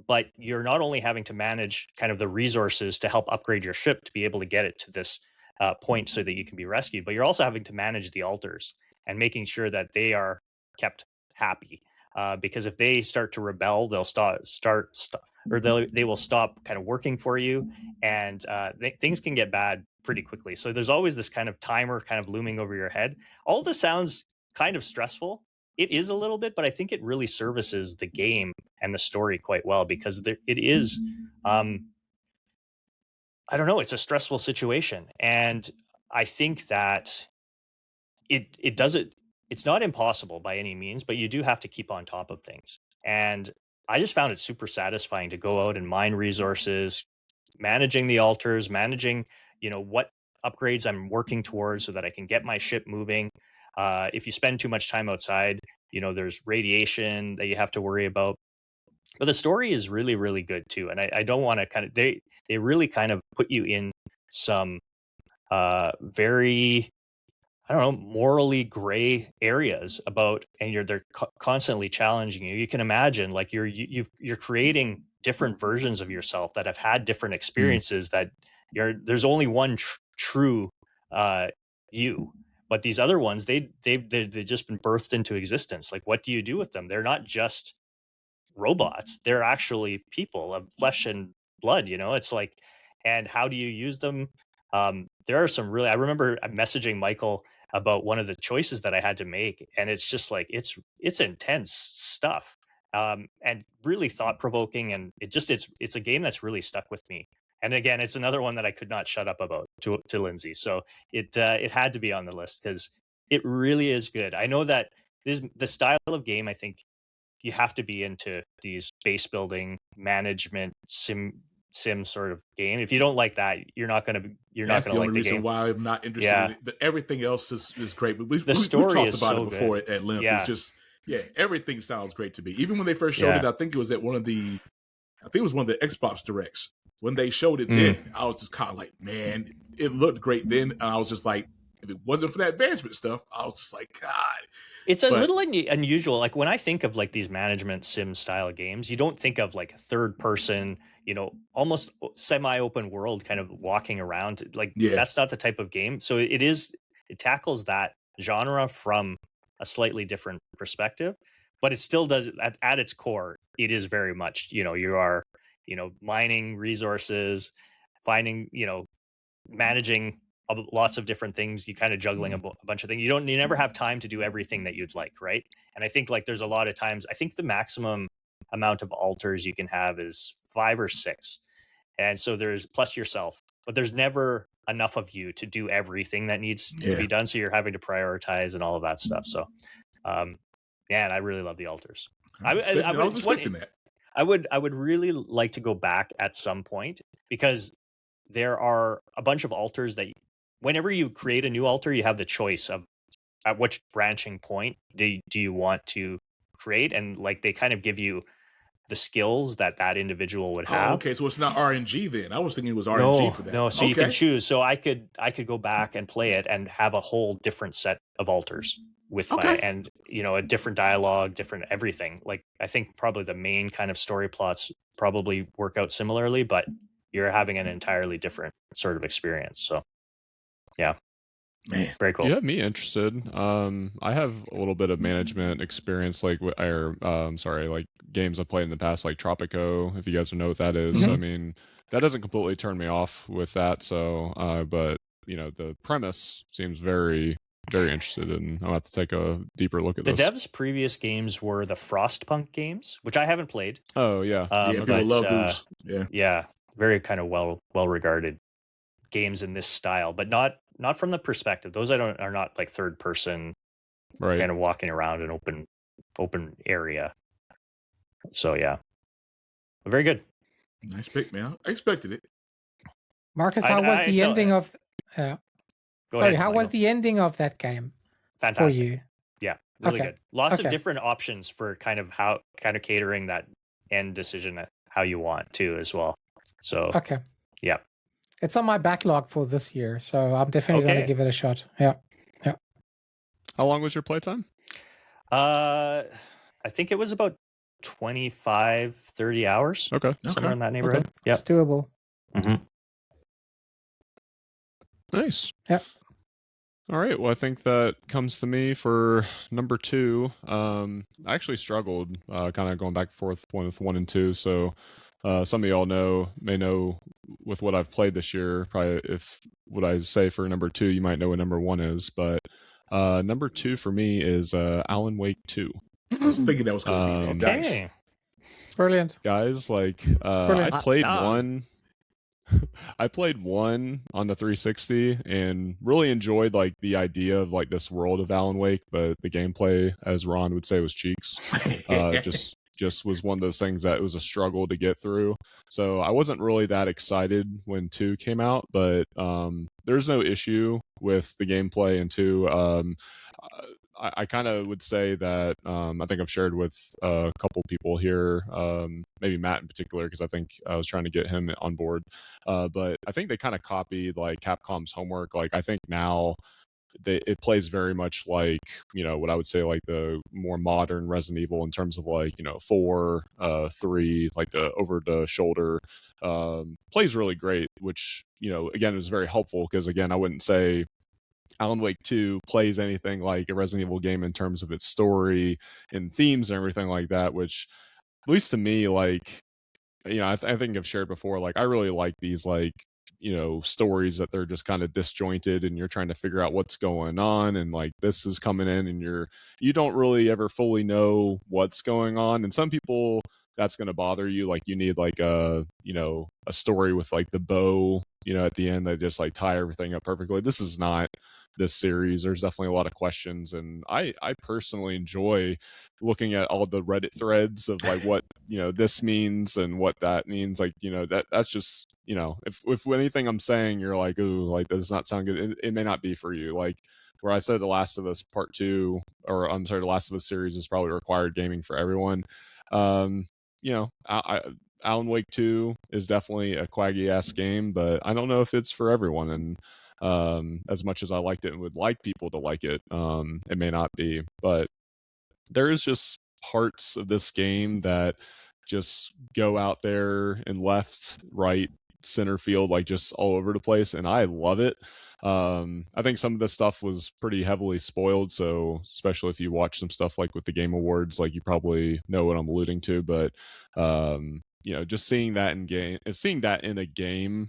but you're not only having to manage kind of the resources to help upgrade your ship to be able to get it to this point so that you can be rescued, but you're also having to manage the altars and making sure that they are kept happy. Because if they start to rebel, they'll they will stop kind of working for you, and things can get bad pretty quickly. So there's always this kind of timer kind of looming over your head. All this sounds kind of stressful. It is a little bit, but I think it really services the game and the story quite well, because it is, I don't know, it's a stressful situation. And I think that it does it. It's not impossible by any means, but you do have to keep on top of things. And I just found it super satisfying to go out and mine resources, managing the altars, managing, what upgrades I'm working towards so that I can get my ship moving. If you spend too much time outside, there's radiation that you have to worry about. But the story is really, really good too. And I don't want to they really kind of put you in some very, I don't know, morally gray areas about, and they're constantly challenging you. You can imagine like you're creating different versions of yourself that have had different experiences that there's only one true you, but these other ones, they've just been birthed into existence. Like, what do you do with them? They're not just robots, they're actually people of flesh and blood. It's like, and how do you use them? There are some really, I remember messaging Michael about one of the choices that I had to make, and it's just like it's intense stuff, and really thought-provoking, and it's a game that's really stuck with me. And again, it's another one that I could not shut up about to Lindsay, so it had to be on the list because it really is good. I know that this the style of game, I think you have to be into these base building management sim sort of game. If you don't like that, you're not gonna like the game. That's the only reason why I'm not interested in it. But everything else is great. But we've talked about it before at length. Yeah. It's just, everything sounds great to me. Even when they first showed it, I think it was at one of the Xbox Directs. When they showed it then, I was just kind of like, man, it looked great then. And I was just like, if it wasn't for that management stuff, I was just like, God. It's a little unusual. Like when I think of like these management sim style games, you don't think of like third person, almost semi-open world kind of walking around. Like that's not the type of game. So it tackles that genre from a slightly different perspective, but it still does at its core. It is very much, you are, mining resources, finding, managing lots of different things. You kind of juggling a bunch of things. You never have time to do everything that you'd like, right? And I think like there's a lot of times, I think the maximum amount of altars you can have is 5 or 6, and so there's plus yourself, but there's never enough of you to do everything that needs to be done, so you're having to prioritize and all of that stuff. So and I really love the altars. I was expecting that. I would really like to go back at some point, because there are a bunch of altars that whenever you create a new altar, you have the choice of at which branching point do you want to create, and like they kind of give you the skills that individual would have. Oh, okay, so it's not RNG then. I was thinking it was RNG for that. No, so you can choose. So I could go back and play it and have a whole different set of altars with and a different dialogue, different everything. Like I think probably the main kind of story plots probably work out similarly, but you're having an entirely different sort of experience. So yeah. Man, very cool. You have me interested. I have a little bit of management experience, like like games I've played in the past, like Tropico, if you guys know what that is. I mean, that doesn't completely turn me off with that. So, but the premise seems very, very interested, and I'll have to take a deeper look at this. The devs' previous games were the Frostpunk games, which I haven't played. Oh yeah, people love those. Yeah, very kind of well regarded games in this style, but not from the perspective. Those are not like third person, right? Kind of walking around an open area. So yeah, very good. Nice pick, man. I expected it. Marcus, how was the ending of? How was the ending of that game? Fantastic. For you? Yeah, really good. Lots of different options for kind of catering that end decision how you want to as well. So yeah. It's on my backlog for this year, so I'm definitely going to give it a shot. Yeah. How long was your playtime? I think it was about 25, 30 hours. Okay. Somewhere in that neighborhood. Okay. Yeah. It's doable. Mm-hmm. Nice. Yeah. All right. Well, I think that comes to me for number 2. I actually struggled kind of going back and forth with 1 and 2. So some of y'all may know with what I've played this year. Probably if what I say for number 2, you might know what number 1 is. But number 2 for me is Alan Wake 2. I was thinking that was going to be that. Okay. Nice. Brilliant. Guys, like I played one. I played 1 on the 360 and really enjoyed like the idea of like this world of Alan Wake, but the gameplay, as Ron would say, was cheeks. just was one of those things that it was a struggle to get through. So I wasn't really that excited when 2 came out, but there's no issue with the gameplay in 2. I kind of would say that I think I've shared with a couple people here, maybe Matt in particular, because I think I was trying to get him on board. But I think they kind of copied like Capcom's Homework. Like I think now it plays very much like, what I would say like the more modern Resident Evil in terms of like, 4, 3, like the over the shoulder, plays really great, which, again, is very helpful because, again, I wouldn't say Alan Wake 2 plays anything like a Resident Evil game in terms of its story and themes and everything like that, which, at least to me, like, I think I've shared before, like, I really like these, like, stories that they're just kind of disjointed and you're trying to figure out what's going on, and like this is coming in and you don't really ever fully know what's going on. And some people, that's going to bother you. Like you need like a story with like the bow, at the end that just like tie everything up perfectly. This is not this series. There's definitely a lot of questions, and I personally enjoy looking at all the Reddit threads of like what this means and what that means. Like that's just if anything I'm saying you're like, ooh, like that does not sound good, it may not be for you. Like where I said The Last of Us Part 2, or I'm sorry, The Last of Us series is probably required gaming for everyone. Alan Wake 2 is definitely a Cwaggy-ass game, but I don't know if it's for everyone. And as much as I liked it and would like people to like it, it may not be. But there is just parts of this game that just go out there and left, right, center field, like just all over the place, and I love it. I think some of this stuff was pretty heavily spoiled, so especially if you watch some stuff like with the Game Awards, like you probably know what I'm alluding to. But just seeing that in a game,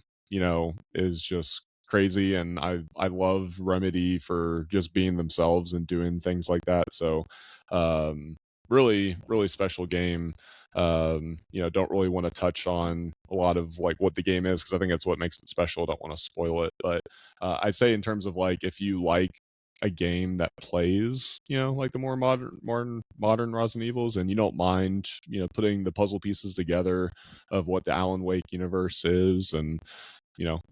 is just crazy, and I love Remedy for just being themselves and doing things like that. So really, really special game. Don't really want to touch on a lot of like what the game is because I think that's what makes it special. Don't want to spoil it, but I'd say in terms of like if you like a game that plays, like the more modern Resident Evils, and you don't mind, putting the puzzle pieces together of what the Alan Wake universe is, and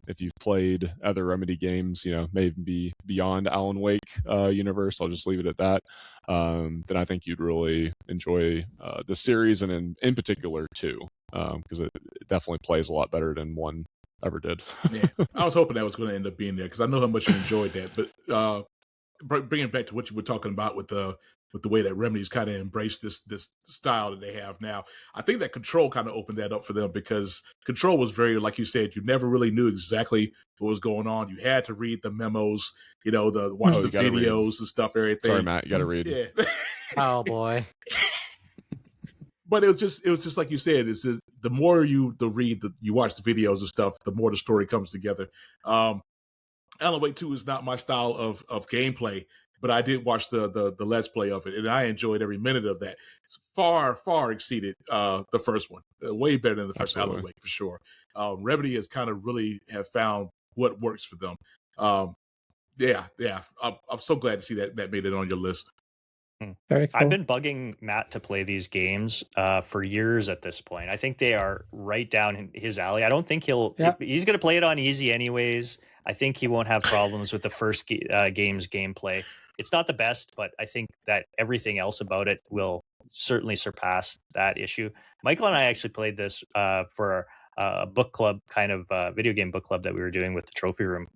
if you've played other Remedy games, maybe beyond Alan Wake universe, I'll just leave it at that. Then I think you'd really enjoy the series, and in particular 2, because it definitely plays a lot better than 1 ever did. Yeah, I was hoping that was going to end up being there because I know how much you enjoyed that. But bringing it back to what you were talking about with the way that Remedy's kind of embraced this style that they have now, I think that Control kind of opened that up for them, because Control was very, like you said, you never really knew exactly what was going on. You had to read the memos, watch the videos and stuff, everything. Sorry, Matt, you got to read. Yeah. Oh boy. But it was just like you said. It's just, the more you watch the videos and stuff, the more the story comes together. Alan Wake 2 is not my style of gameplay, but I did watch the Let's Play of it, and I enjoyed every minute of that. It's far exceeded the first one. Way better than the first Alan Wake, for sure. Remedy has kind of really have found what works for them. Yeah. I'm so glad to see that made it on your list. Very cool. I've been bugging Matt to play these games for years at this point. I think they are right down his alley. I don't think he's going to play it on easy anyways. I think he won't have problems with the first game's gameplay. It's not the best, but I think that everything else about it will certainly surpass that issue. Michael and I actually played this for a book club, kind of video game book club that we were doing with the Trophy Room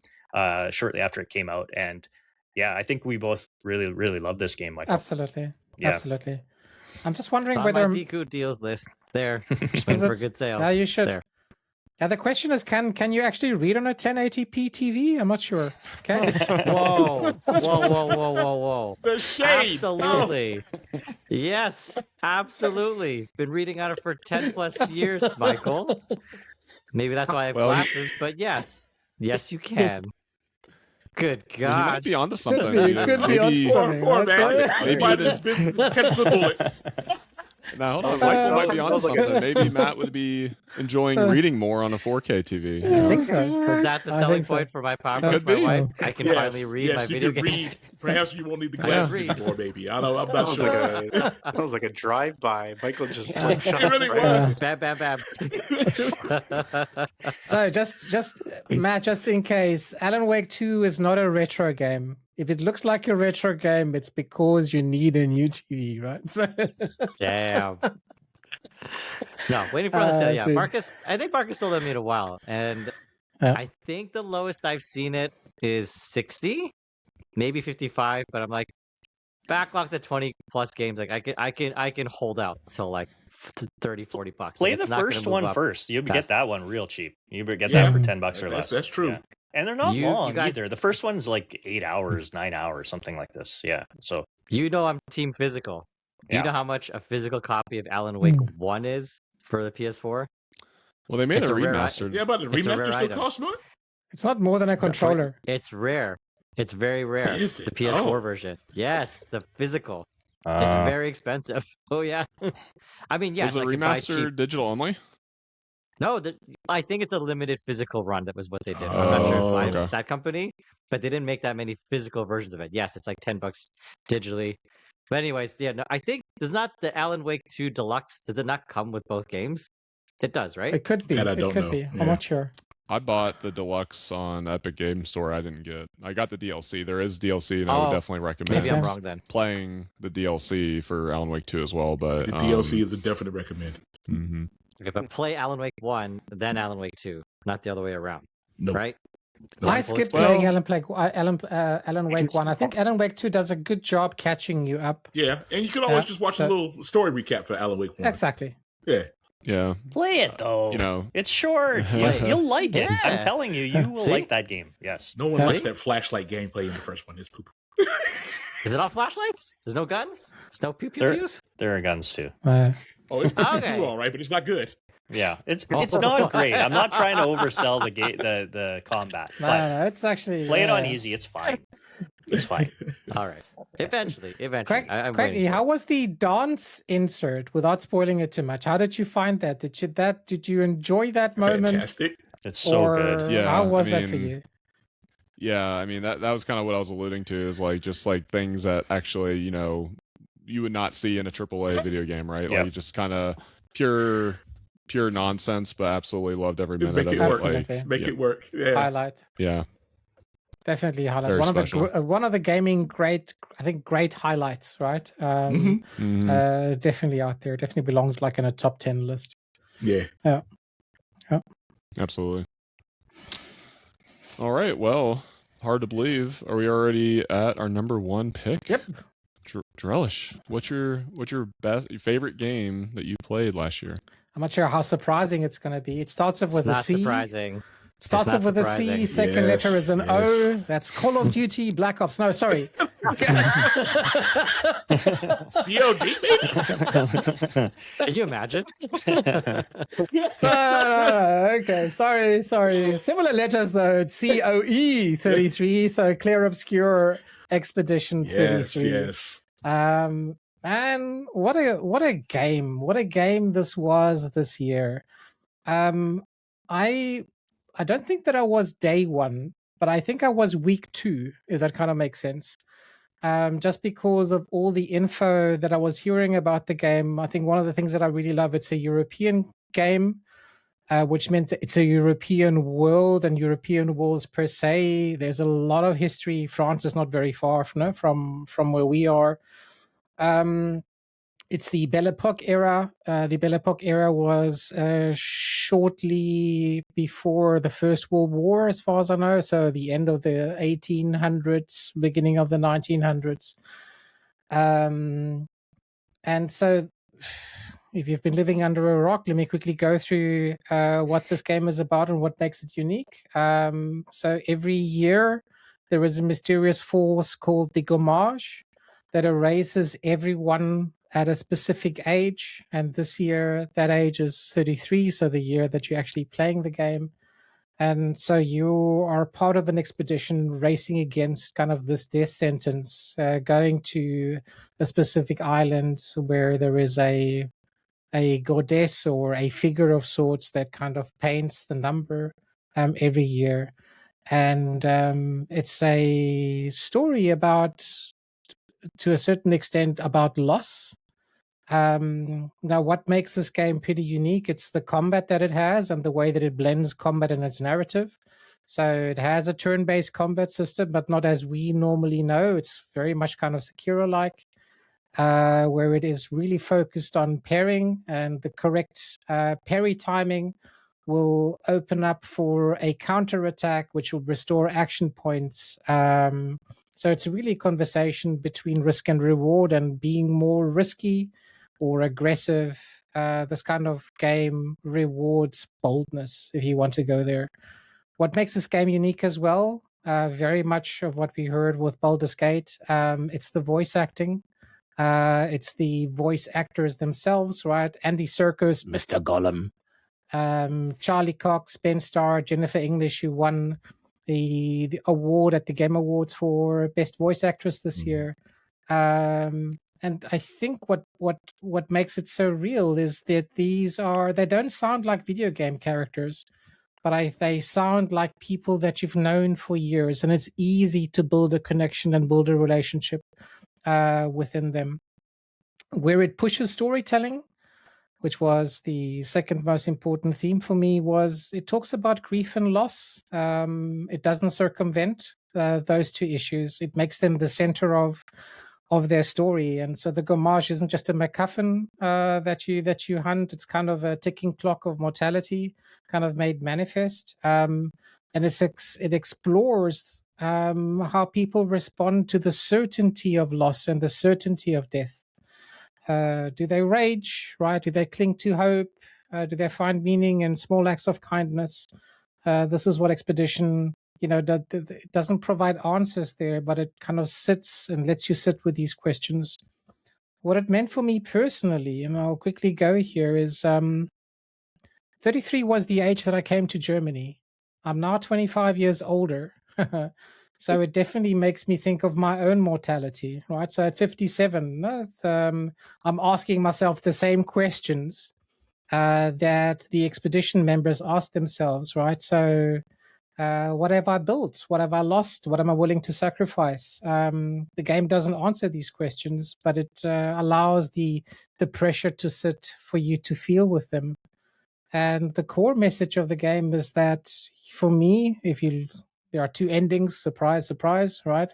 shortly after it came out. And yeah, I think we both really, really love this game, Michael. Absolutely. Yeah. Absolutely. I'm just wondering It's whether on my Deku deals list. It's there. Just waiting for a good sale. Yeah, you should. There. Yeah, the question is, can you actually read on a 1080p TV? I'm not sure. Okay. Whoa. The shade. Absolutely. Yes, absolutely. Been reading on it for 10 plus years, Michael. Maybe that's why I have glasses, but yes, you can. Good God. Well, you might be onto something. Could be onto something. Or Matt. Maybe this business catch the bullet. Now, hold on. That Michael was might be like- on that was like something. a- Maybe Matt would be enjoying reading more on a 4K TV. you I know? think so. Was that the I selling think so. point for my power It book could for my be. wife? I can Yes, finally read my you video can games. read. Perhaps you won't need the I glasses read. anymore, maybe. I'm That not was sure. like that was like a drive-by. Michael just Yeah. like shot It really right was. at Bam, bam, bam. So just Matt, just in case, Alan Wake 2 is not a retro game. If it looks like a retro game, it's because you need a new TV, right? So Damn. No, waiting for the sale. Yeah, so- Marcus. I think Marcus sold me in a while, and Yeah. I think the lowest I've seen it is 60, maybe 55. But I'm like, backlogs at 20 plus games. Like I can hold out till like 30, 40 bucks. Play Like, the it's not gonna first move one up first. You'll get fast. that one real cheap. You get Yeah. that for $10 or less. That's true. Yeah. And they're not You long guys- either. The first one's like 8 hours, 9 hours, something like this. Yeah. So You know I'm team physical. Do Yeah. you know how much a physical copy of Alan Wake Hmm. 1 is for the PS4? Well, they made It's a a rare remastered. Yeah, but the It's a rare remaster still item. costs more? it's not more than a controller. It's rare. It's very rare. Is The it? PS4 Oh. version. Yes, the physical. It's very expensive. Oh yeah. I mean, yes. Was it I could buy cheap. remastered digital only? No, I think it's a limited physical run. That was what they did. I'm not sure Oh, if okay. that company, but they didn't make that many physical versions of it. Yes, it's like $10 digitally. But anyways, yeah, no, I think does not the Alan Wake 2 Deluxe, does it not come with both games? It does, right? It could be. That I It don't could know. be. Yeah. I'm not sure. I bought the deluxe on Epic Game Store. I didn't get. I got the DLC. There is DLC, and I would Oh, definitely recommend Maybe I'm Yes. wrong then. playing the DLC for Alan Wake 2 as well. But The DLC is a definite recommend. mhm. Okay, but play Alan Wake 1, then Alan Wake 2, not the other way around, Nope. right? No. I Full skipped experience. playing Alan Wake 1. I think Alan Wake 2 does a good job catching you up. Yeah, and you can always Yeah, just watch so- a little story recap for Alan Wake 1. Exactly. Yeah. Yeah, Play it though. you know, It's short. Play You'll like it. I'm Yeah. telling you, you will See? like that game. Yes. No one Yeah. likes that flashlight gameplay in the first one. It's poop. Is it all flashlights? There's no guns? There's no pew pew There- pews? There are guns too. Oh, it's pretty Okay. cool, all right, but it's not good. Yeah, it's not great. I'm not trying to oversell the combat, No, but no, it's actually play it on yeah. easy. It's fine. It's fine. All right. Eventually. Craig, I'm Craigie, waiting for how it. was the dance insert without spoiling it too much? How did you find that? Did you enjoy that moment? Fantastic. It's so or good. Yeah, how was I that for mean, you? yeah. I mean, that was kind of what I was alluding to. Is like just like things that actually, you would not see in a AAA video game, right? Yeah. Like just kind of pure nonsense, but absolutely loved every minute Make of it it. work. Like, Absolutely. Make yeah. it work. Yeah. Highlight. yeah, Definitely highlight. Very special. One of the gaming great highlights, right? Mhm. Mhm. Definitely out there. Definitely belongs like in a top 10 list. Yeah. Absolutely. All right. Well, hard to believe. Are we already at our number one pick? Yep. Drellesh, what's your your favorite game that you played last year? I'm not sure how surprising it's going to be. It starts off It's with a not C. surprising. Starts It's off not with a C. surprising. Second Yes, letter is an yes. O. That's Call of Duty Black Ops. No, sorry. COD, baby. Can you imagine? Okay, sorry. Similar letters though. It's COE 33, so Clear Obscure Expedition 33. Yes. Man, what a game! What a game this was this year. I don't think that I was day one, but I think I was week 2, if that kind of makes sense. Just because of all the info that I was hearing about the game. I think one of the things that I really love, it's a European game, which means it's a European world and European worlds per se. There's a lot of history. France is not very far from where we are. It's the Belle Epoque era. The Belle Epoque era was shortly before the First World War, as far as I know. So the end of the 1800s, beginning of the 1900s. And so if you've been living under a rock, let me quickly go through what this game is about and what makes it unique. So every year, there is a mysterious force called the Gommage that erases everyone at a specific age, and this year that age is 33, so the year that you're actually playing the game. And so you are part of an expedition racing against kind of this death sentence, going to a specific island where there is a a goddess or a figure of sorts that kind of paints the number every year. And it's a story about, to a certain extent, about loss. Now, what makes this game pretty unique? It's the combat that it has and the way that it blends combat and its narrative. So it has a turn-based combat system, but not as we normally know. It's very much kind of Sekiro-like, where it is really focused on pairing, and the correct parry timing will open up for a counter attack, which will restore action points. So it's really a conversation between risk and reward, and being more risky or aggressive. This kind of game rewards boldness if you want to go there. What makes this game unique as well, very much of what we heard with Baldur's Gate, it's the voice acting. It's the voice actors themselves, right? Andy Serkis, Mr. Gollum, Charlie Cox, Ben Starr, Jennifer English, who won the award at the Game Awards for Best Voice Actress this year. And I think what makes it so real is that they don't sound like video game characters, but they sound like people that you've known for years, and it's easy to build a connection and build a relationship within them. Where it pushes storytelling, which was the second most important theme for me, was it talks about grief and loss. It doesn't circumvent those two issues. It makes them the center of their story. And so the Gommage isn't just a MacGuffin that you hunt. It's kind of a ticking clock of mortality, kind of made manifest. And it explores how people respond to the certainty of loss and the certainty of death. Do they rage, right? Do they cling to hope? Do they find meaning in small acts of kindness? This is what Expedition, it doesn't provide answers there, but it kind of sits and lets you sit with these questions. What it meant for me personally, and I'll quickly go here, is 33 was the age that I came to Germany. I'm now 25 years older. So it definitely makes me think of my own mortality, right? So at 57, I'm asking myself the same questions that the Expedition members asked themselves, right? So what have I built? What have I lost? What am I willing to sacrifice? The game doesn't answer these questions, but it allows the pressure to sit for you to feel with them. And the core message of the game is that, for me, there are two endings, surprise, surprise, right?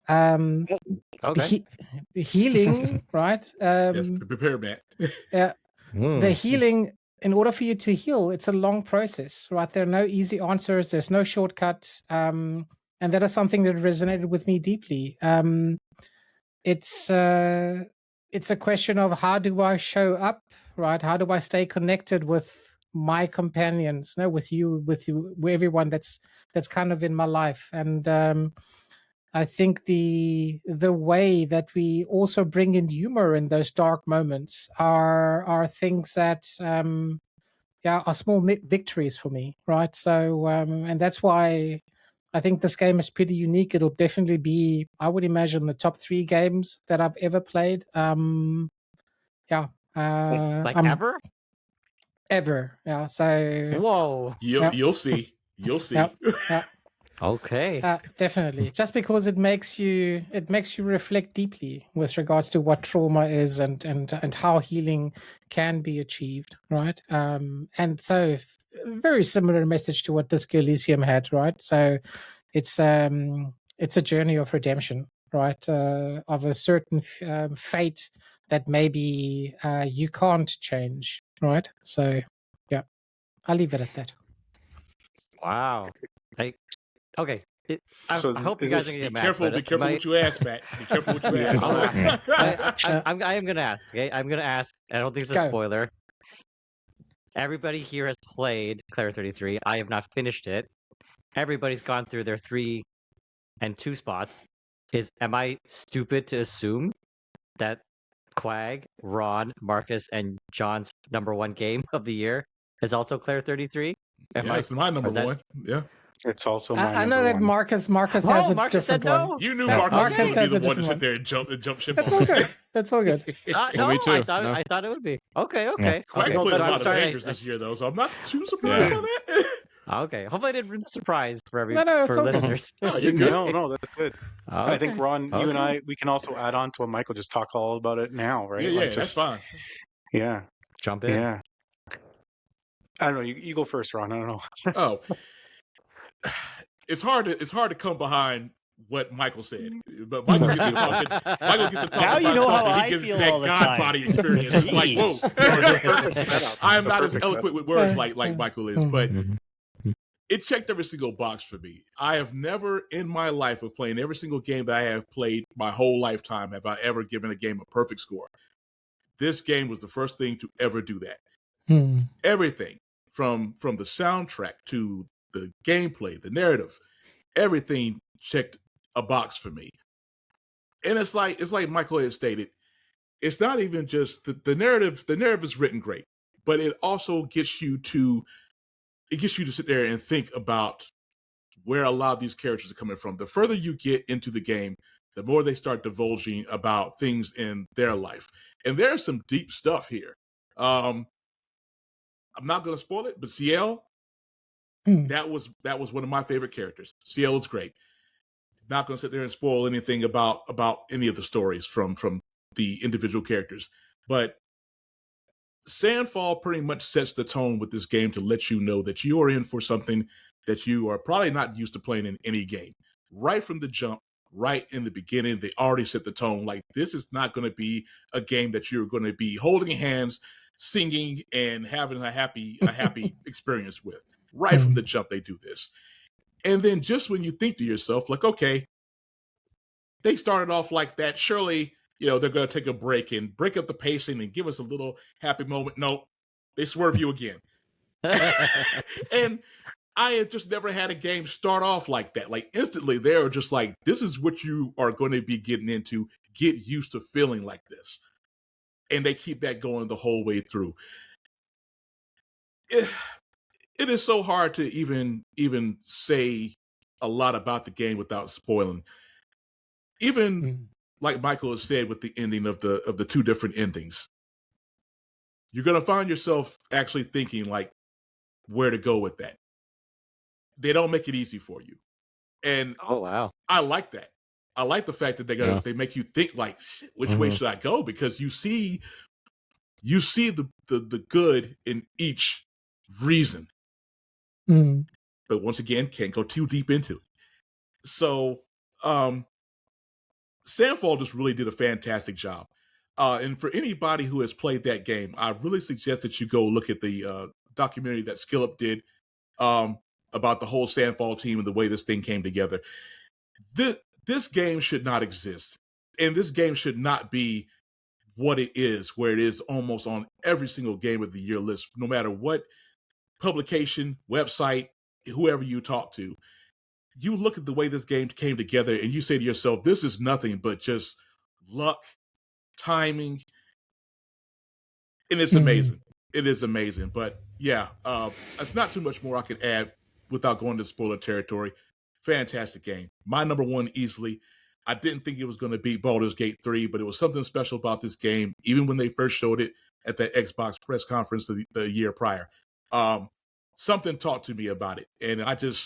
Okay. Healing, right? Prepare, Matt. Yeah. The healing, in order for you to heal, it's a long process, right? There are no easy answers. There's no shortcut. And that is something that resonated with me deeply. It's a question of, how do I show up, right? How do I stay connected with my companions, with you, with everyone that's kind of in my life. And I think the way that we also bring in humor in those dark moments are things that are small victories for me, right? So and that's why I think this game is pretty unique. It'll definitely be, I would imagine, the top 3 games that I've ever played. Ever? Ever, yeah. So whoa, you'll see. You'll see. Yeah. Okay. Definitely, just because it makes you reflect deeply with regards to what trauma is and how healing can be achieved, right? And so very similar message to what Disco Elysium had, right? So it's a journey of redemption, right? Of a certain fate that maybe you can't change, right? So yeah, I'll leave it at that. Wow. Okay. I hope you guys are going to get mad. Be careful what you ask, Matt. Be careful what you ask. I am going to ask, okay? I'm going to ask. I don't think it's a spoiler. Everybody here has played Claire 33. I have not finished it. Everybody's gone through their 3 and 2 spots. Am I stupid to assume that Cwag, Ron, Marcus, and John's number 1 game of the year is also Claire 33? It's my number 1. Yeah. It's also my I know number that one. Marcus has Oh, a Marcus said different one. no. You knew Yeah, Marcus, Marcus was going has to a be the one to different sit there and jump ship That's on. all good. That's all good. No, me too. I thought it would be. Okay. Quack's No, played a that's lot of exciting. bangers this year, though, so I'm not too surprised by that. Okay. Hopefully I didn't ruin the surprise for No, it's for all good. listeners. Oh, you're good. No, that's good. I think Okay. Ron, you and Okay. I, we can also add on to what Michael just talk all about it now, right? Yeah, Like that's just fine. yeah, Jump in. yeah. I don't know. You go first, Ron. I don't know. Oh, it's hard to come behind what Michael said, but Michael gets to talking. Michael gets to talk Now about you know stuff, how and I he gets feel into all that the God time. body experience. It's like, whoa! Jeez. I am not as Perfect eloquent with words like Michael is, but it checked every single box for me. I have never in my life of playing every single game that I have played my whole lifetime have I ever given a game a perfect score. This game was the first thing to ever do that. Everything from the soundtrack to the gameplay, the narrative, everything checked a box for me. And it's like Michael had stated, it's not even just the narrative. The narrative is written great, but it also gets you to sit there and think about where a lot of these characters are coming from. The further you get into the game, the more they start divulging about things in their life. And there's some deep stuff here. I'm not going to spoil it, but CL, that was one of my favorite characters. CL is great. Not going to sit there and spoil anything about any of the stories from the individual characters, but Sandfall pretty much sets the tone with this game to let you know that you are in for something that you are probably not used to playing in any game. Right from the jump, right in the beginning, they already set the tone. Like, this is not going to be a game that you're going to be holding hands, singing, and having a happy experience with. Right from the jump, they do this. And then just when you think to yourself, like, okay, they started off like that, surely, they're going to take a break and break up the pacing and give us a little happy moment. Nope, they swerve you again. And I have just never had a game start off like that. Like, instantly, they're just like, this is what you are going to be getting into. Get used to feeling like this. And they keep that going the whole way through. It is so hard to even say a lot about the game without spoiling. Even like Michael has said with the ending of the two different endings, you're going to find yourself actually thinking like where to go with that. They don't make it easy for you. And oh wow, I like that. I like the fact that they make you think like, which way should I go? Because you see the good in each reason. But once again, can't go too deep into it. So Sandfall just really did a fantastic job. And for anybody who has played that game, I really suggest that you go look at the documentary that Skillup did about the whole Sandfall team and the way this thing came together. This game should not exist. And this game should not be what it is, where it is almost on every single game of the year list, no matter what publication, website, whoever you talk to. You look at the way this game came together and you say to yourself, this is nothing but just luck, timing, and it's amazing. It is amazing. But yeah, it's not too much more I can add without going to spoiler territory. Fantastic game. My number one easily. I didn't think it was going to beat Baldur's Gate 3, but it was something special about this game, even when they first showed it at that Xbox press conference the year prior. Something talked to me about it. And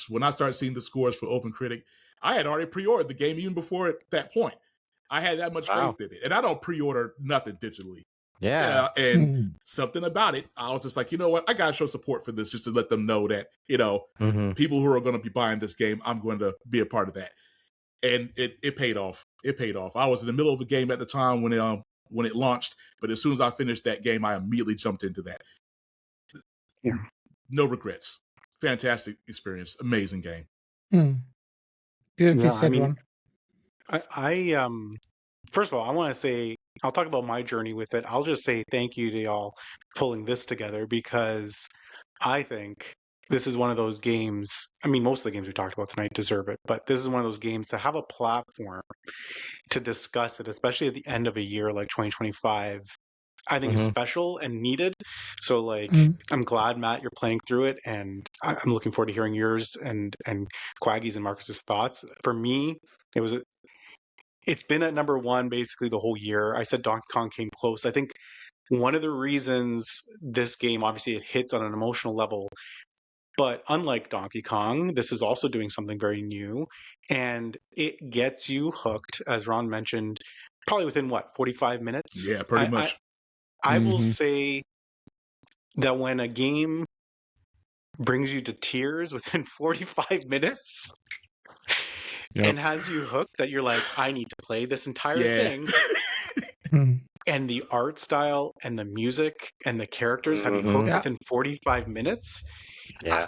when I started seeing the scores for OpenCritic, I had already pre-ordered the game even before that point. I had that much faith in it. And I don't pre-order nothing digitally. Yeah. And something about it, I was just like, you know what? I got to show support for this just to let them know that, people who are going to be buying this game, I'm going to be a part of that. And it paid off. It paid off. I was in the middle of the game at the time when it launched, but as soon as I finished that game, I immediately jumped into that. Yeah. No regrets. Fantastic experience. Amazing game. Beautifully said, Ron. I first of all, I want to say, I'll talk about my journey with it. I'll just say thank you to y'all pulling this together, because I think this is one of those games. I mean, most of the games we talked about tonight deserve it, but this is one of those games to have a platform to discuss it, especially at the end of a year like 2025. I think is special and needed. So I'm glad, Matt, you're playing through it, and I'm looking forward to hearing yours and Cwaggy's and Marcus's thoughts. For me, it's been at number one basically the whole year. I said Donkey Kong came close. I think one of the reasons this game, obviously it hits on an emotional level, but unlike Donkey Kong, this is also doing something very new, and it gets you hooked, as Ron mentioned, probably within 45 minutes? Yeah, pretty much. I will say that when a game brings you to tears within 45 minutes and has you hooked, that you're like, I need to play this entire thing. And the art style and the music and the characters have you hooked within 45 minutes. Yeah.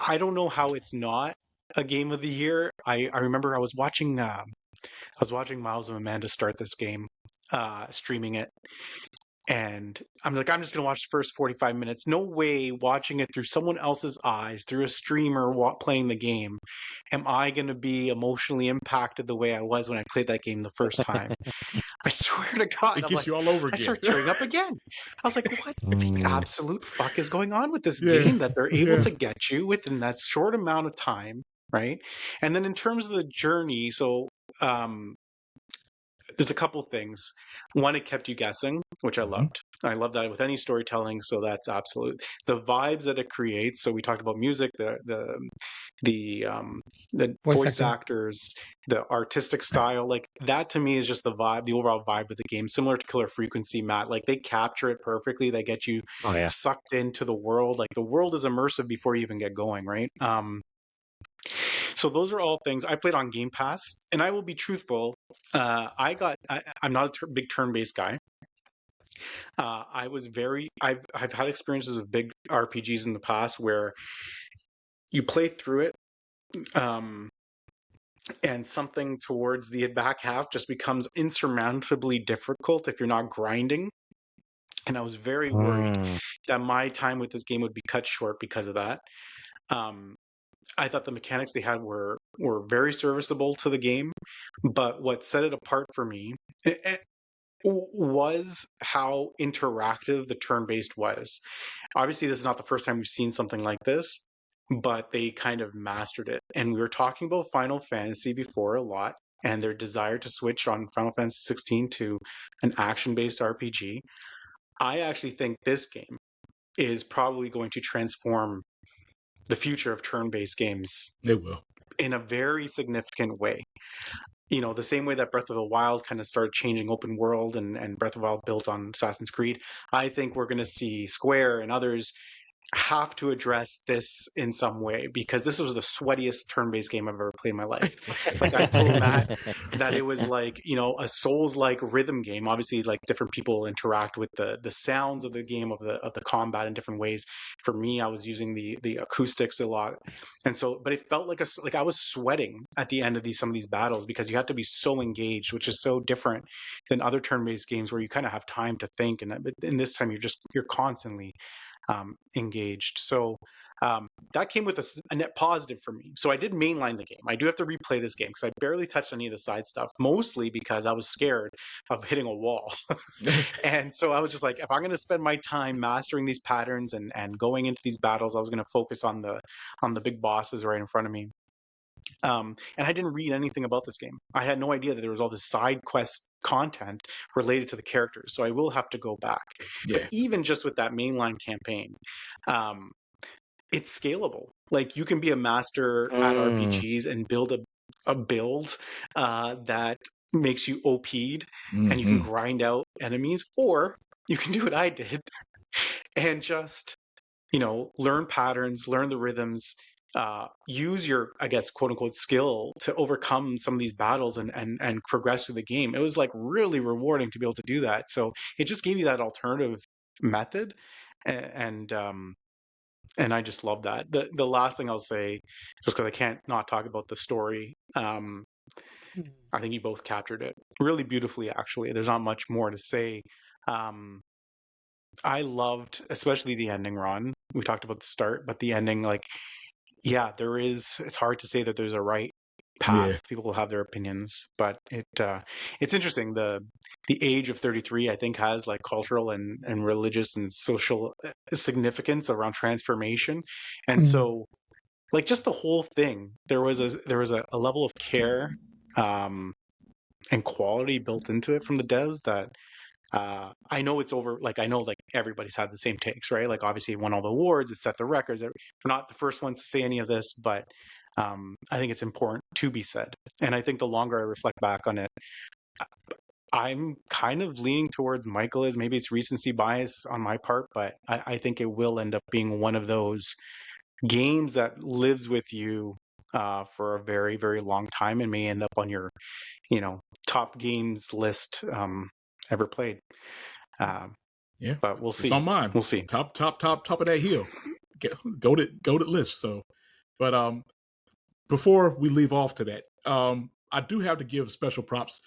I don't know how it's not a game of the year. I remember I was watching Miles and Amanda start this game, streaming it. And I'm like, I'm just going to watch the first 45 minutes. No way watching it through someone else's eyes, through a streamer playing the game, am I going to be emotionally impacted the way I was when I played that game the first time. I swear to God. It gets you all over again. I start tearing up again. I was like, what the absolute fuck is going on with this game that they're able to get you within that short amount of time, right? And then in terms of the journey, so there's a couple things. One, it kept you guessing, which I loved. I love that with any storytelling, so that's absolute. The vibes that it creates. So we talked about music, the voice actors, the artistic style. Like that to me is just the vibe, the overall vibe of the game. Similar to Killer Frequency, Matt. Like they capture it perfectly. They get you sucked into the world. Like the world is immersive before you even get going, right? So those are all things I played on Game Pass, and I will be truthful. I'm not a big turn-based guy. I've had experiences with big RPGs in the past where you play through it, and something towards the back half just becomes insurmountably difficult if you're not grinding. And I was very worried that my time with this game would be cut short because of that. I thought the mechanics they had were very serviceable to the game, but what set it apart for me was how interactive the turn-based was. Obviously, this is not the first time we've seen something like this, but they kind of mastered it. And we were talking about Final Fantasy before a lot, and their desire to switch on Final Fantasy 16 to an action-based RPG. I actually think this game is probably going to transform the future of turn-based games. It will. In a very significant way. You know, the same way that Breath of the Wild kind of started changing open world and Breath of the Wild built on Assassin's Creed, I think we're going to see Square and others have to address this in some way, because this was the sweatiest turn-based game I've ever played in my life. Like I told Matt that it was like, you know, a Souls-like rhythm game. Obviously, like different people interact with the sounds of the game, of the combat in different ways. For me, I was using the acoustics a lot, and so, but it felt like I was sweating at the end of some of these battles, because you have to be so engaged, which is so different than other turn-based games where you kind of have time to think, and in this time you're constantly engaged. So that came with a net positive for me. So I did mainline the game. I do have to replay this game because I barely touched any of the side stuff, mostly because I was scared of hitting a wall. And so I was just like, if I'm going to spend my time mastering these patterns and going into these battles, I was going to focus on the big bosses right in front of me. And I didn't read anything about this game. I had no idea that there was all this side quest content related to the characters. So I will have to go back. Yeah. But even just with that mainline campaign, it's scalable. Like you can be a master at RPGs and build a build that makes you OP'd and you can grind out enemies, or you can do what I did and just, you know, learn patterns, learn the rhythms, use your, I guess, quote unquote skill to overcome some of these battles and progress through the game. It was like really rewarding to be able to do that. So it just gave you that alternative method, and I just love that. The last thing I'll say, just because I can't not talk about the story, I think you both captured it really beautifully. Actually, there's not much more to say. I loved, especially the ending, Ron. We talked about the start, but the ending, like, yeah, it's hard to say that there's a right path. Yeah. People will have their opinions, but it's interesting. The age of 33, I think, has like cultural and religious and social significance around transformation, and so like just the whole thing, there was a level of care and quality built into it from the devs that I know it's over. Like I know like everybody's had the same takes, right? Like obviously it won all the awards, it set the records. We're not the first ones to say any of this, but I think it's important to be said. And I think the longer I reflect back on it, I'm kind of leaning towards Michael is. Maybe it's recency bias on my part, but I think it will end up being one of those games that lives with you for a very, very long time and may end up on your, top games list ever played. Yeah, but we'll see. It's on mine. We'll see. Top of that hill. Goated list. So, but before we leave off to that, I do have to give special props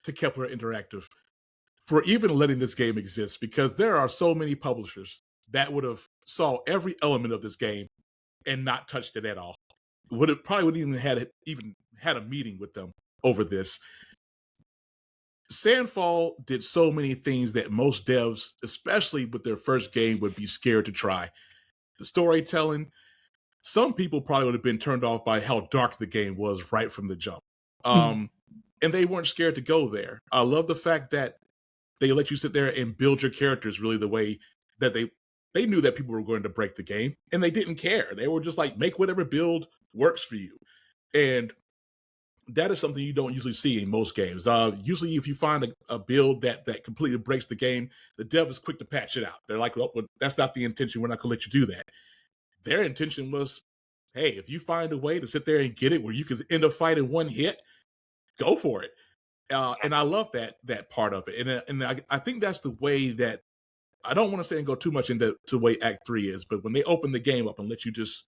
to Kepler Interactive for even letting this game exist, because there are so many publishers that would have saw every element of this game and not touched it at all. Probably wouldn't even had a meeting with them over this. Sandfall did so many things that most devs, especially with their first game, would be scared to try. The storytelling, some people probably would have been turned off by how dark the game was right from the jump. And they weren't scared to go there. I love the fact that they let you sit there and build your characters really the way that they knew that people were going to break the game, and they didn't care. They were just like, make whatever build works for you. And that is something you don't usually see in most games. Usually if you find a build that completely breaks the game, the dev is quick to patch it out. They're like, well, that's not the intention. We're not going to let you do that. Their intention was, hey, if you find a way to sit there and get it where you can end a fight in one hit, go for it. And I love that part of it. And I think that's the way that, I don't want to say and go too much into the way Act 3 is, but when they open the game up and let you just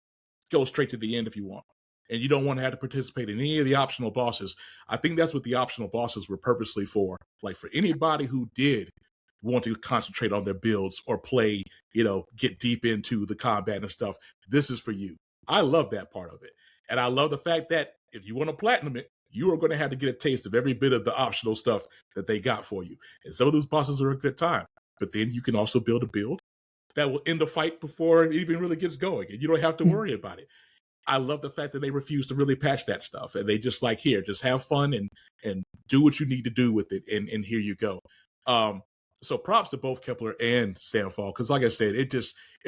go straight to the end if you want, and you don't want to have to participate in any of the optional bosses, I think that's what the optional bosses were purposely for. Like for anybody who did want to concentrate on their builds or play, get deep into the combat and stuff, this is for you. I love that part of it. And I love the fact that if you want to platinum it, you are going to have to get a taste of every bit of the optional stuff that they got for you. And some of those bosses are a good time. But then you can also build a build that will end the fight before it even really gets going. And you don't have to worry about it. I love the fact that they refuse to really patch that stuff. And they just like, here, just have fun and do what you need to do with it. And here you go. So props to both Kepler and Sandfall. Because like I said, it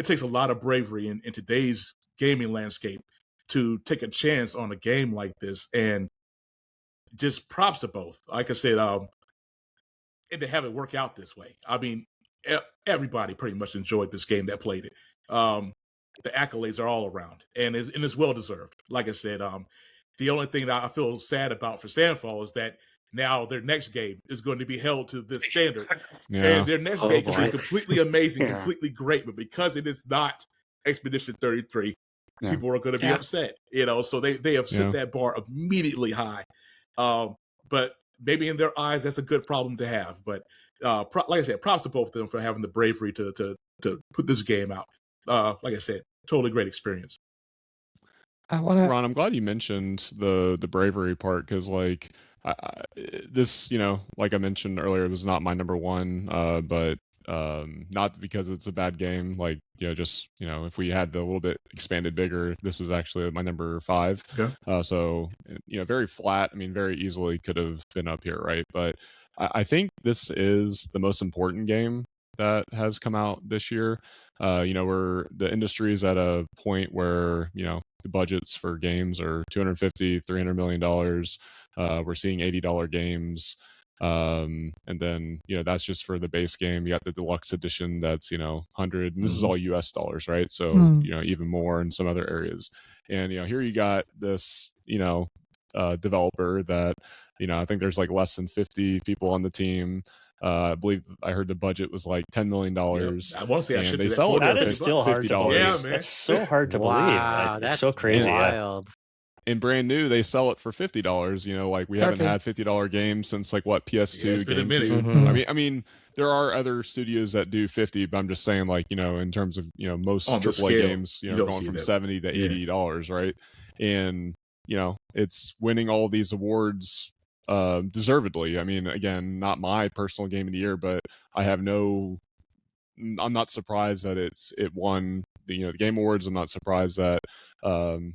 takes a lot of bravery in today's gaming landscape to take a chance on a game like this. And just props to both. Like I said, and to have it work out this way. I mean, everybody pretty much enjoyed this game that played it. The accolades are all around, and it's well deserved. Like I said, the only thing that I feel sad about for Sandfall is that now their next game is going to be held to this standard, and their next game can be completely amazing, completely great, but because it is not Expedition 33, people are going to be upset. So they have set that bar immediately high. But maybe in their eyes, that's a good problem to have. But like I said, props to both of them for having the bravery to put this game out. Like I said, totally great experience. Ron, I'm glad you mentioned the bravery part, because like this, like I mentioned earlier, was not my number one, but not because it's a bad game. Like, just if we had the little bit expanded bigger, this was actually my number 5. Okay. So very flat. I mean, very easily could have been up here, right? But I think this is the most important game that has come out this year. Where the industry is at a point where the budgets for games are $250-300 million. We're seeing $80 games. And then that's just for the base game. You got the deluxe edition that's 100, and this is all US dollars, right? So even more in some other areas. And here you got this developer that I think there's like less than 50 people on the team. I believe I heard the budget was like $10 million. I want to say I should they do sell that is still hard to believe. Yeah, man. That's so hard to believe. That's That's so crazy. wild. And brand new, they sell it for $50. Like we haven't had $50 games since like what, PS2. Yeah, it's been a minute. GameCube. I mean, there are other studios that do 50, but I'm just saying, like in terms of most On the AAA scale, games, you don't going see from that. $70 to $80, right? And it's winning all these awards deservedly. I mean, again, not my personal game of the year, but I'm not surprised that it won the Game Awards. I'm not surprised that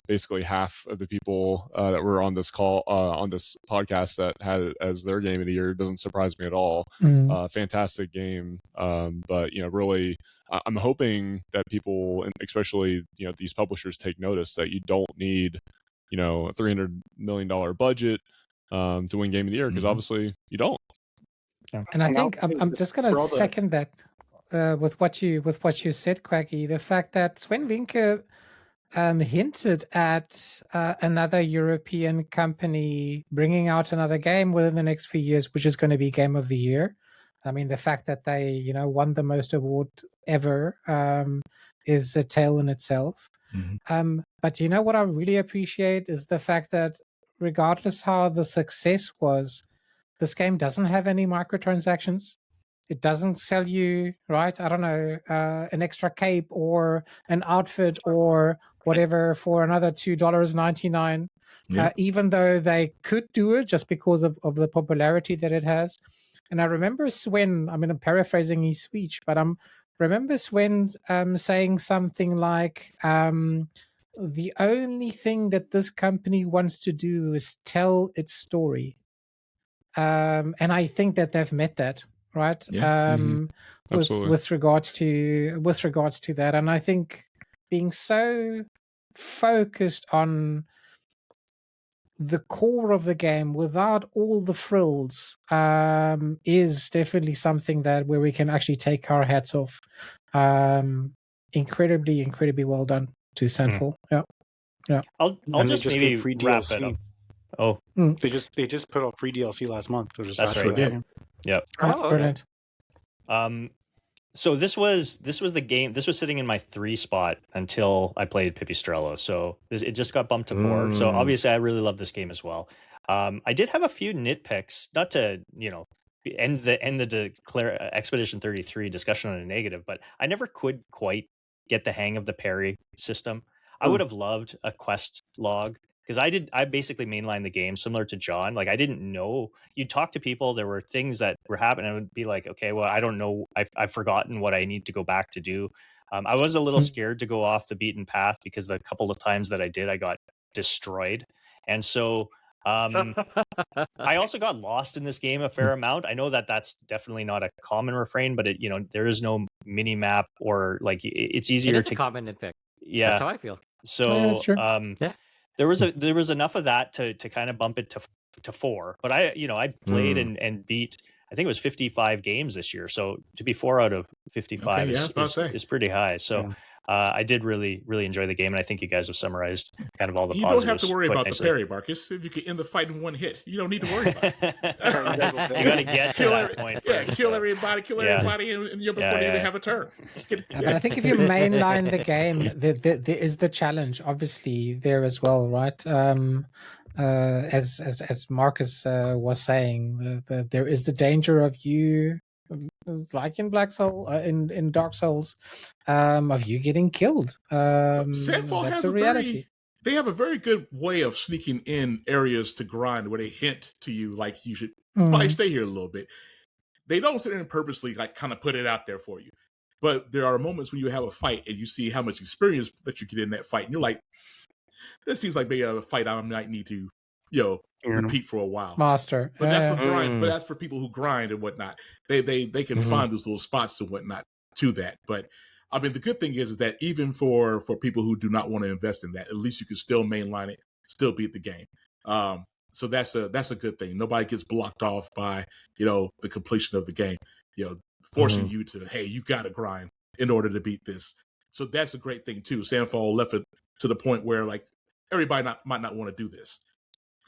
basically half of the people that were on this call on this podcast that had it as their game of the year. Doesn't surprise me at all. Fantastic game, but really, I'm hoping that people, and especially these publishers, take notice that you don't need a $300 million budget to win game of the year, because obviously you don't. And I think I'm just going to second that. With what you said, Cwaggy, the fact that Sven Vinke hinted at another European company bringing out another game within the next few years, which is going to be Game of the Year. I mean, the fact that they won the most award ever is a tale in itself. But what I really appreciate is the fact that regardless how the success was, this game doesn't have any microtransactions. It doesn't sell you, right? I don't know, an extra cape or an outfit or whatever for another $2.99, even though they could do it just because of the popularity that it has. And I remember Sven, I'm paraphrasing his speech, but I remember Sven saying something like, the only thing that this company wants to do is tell its story. And I think that they've met that. Right. With regards to that. And I think being so focused on the core of the game without all the frills is definitely something where we can actually take our hats off. Incredibly well done to Sandfall. Yeah. I'll just maybe wrap it up. Oh, they just put out free DLC last month. That's right. Yep. Oh, brilliant. So this was the game. This was sitting in my 3 spot until I played Pipistrello. So it just got bumped to 4. So obviously, I really love this game as well. I did have a few nitpicks, not to end the declare Expedition 33 discussion on a negative, but I never could quite get the hang of the parry system. I would have loved a quest log, because I basically mainlined the game similar to John. Like, I didn't know. You'd talk to people, there were things that were happening, and it would be like, okay, well, I don't know. I've forgotten what I need to go back to do. I was a little scared to go off the beaten path, because the couple of times that I did, I got destroyed. And so I also got lost in this game a fair amount. I know that that's definitely not a common refrain, but there is no mini map, or like it's easier to a common nitpick. Yeah, that's how I feel. So that's true. There was enough of that to kind of bump it to 4. But I played and beat, I think it was 55 games this year. So to be 4 out of 55 is pretty high. So I did really, really enjoy the game, and I think you guys have summarized kind of all the positives. You don't have to worry about nicely. the parry, Marcus. If you can end the fight in one hit, you don't need to worry about it. You got to get to that point first. Kill everybody, and before they even have a turn. But I think if you mainline the game, there is the challenge, obviously, there as well, right? As Marcus was saying, there is the danger of you, like in in Dark Souls, of you getting killed. Sandfall that's has a reality. They have a very good way of sneaking in areas to grind where they hint to you like you should probably stay here a little bit. They don't sit there and purposely like kind of put it out there for you. But there are moments when you have a fight and you see how much experience that you get in that fight, and you're like, this seems like maybe a fight I might need to, repeat for a while. Master. But that's for grind. But that's for people who grind and whatnot. They can find those little spots and whatnot to that. But I mean, the good thing is that even for people who do not want to invest in that, at least you can still mainline it, still beat the game. So that's a good thing. Nobody gets blocked off by the completion of the game. Forcing you to, hey, you got to grind in order to beat this. So that's a great thing too. Sandfall left it to the point where like everybody might not want to do this.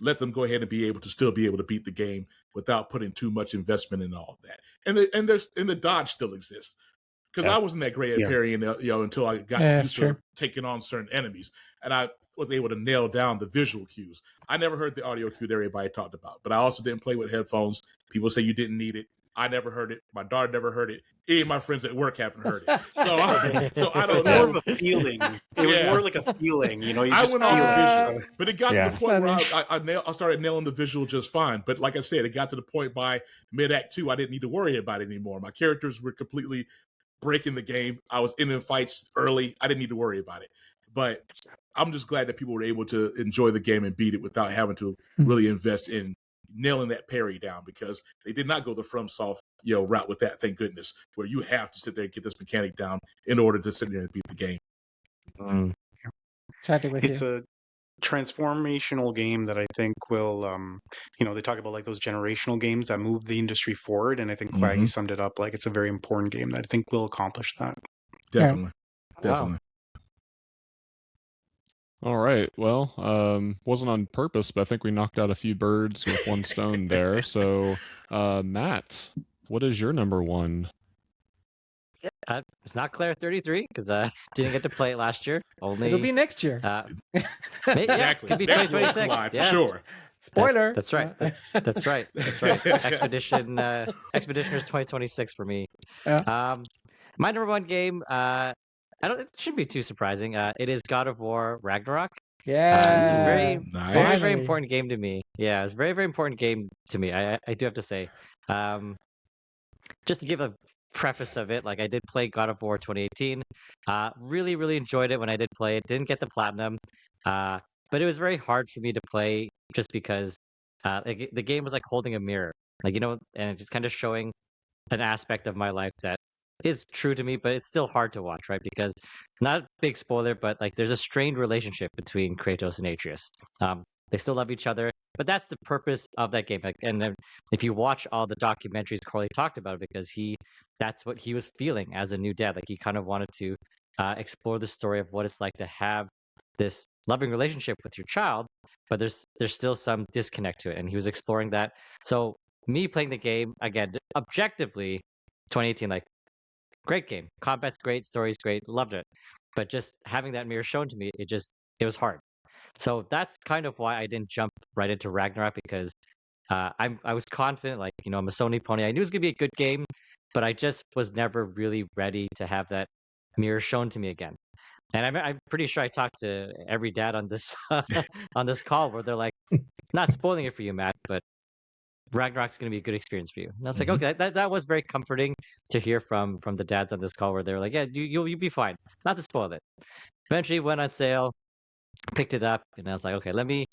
Let them go ahead and still be able to beat the game without putting too much investment in all of that. And the dodge still exists, because I wasn't that great at parrying, until I got used to taking on certain enemies, and I was able to nail down the visual cues. I never heard the audio cue that everybody talked about, but I also didn't play with headphones. People say you didn't need it. I never heard it. My daughter never heard it. Any of my friends at work haven't heard it. So I It was don't more know. of a feeling. It was more like a feeling, you know. You I just went feel off the it. visual, but it got Yeah. to the point where Funny. I started nailing the visual just fine. But like I said, it got to the point by mid-act 2, I didn't need to worry about it anymore. My characters were completely breaking the game. I was in fights early. I didn't need to worry about it. But I'm just glad that people were able to enjoy the game and beat it without having to really invest in nailing that parry down, because they did not go the FromSoft route with that. Thank goodness, where you have to sit there and get this mechanic down in order to sit there and beat the game. Totally with It's you. a transformational game that I think will, they talk about like those generational games that move the industry forward, and I think Cwag, you summed it up. Like, it's a very important game that I think will accomplish that. Definitely, definitely. All right. Well, wasn't on purpose, but I think we knocked out a few birds with one stone there. So, Matt, what is your number one? It's not Claire 33 because I didn't get to play it last year. Only It'll be next year. Exactly. Could be Next World 2026. Collide, Yeah. for sure. Spoiler. That's right. That's right. That's right. Expeditioners 2026 for me. Yeah. My number one game. It shouldn't be too surprising. It is God of War Ragnarok. Yeah. It's a very, Nice. very, very Finally. important game to me. Yeah, it's a very, very important game to me. I do have to say. Just to give a preface of it, like, I did play God of War 2018. Really, really enjoyed it when I did play it. Didn't get the platinum, but it was very hard for me to play just because the game was like holding a mirror, and just kind of showing an aspect of my life that is true to me, but it's still hard to watch, right? Because, not a big spoiler, but like, there's a strained relationship between Kratos and Atreus. They still love each other, but that's the purpose of that game. Like, and then if you watch all the documentaries, Corley talked about it, because that's what he was feeling as a new dad. Like, he kind of wanted to explore the story of what it's like to have this loving relationship with your child, but there's still some disconnect to it, and he was exploring that. So me playing the game again, objectively, 2018, like, great game, combat's great, story's great, loved it, but just having that mirror shown to me, it was hard. So that's kind of why I didn't jump right into Ragnarok, because I was confident, like, I'm a Sony pony. I knew it was gonna be a good game, but I just was never really ready to have that mirror shown to me again. And I'm pretty sure I talked to every dad on this on this call, where they're like, not spoiling it for you, Matt, but Ragnarok's going to be a good experience for you. And I was like, okay, that was very comforting to hear from the dads on this call, where they're like, yeah, you'll be fine. Not to spoil it. Eventually went on sale, picked it up, and I was like, okay, let me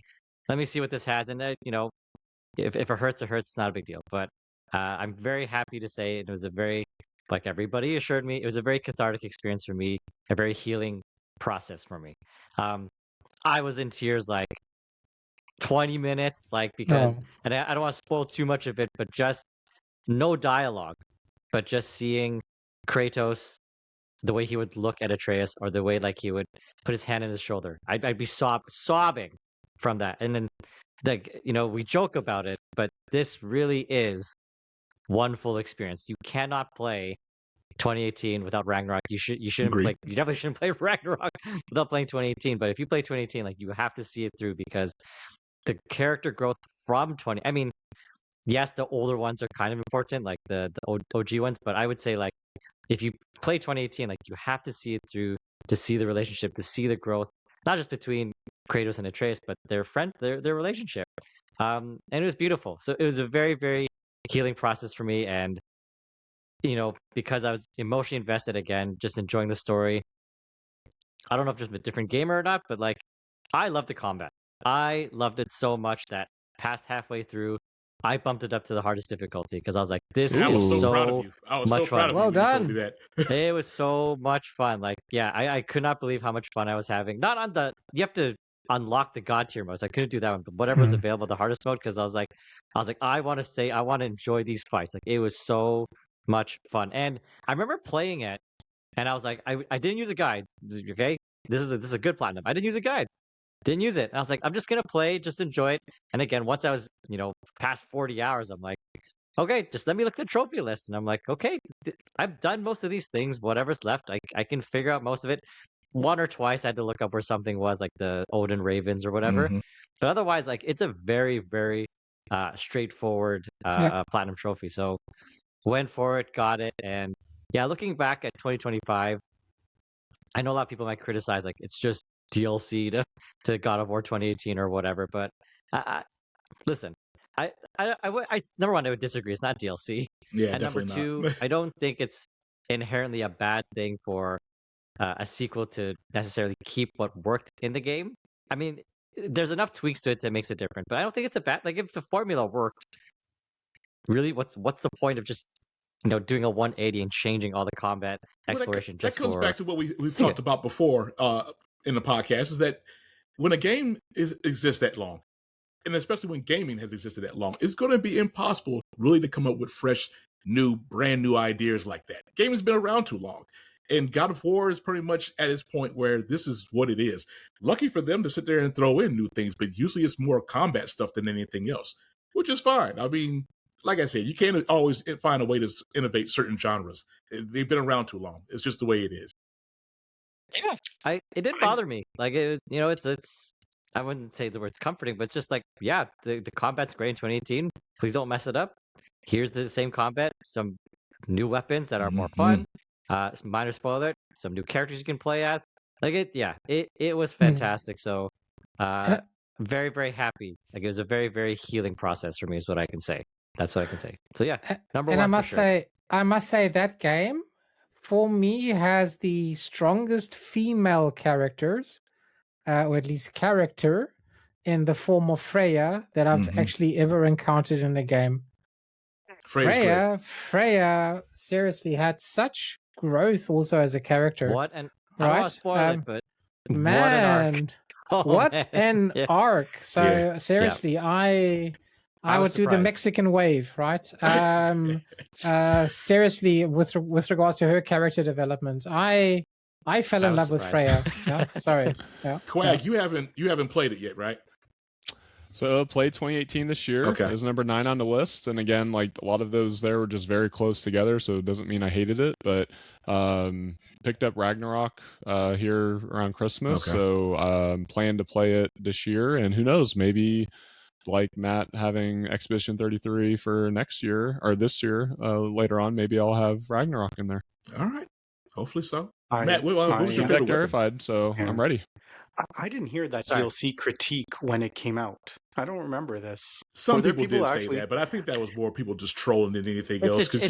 see what this has. And if it hurts, it hurts. It's not a big deal. But I'm very happy to say it was a very, like everybody assured me, it was a very cathartic experience for me, a very healing process for me. I was in tears like 20 minutes, like, because, and I don't want to spoil too much of it, but just no dialogue, but just seeing Kratos, the way he would look at Atreus, or the way, like, he would put his hand on his shoulder, I'd be sobbing from that. And then, like, we joke about it, but this really is one full experience. You cannot play 2018 without Ragnarok. You shouldn't Agreed. play. You definitely shouldn't play Ragnarok without playing 2018. But if you play 2018, like, you have to see it through, because the character growth from 20. I mean, yes, the older ones are kind of important, like the OG ones, but I would say, like, if you play 2018, like, you have to see it through to see the relationship, to see the growth, not just between Kratos and Atreus, but their relationship. And it was beautiful. So it was a very, very healing process for me. And, because I was emotionally invested again, just enjoying the story. I don't know if just a different gamer or not, but, like, I love the combat. I loved it so much that past halfway through, I bumped it up to the hardest difficulty, because I was like, this And I was is so proud of so you. I was much so proud fun. of Well you when you told done. me that. It was so much fun. Like, yeah, I could not believe how much fun I was having. Not on you have to unlock the god tier modes. I couldn't do that one, but whatever was available, the hardest mode, because I was like, I want to enjoy these fights. Like, it was so much fun. And I remember playing it, and I was like, I didn't use a guide. Okay, this is a good platinum. I didn't use a guide. Didn't use it. And I was like, I'm just gonna play, just enjoy it. And again, once I was, past 40 hours, I'm like, okay, just let me look at the trophy list. And I'm like, okay, I've done most of these things. Whatever's left, I can figure out most of it. One or twice I had to look up where something was, like the Odin Ravens or whatever. But otherwise, like, it's a very, very straightforward platinum trophy. So went for it, got it, and yeah, looking back at 2025, I know a lot of people might criticize like it's just DLC to God of War 2018 or whatever, but listen, I number one, I would disagree. It's not DLC. Yeah, And number definitely two, not. I don't think it's inherently a bad thing for a sequel to necessarily keep what worked in the game. I mean, there's enough tweaks to it that makes it different, but I don't think it's a bad. Like if the formula worked, really, what's the point of just doing a 180 and changing all the combat exploration that just comes for back to what we've talked about before in the podcast, is that when a game exists that long, and especially when gaming has existed that long, it's going to be impossible really to come up with fresh, brand new ideas like that. Gaming's been around too long. And God of War is pretty much at its point where this is what it is. Lucky for them to sit there and throw in new things, but usually it's more combat stuff than anything else, which is fine. I mean, like I said, you can't always find a way to innovate certain genres. They've been around too long. It's just the way it is. Yeah, it didn't bother me. Like it's I wouldn't say the word's comforting, but it's just like, yeah, the combat's great in 2018. Please don't mess it up. Here's the same combat, some new weapons that are more fun. Some minor spoiler, some new characters you can play as. Like it was fantastic. So very, very happy. Like it was a very, very healing process for me is what I can say. That's what I can say. So yeah, number one. And I must say that game for me has the strongest female characters, or at least character, in the form of Freya that I've actually ever encountered in a game. Freya seriously had such growth also as a character. What and right? I don't want to spoil it, but man, what an arc! So seriously, I would do the Mexican wave, right? Seriously, with regards to her character development, I fell in love with Freya. Yeah, sorry. Yeah. Cwag, you haven't played it yet, right? So I played 2018 this year. Okay. It was number 9 on the list. And again, like a lot of those there were just very close together. So it doesn't mean I hated it, but picked up Ragnarok here around Christmas. Okay. So plan to play it this year. And who knows, maybe like Matt having Expedition 33 for next year or this year later on, maybe I'll have Ragnarok in there. All right. Hopefully so. Matt, what was your favorite verified, so I'm ready. I didn't hear that DLC critique when it came out. I don't remember this. Some people did say that, but I think that was more people just trolling than anything else. It's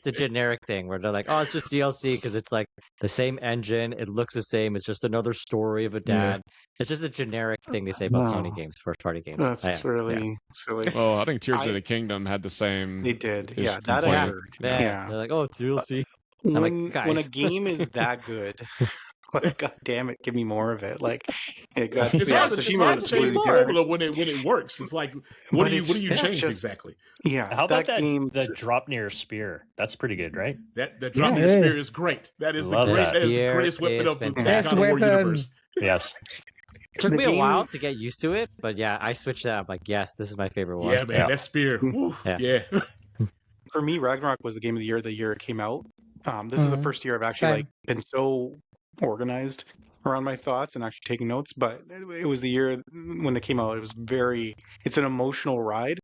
a generic thing where they're like, oh, it's just DLC because it's like the same engine, it looks the same, it's just another story of a dad. Yeah. It's just a generic thing they say about Sony games, first party games. That's really silly. Well, I think Tears of the Kingdom had the same. They did, yeah. That I heard. Yeah, they're like, oh, it's DLC. When a game is that good. God damn it! Give me more of it. Like it's hard to change the formula when it works. It's like what do you change exactly? Yeah. How about that game? The drop near spear. That's pretty good, right? That drop near spear is great. That is the greatest weapon of the God of War universe. Yes. It took me a while to get used to it, but yeah, I switched that. I'm like, yes, this is my favorite one. Yeah, man, that spear. Yeah. For me, Ragnarok was the game of the year it came out. This is the first year I've actually been so organized around my thoughts and actually taking notes, but it was the year when it came out. It's an emotional ride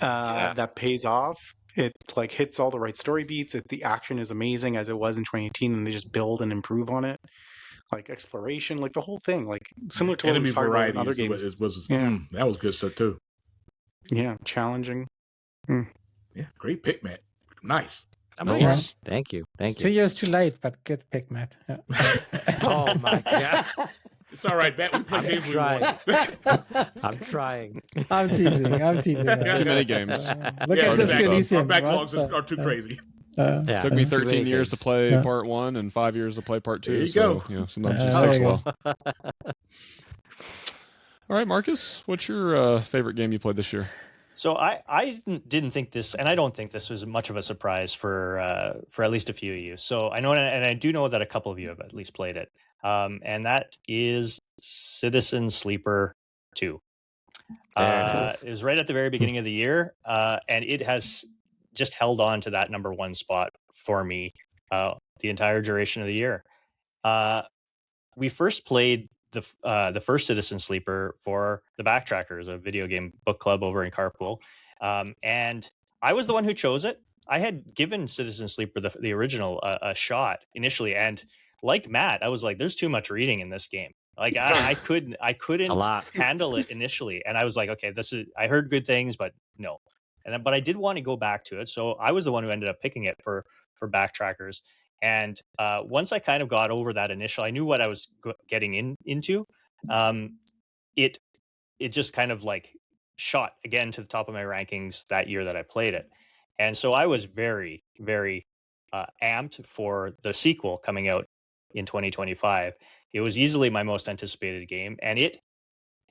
that pays off. It like hits all the right story beats. The action is amazing as it was in 2018, and they just build and improve on it. Like exploration, like the whole thing, like similar to enemy variety other games. That was good stuff too. Yeah, challenging. Yeah, great pick, Matt. Nice. Nice. Thank you. It's 2 years too late, but good pick, Matt. Yeah. Oh my god. It's all right, Matt. We play games we want. I'm trying. I'm teasing. Too many games. Look at this Elysium. Our backlogs are too crazy. It took me 13 years to play part 1 and 5 years to play part 2. There you go. Sometimes it just takes a while. All right, Marcus, what's your favorite game you played this year? So I didn't think this, and I don't think this was much of a surprise for at least a few of you. So I know, and I do know that a couple of you have at least played it, and that is Citizen Sleeper 2. It was right at the very beginning of the year, and it has just held on to that number 1 spot for me the entire duration of the year. We first played the first Citizen Sleeper for the Backtrackers, a video game book club over in Carpool. And I was the one who chose it. I had given Citizen Sleeper the original a shot initially, and like Matt, I was like, "There's too much reading in this game. Like I couldn't lot. handle it initially." And I was like, "Okay, I heard good things, but no." But I did want to go back to it, so I was the one who ended up picking it for backtrackers. And once I kind of got over that initial, I knew what I was getting into. It just kind of like shot again to the top of my rankings that year that I played it. And so I was very, very amped for the sequel coming out in 2025. It was easily my most anticipated game, and it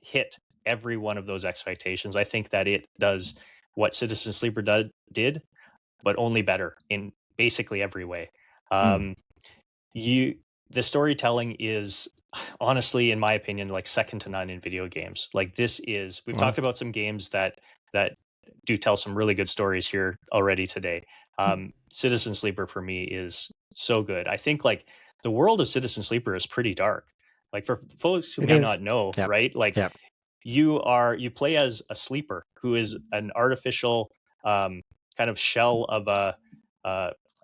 hit every one of those expectations. I think that it does what Citizen Sleeper did, but only better in basically every way. The storytelling is honestly, in my opinion, like second to none in video games. Like we've talked about some games that do tell some really good stories here already today. Citizen Sleeper for me is so good. I think like the world of Citizen Sleeper is pretty dark. Like for folks who may not know, right? Like you play as a sleeper who is an artificial kind of shell of a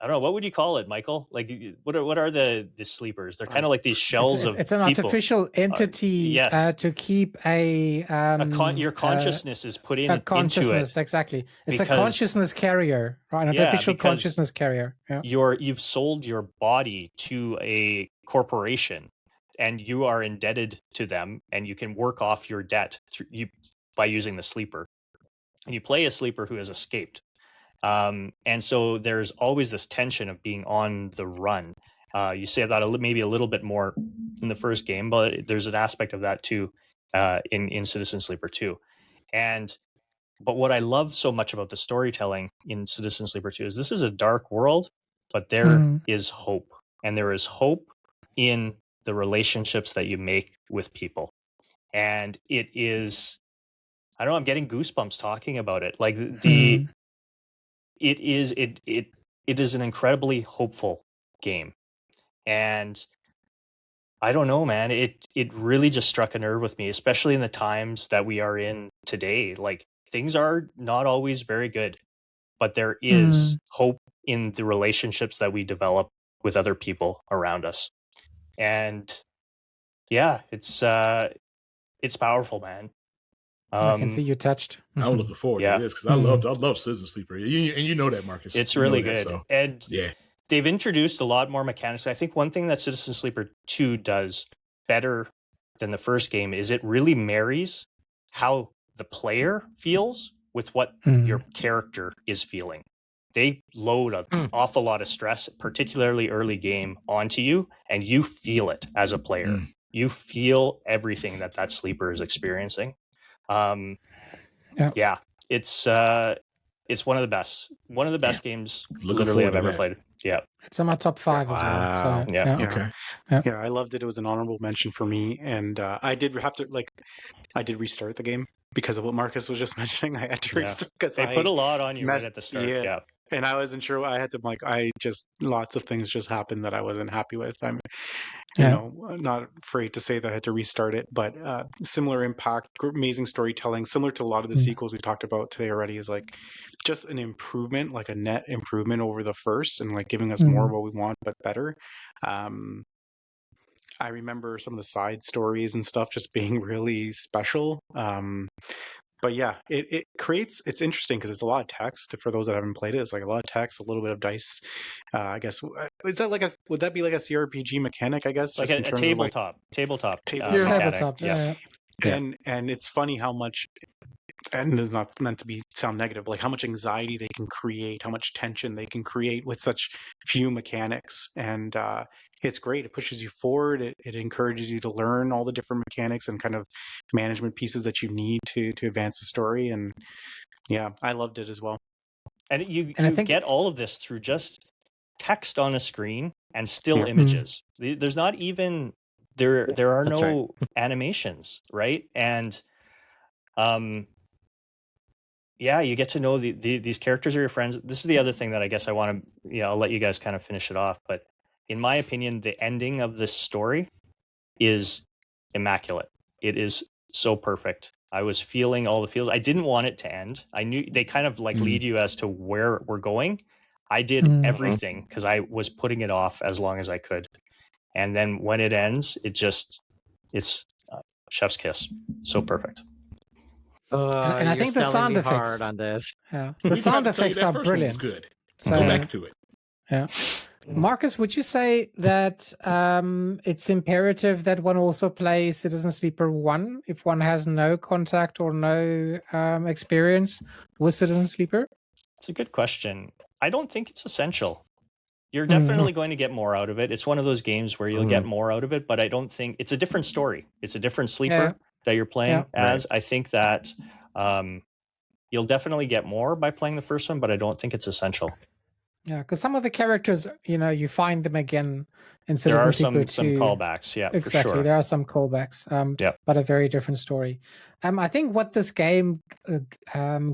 I don't know, what would you call it, Michael? Like what are the sleepers? They're kind of like these shells of it's an people. artificial entity to keep your consciousness is put into it. Exactly. It's a consciousness carrier, right? An artificial consciousness carrier. Yeah. You've sold your body to a corporation, and you are indebted to them, and you can work off your debt by using the sleeper. And you play a sleeper who has escaped. And so there's always this tension of being on the run. You say that maybe a little bit more in the first game, but there's an aspect of that too in Citizen Sleeper 2. But what I love so much about the storytelling in Citizen Sleeper 2 is this is a dark world, but there is hope. And there is hope in the relationships that you make with people. And it is, I don't know, I'm getting goosebumps talking about it. Like it is an incredibly hopeful game. And I don't know, man, it really just struck a nerve with me, especially in the times that we are in today. Like things are not always very good, but there is hope in the relationships that we develop with other people around us. And yeah, it's powerful, man. I can see you touched. I'm looking forward to this because I love Citizen Sleeper, and you know that, Marcus. It's really good, so. and they've introduced a lot more mechanics. I think one thing that Citizen Sleeper 2 does better than the first game is it really marries how the player feels with what your character is feeling. They load an awful lot of stress, particularly early game, onto you, and you feel it as a player. You feel everything that sleeper is experiencing. It's one of the best games literally I've ever played. Yeah, it's in my top 5 as well. So, I loved it. It was an honorable mention for me, and I did have to restart the game because of what Marcus was just mentioning. I had to restart because they put a lot on you right at the start. Yeah. And I wasn't sure. I had to lots of things just happened that I wasn't happy with. I'm, not afraid to say that I had to restart it, but similar impact, amazing storytelling, similar to a lot of the sequels we talked about today already, is like just an improvement, like a net improvement over the first, and like giving us more of what we want, but better. I remember some of the side stories and stuff just being really special. But yeah, it's interesting because it's a lot of text for those that haven't played it. It's like a lot of text, a little bit of dice. I guess would that be like a CRPG mechanic? I guess like a tabletop mechanic. Yeah. And it's funny how much, and it's not meant to sound negative, like how much anxiety they can create, how much tension they can create with such few mechanics. And it's great. It pushes you forward. It encourages you to learn all the different mechanics and kind of management pieces that you need to advance the story. And yeah, I loved it as well. And you get all of this through just text on a screen and still images. There's not even there are no animations, right? And you get to know these characters are your friends. This is the other thing that I guess I want to, I'll let you guys kind of finish it off. But in my opinion, the ending of this story is immaculate. It is so perfect. I was feeling all the feels. I didn't want it to end. I knew they kind of like lead you as to where we're going. I did everything because I was putting it off as long as I could. And then when it ends, it's chef's kiss. So perfect. And I think the sound effects hard on this. Yeah, the sound effects are brilliant. Good. So, Go back to it. Yeah, Marcus, would you say that it's imperative that one also play Citizen Sleeper 1 if one has no contact or no experience with Citizen Sleeper? It's a good question. I don't think it's essential. You're definitely going to get more out of it. It's one of those games where you'll get more out of it, but I don't think it's a different story. It's a different sleeper that you're playing as. Right. I think that you'll definitely get more by playing the first one, but I don't think it's essential. Yeah, because some of the characters, you find them again in Citizen Sleeper 2. There are some callbacks, exactly. For sure. There are some callbacks, but a very different story. I think what this game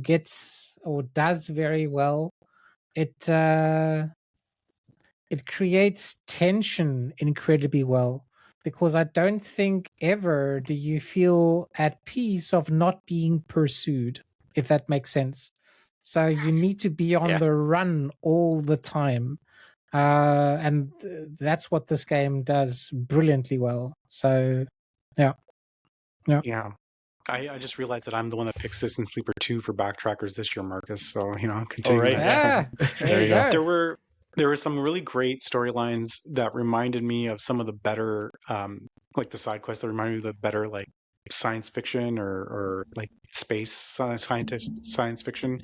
gets or does very well, it creates tension incredibly well, because I don't think ever do you feel at peace of not being pursued, if that makes sense. So you need to be on the run all the time. And that's what this game does brilliantly well. So, yeah. I just realized that I'm the one that picked Citizen Sleeper 2 for Backtrackers this year, Marcus. So, continue. Right. Yeah. There you go. There were some really great storylines that reminded me of some of the better, like the side quests that reminded me of the better, like science fiction or like space science fiction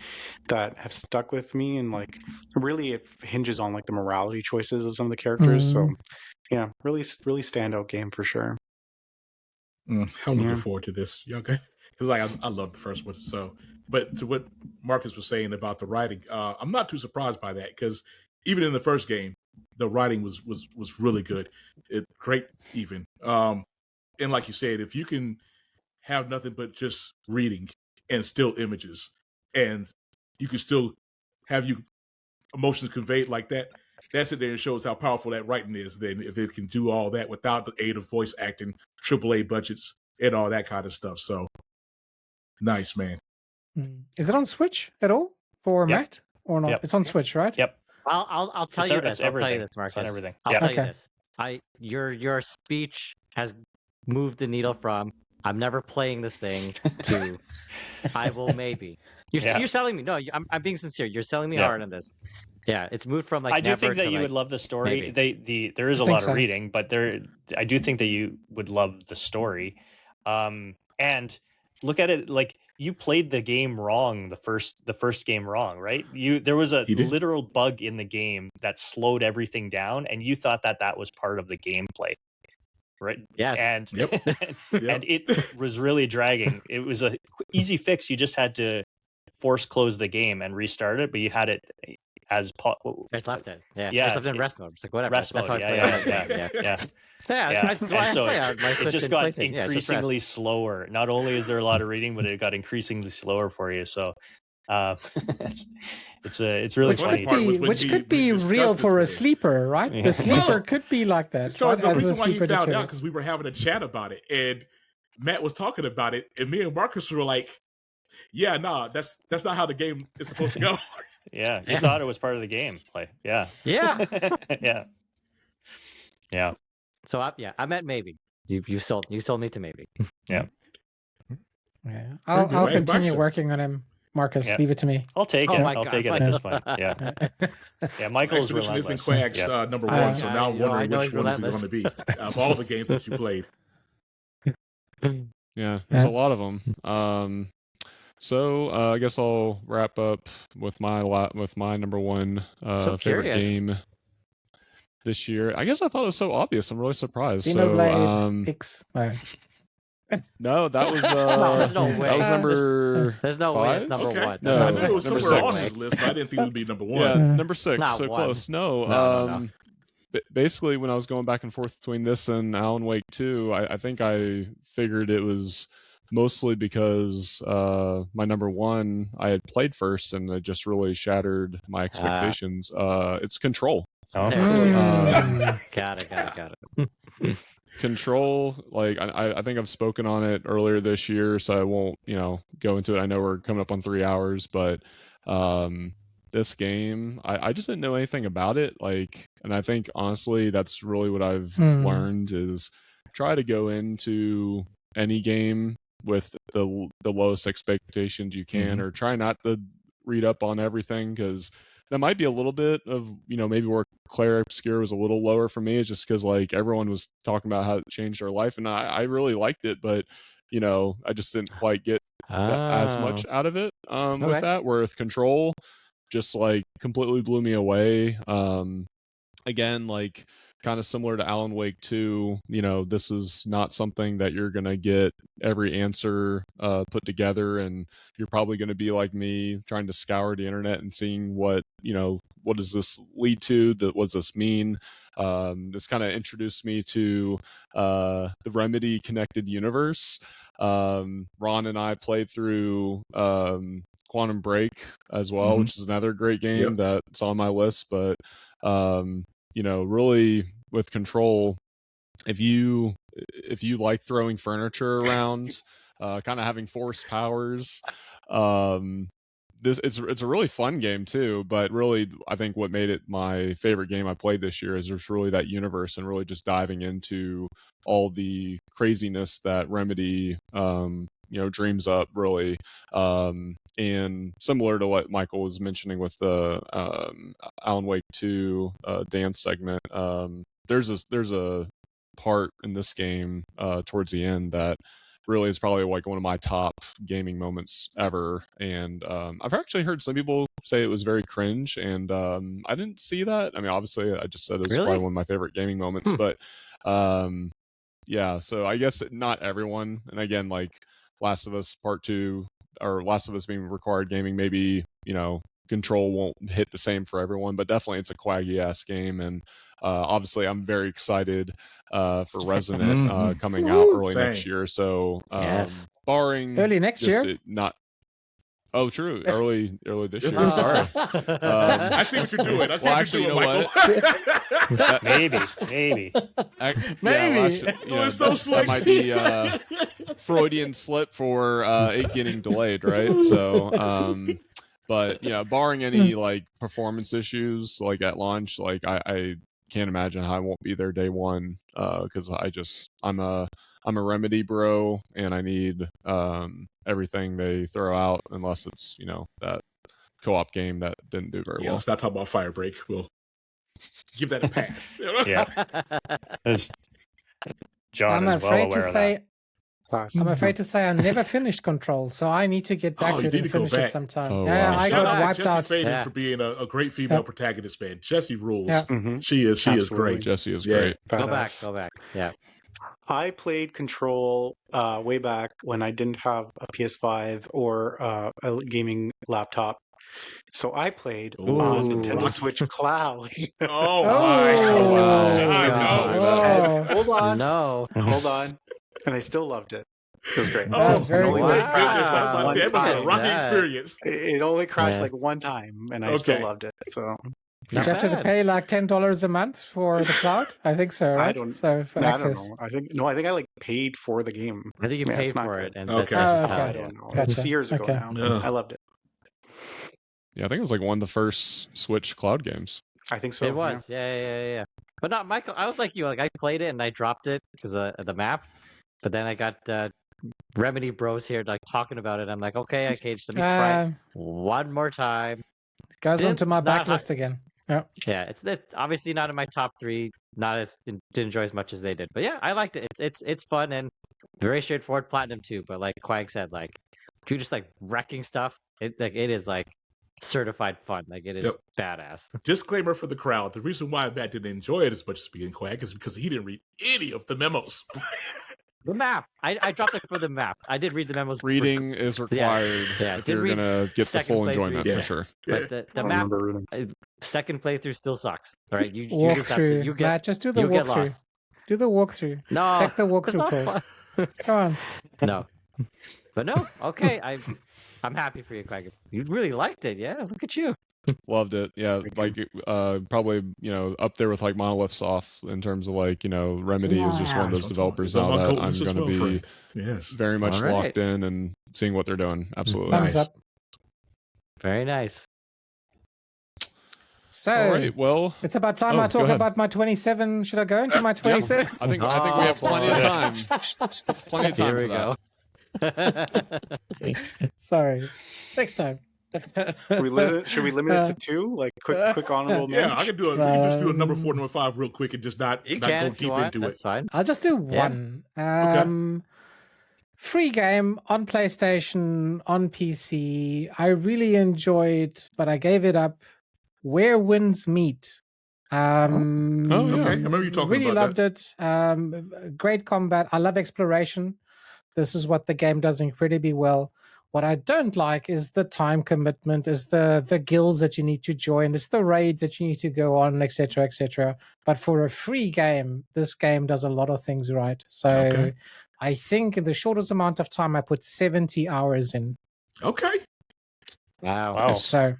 that have stuck with me, and like really it hinges on like the morality choices of some of the characters. So yeah, really standout game for sure. I'm looking forward to this. You okay? Because I love the first one. So, but to what Marcus was saying about the writing, I'm not too surprised by that, because even in the first game, the writing was really good. Great even. And like you said, if you can have nothing but just reading and still images, and you can still have your emotions conveyed like that, that's it there and shows how powerful that writing is. Then if it can do all that without the aid of voice acting, AAA budgets, and all that kind of stuff. So nice, man. Is it on Switch at all for Mac or not? It's on Switch, right? Yep. I'll tell you this. I'll tell you this, Marcus. Everything. I'll tell you this. Your speech has moved the needle from I'm never playing this thing to I will maybe. You're selling me. No, I'm being sincere. You're selling me hard on this. Yeah, it's moved from like. I do think that you would love the story. There is a lot of reading, but I do think that you would love the story. And look at it like you played the game wrong. The first game wrong, right? There was a literal bug in the game that slowed everything down, and you thought that was part of the gameplay. Right. Yes. And and it was really dragging. It was a easy fix. You just had to force close the game and restart it, but you had it as it's left it. Yeah. Yeah. It's left in rest mode. It's like whatever. Rest that's mode. How I play it just got increasingly slower. Not only is there a lot of reading, but it got increasingly slower for you. So it's really funny. Which could be real for a sleeper, right? Yeah. The sleeper could be like that. So the reason why he found out, because we were having a chat about it, and Matt was talking about it, and me and Marcus were like, "Yeah, nah, that's not how the game is supposed to go." Yeah, he thought it was part of the game play. Yeah, yeah. So I meant maybe. You sold me to maybe. Yeah. I'll continue working on him. Marcus, leave it to me. I'll take it. I'll take it at this point. Yeah. Yeah, Michael's relentless. This in Cwag's number one, so now I'm wondering which one is it going to be of all the games that you played. Yeah, there's a lot of them. So I guess I'll wrap up with my number one favorite game this year. I guess I thought it was so obvious. I'm really surprised. Xenoblade X. No, that was there's no way. That was number. There's no 5? way it's number one. No, I knew it was somewhere on his list, but I didn't think it would be number one. Yeah, number 6. Not so one. close. No. Basically, when I was going back and forth between this and Alan Wake 2, I think I figured it was mostly because my number one I had played first, and it just really shattered my expectations. It's Control. Oh. Got it. Control, like I think I've spoken on it earlier this year, so I won't go into it. I know we're coming up on 3 hours, but this game, I just didn't know anything about it. Like, and I think honestly, that's really what I've learned is try to go into any game with the lowest expectations you can, or try not to read up on everything, because that might be a little bit of maybe where Claire Obscure was a little lower for me, is just because like everyone was talking about how it changed their life, and I really liked it, but I just didn't quite get as much out of it with that. Where with Control, just like completely blew me away. Again, like kind of similar to Alan Wake 2, this is not something that you're going to get every answer put together, and you're probably going to be like me, trying to scour the internet and seeing what does this lead to, what does this mean. This kind of introduced me to the Remedy connected universe. Ron and I played through Quantum Break as well, which is another great game that's on my list, but really with Control, if you like throwing furniture around, kind of having force powers, it's a really fun game too. But really, I think what made it my favorite game I played this year is just really that universe, and really just diving into all the craziness that Remedy dreams up, really. And similar to what Michael was mentioning with the Alan Wake 2 dance segment, there's a part in this game towards the end that really is probably like one of my top gaming moments ever. And I've actually heard some people say it was very cringe, and I didn't see that. I mean, obviously I just said it was probably one of my favorite gaming moments, but yeah, so I guess not everyone. And again, like Last of Us Part 2, or Last of Us being required gaming, maybe Control won't hit the same for everyone, but definitely it's a Cwaggy ass game. And obviously I'm very excited for Resident coming out early next year. So barring early next year, oh, true. Early this year. Sorry. I see what you're doing. I see what you're doing, Michael. Maybe. Yeah, it's so slick. That might be Freudian slip for it getting delayed, right? So, but barring any like performance issues, like at launch, like I can't imagine how I won't be there day one, because I'm a Remedy bro, and I need everything they throw out, unless it's that co-op game that didn't do very well. Let's not talk about Firebreak. We'll give that a pass. Yeah, John is well aware of that. I'm afraid to say I never finished Control, so I need to get back to it and finish it sometime. Oh, yeah, wow. I got wiped out. For being a great female protagonist, man. Jessie rules. Yeah. She is great. Jessie is great. Go back. Yeah. I played Control way back when I didn't have a PS5 or a gaming laptop. So I played on Nintendo Switch Cloud. Oh my God. Hold on. No. Hold on. And I still loved it. It was great. Oh, very my good. goodness. I was about to say, it was a rocky experience. It only crashed like one time, and I still loved it. So. Did you have to pay like $10 a month for the cloud? I think so, right? I don't know. I think I like paid for the game. I think you paid for it. And okay. I don't know. Gotcha. It's years ago now. I loved it. Yeah, I think it was like one of the first Switch cloud games. I think so. It was. Yeah. But not Michael. I was like you. Like I played it and I dropped it because of the map. But then I got Remedy Bros here like talking about it. I'm like, okay, Cage, let me try it one more time. Goes onto my backlist again. Yeah, it's obviously not in my top 3. Didn't enjoy as much as they did, but yeah, I liked it. It's fun and very straightforward platinum too. But like Cwag said, like you just like wrecking stuff. It is like certified fun. Like it is badass. Disclaimer for the crowd: the reason why Matt didn't enjoy it as much as me and Cwag is because he didn't read any of the memos. The map. I dropped it for the map. I did read the memos. Reading is required if you're going to get the full enjoyment, for sure. But the map, second playthrough still sucks. All right, you just have to... Matt, just do the walkthrough. Do the walkthrough. No. Check the walkthrough code. Come on. No. But no, okay. I'm happy for you, Craig. You really liked it, yeah? Look at you. Loved it. Yeah, like probably up there with like Monolith Soft in terms of like Remedy is just one of those developers now that I'm going to be very much locked in and seeing what they're doing. Absolutely. Thumbs up. Very nice. So, all right, well, it's about time I talk about my 27. Should I go into my 27? I think we have plenty of time. Plenty of time for that. Sorry. Next time. Should we limit it to 2? Like quick honorable mention? Yeah, I can do it. We can just do a number 4, number 5 real quick and just not go deep into That's it. fine. I'll just do one. Okay. Free game on PlayStation, on PC. I really enjoyed, but I gave it up. Where Winds Meet. Okay, I remember you talking really about loved it. Great combat. I love exploration. This is what the game does incredibly well. What I don't like is the time commitment, is the guilds that you need to join, it's the raids that you need to go on, etc., etc. But for a free game, this game does a lot of things right. So I think in the shortest amount of time, I put 70 hours in. Okay. Wow. So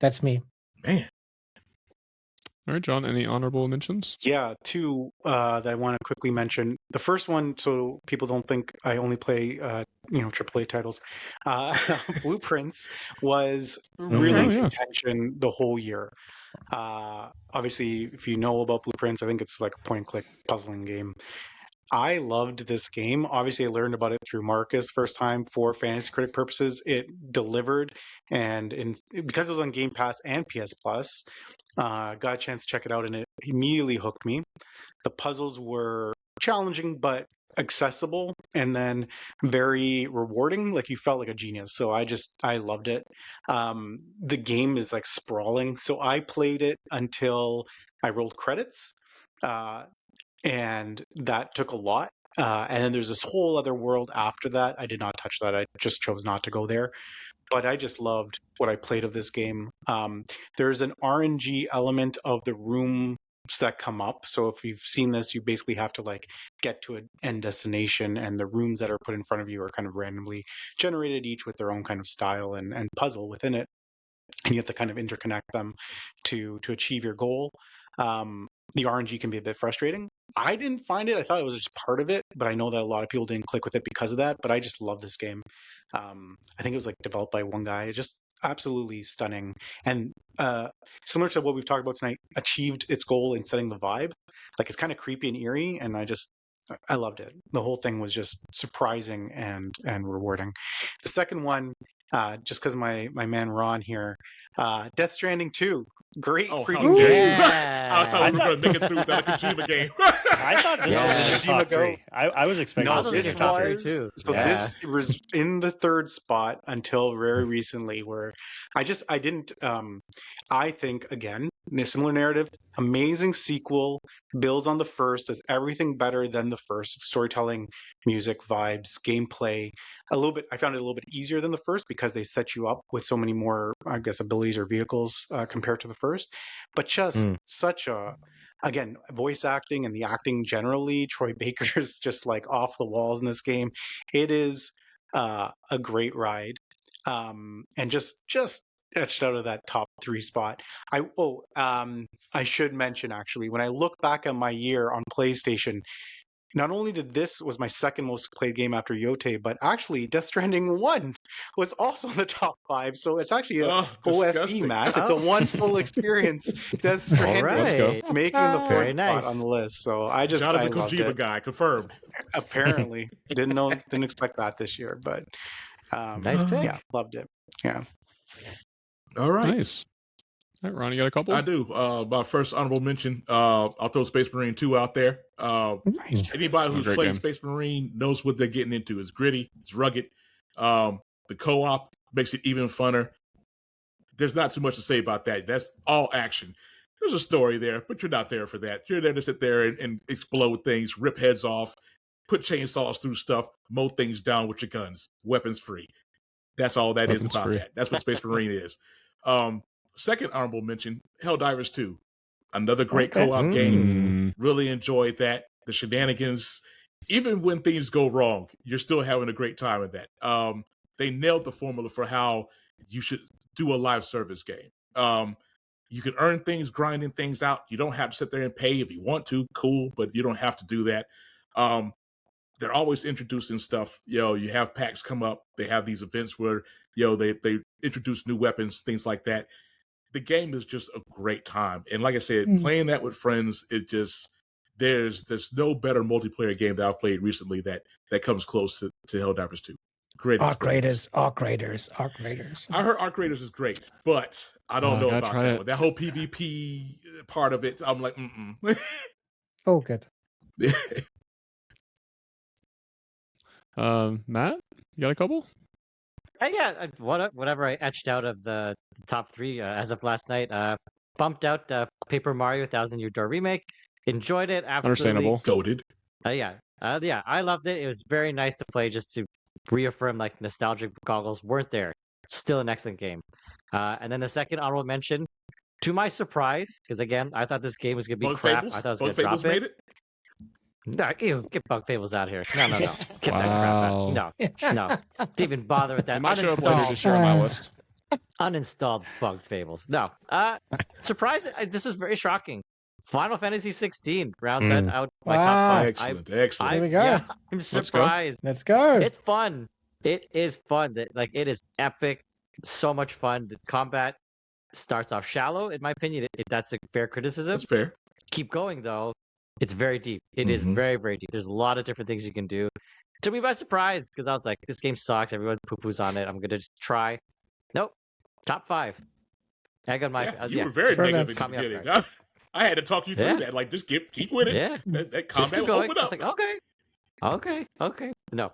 that's me. Man. All right, John, any honorable mentions? Yeah, 2 that I want to quickly mention. The first one, so people don't think I only play, AAA titles. Blueprints was really contention the whole year. Obviously, if you know about Blueprints, I think it's like a point-and-click puzzling game. I loved this game. Obviously, I learned about it through Marcus first time for Fantasy Critic purposes. It delivered, and because it was on Game Pass and PS Plus, got a chance to check it out, and it immediately hooked me. The puzzles were challenging but accessible, and then very rewarding. Like you felt like a genius. So I loved it. The game is like sprawling. So I played it until I rolled credits. And that took a lot. And then there's this whole other world after that. I did not touch that. I just chose not to go there. But I just loved what I played of this game. There's an RNG element of the rooms that come up. So if you've seen this, you basically have to like get to an end destination, and the rooms that are put in front of you are kind of randomly generated, each with their own kind of style and puzzle within it. And you have to kind of interconnect them to achieve your goal. The RNG can be a bit frustrating. I didn't find it. I thought it was just part of it, but I know that a lot of people didn't click with it because of that. But I just love this game. I think it was like developed by one guy. It's just absolutely stunning. And similar to what we've talked about tonight, achieved its goal in setting the vibe. Like it's kind of creepy and eerie, and I loved it. The whole thing was just surprising and rewarding. The second one, just because my man Ron here, Death Stranding 2. Great freaking game. I thought we were going to make it through without a Kojima game. I thought this was in your top 3. I was expecting this in your top 3 too. So this was in the 3rd spot until very recently, where I didn't. I think again, similar narrative, amazing sequel, builds on the first, does everything better than the first. Storytelling, music, vibes, gameplay. I found it a little bit easier than the first because they set you up with so many more, I guess, abilities or vehicles compared to the first. But just such a, again, voice acting and the acting generally, Troy Baker's just like off the walls in this game. It is a great ride, and just etched out of that top 3 spot. I should mention actually, when I look back at my year on PlayStation, not only was my second most played game after Yote, but actually Death Stranding 1 was also in the top 5. So it's actually a OFE match. It's a one full experience. Death Stranding making the 4th spot on the list. So I loved Kojima it. Guy, confirmed. Apparently. Didn't expect that this year, but nice pick. Yeah, loved it. Yeah. All right. Nice. All right, Ron, you got a couple? I do. My first honorable mention, I'll throw Space Marine 2 out there. Anybody who's played Space Marine knows what they're getting into. It's gritty, it's rugged. The co-op makes it even funner. There's not too much to say about that. That's all action. There's a story there, but you're not there for that. You're there to sit there and explode things, rip heads off, put chainsaws through stuff, mow things down with your guns, weapons free. That's all that is about that. That's what Space Marine is. Second honorable mention, Helldivers 2. Another great co-op game. Really enjoyed that. The shenanigans, even when things go wrong, you're still having a great time with that. They nailed the formula for how you should do a live service game. You can earn things grinding things out. You don't have to sit there and pay if you want to. Cool, but you don't have to do that. They're always introducing stuff. You have packs come up. They have these events where they introduce new weapons, things like that. The game is just a great time, and like I said, playing that with friends, there's no better multiplayer game that I've played recently that comes close to Helldivers 2. Great experience. Arc Raiders. I heard Arc Raiders is great, but I don't know about that one. That whole PvP part of it, I'm like, Oh, good. Matt, you got a couple? Yeah, whatever I etched out of the top 3 as of last night. Bumped out Paper Mario 1000 Year Door Remake. Enjoyed it. Absolutely. Understandable. Goated. Yeah, I loved it. It was very nice to play, just to reaffirm like nostalgic goggles weren't there. Still an excellent game. And then the second honorable mention, to my surprise, because again, I thought this game was going to be crap. Fables? I thought it was Bug going to drop Fables made it? No, get Bug Fables out of here. No. Get that crap out. No. Didn't even bother with that. I might show up later to share on my list. Uninstalled Bug Fables. No. Surprising. This was very shocking. Final Fantasy 16 rounds out my top 5. Excellent. Here we go. Yeah, I'm surprised. Let's go. It's fun. It is fun. It is epic. So much fun. The combat starts off shallow, in my opinion. That's a fair criticism. That's fair. Keep going, though. It's very deep. It is very, very deep. There's a lot of different things you can do. It took me by surprise because I was like, this game sucks. Everyone poo-poos on it. I'm going to just try. Nope. Top 5. I got my... you were very negative in the beginning. I had to talk you through that. Like, just keep with it. Yeah. That combat will open up. It's like, okay. No,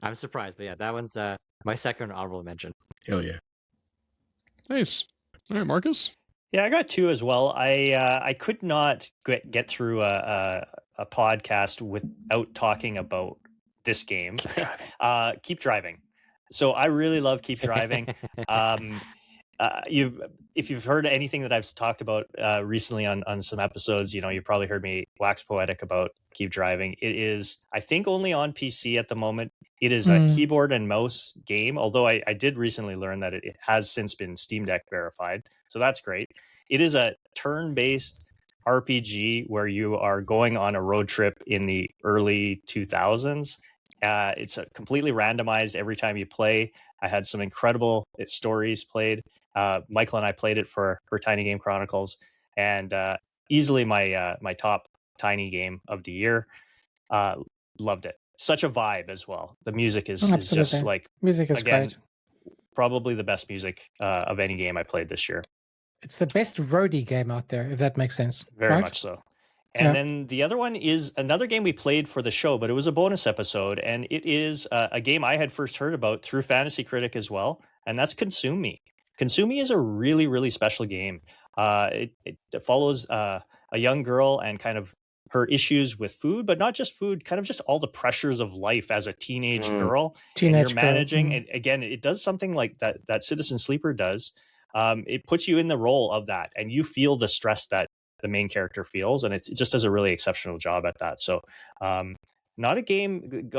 I'm surprised. But yeah, that one's my second honorable mention. Hell yeah. Nice. All right, Marcus? Yeah, I got 2 as well. I could not get through a podcast without talking about this game. Keep Driving. So I really love Keep Driving. If you've heard anything that I've talked about recently on some episodes, you probably heard me wax poetic about Keep Driving. It is, I think, only on PC at the moment. It is a keyboard and mouse game, although I did recently learn that it has since been Steam Deck verified, so that's great. It is a turn-based RPG where you are going on a road trip in the early 2000s. It's completely randomized every time you play. I had some incredible stories played. Michael and I played it for Tiny Game Chronicles, and easily my top tiny game of the year. Loved it. Such a vibe as well. The music is just like, music is again, great. Probably the best music of any game I played this year. It's the best roadie game out there, if that makes sense. Very much so. And then the other one is another game we played for the show, but it was a bonus episode, and it is a game I had first heard about through Fantasy Critic as well, and that's Consume Me. Consume Me is a really, really special game. It follows a young girl and kind of her issues with food, but not just food, kind of just all the pressures of life as a teenage girl. And you're managing. And again, it does something like that Citizen Sleeper does. It puts you in the role of that, and you feel the stress that the main character feels, and it just does a really exceptional job at that. So not a game,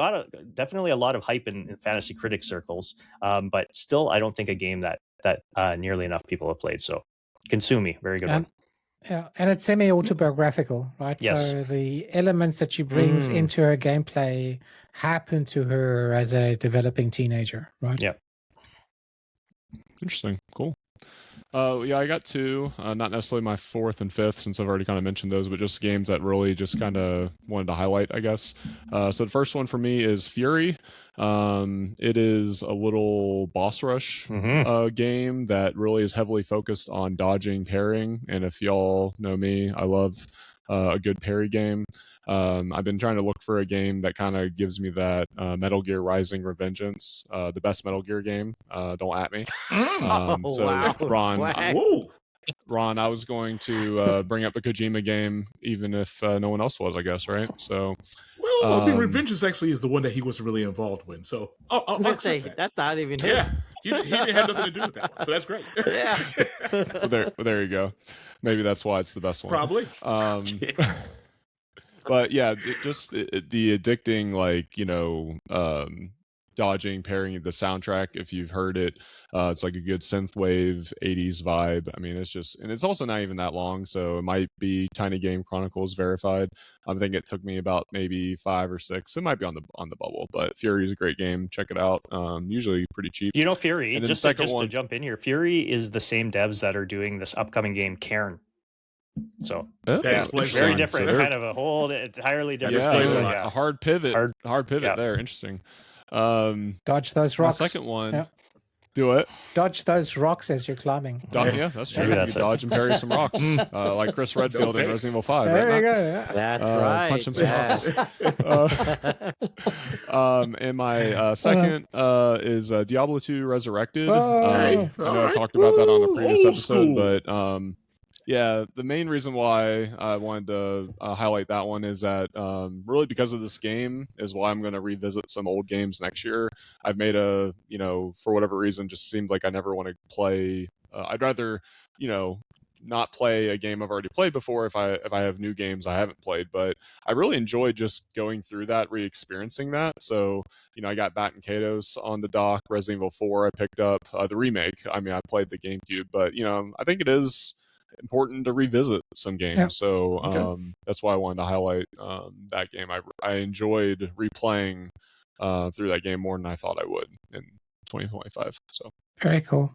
definitely a lot of hype in fantasy critic circles, but still I don't think a game that nearly enough people have played. So Consume Me, very good one. Yeah, and it's semi-autobiographical, right? Yes. So the elements that she brings into her gameplay happen to her as a developing teenager, right? Yeah. Interesting. Cool. Yeah, I got 2. Not necessarily my 4th and 5th, since I've already kind of mentioned those, but just games that really just kind of wanted to highlight, I guess. So the first one for me is Fury. It is a little boss rush game that really is heavily focused on dodging, parrying, and if y'all know me, I love a good parry game. I've been trying to look for a game that kind of gives me that Metal Gear Rising Revengeance, the best Metal Gear game. Don't at me. Ron, I was going to bring up a Kojima game, even if no one else was, I guess, right? So, well, Revengeance actually is the one that he wasn't really involved with. So, I'll say that. That's not even his. Yeah, he didn't have nothing to do with that one. So that's great. Yeah. Well, there you go. Maybe that's why it's the best one. Probably. But yeah, the addicting, dodging, parrying. The soundtrack, if you've heard it, it's like a good synthwave 80s vibe. I mean, it's just, and it's also not even that long, so it might be Tiny Game Chronicles verified. I think it took me about maybe 5 or 6. It might be on the bubble, but Fury is a great game. Check it out. Usually pretty cheap. You know, Fury, And then just to jump in here, Fury is the same devs that are doing this upcoming game, Cairn. So very different, kind of a whole entirely different. A hard pivot there. Interesting. Dodge those rocks. My second one. Do it. Dodge those rocks as you're climbing. Yeah, that's true. You dodge and parry some rocks, like Chris Redfield in Resident Evil 5. There you go. Yeah. That's right. Punch him some rocks. And my second is Diablo 2 Resurrected. I know I talked about that on a previous episode, but yeah, the main reason why I wanted to highlight that one is that really because of this game is why I'm going to revisit some old games next year. I've made for whatever reason, just seemed like I never want to play. I'd rather, not play a game I've already played before if I have new games I haven't played. But I really enjoyed just going through that, re-experiencing that. So, I got Bat and Kados on the dock. Resident Evil 4 I picked up. The remake, I mean, I played the GameCube. But, I think it is important to revisit some games. Yeah. So that's why I wanted to highlight that game. I enjoyed replaying through that game more than I thought I would in 2025. So very cool.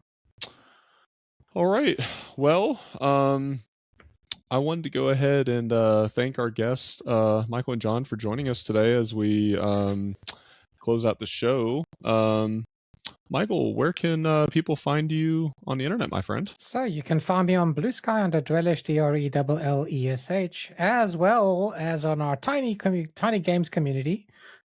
All right. Well, I wanted to go ahead and thank our guests, Michael and John, for joining us today as we close out the show. Michael, where can people find you on the internet, my friend? So you can find me on Blue Sky under Drellesh, Drellesh, as well as on our tiny games community,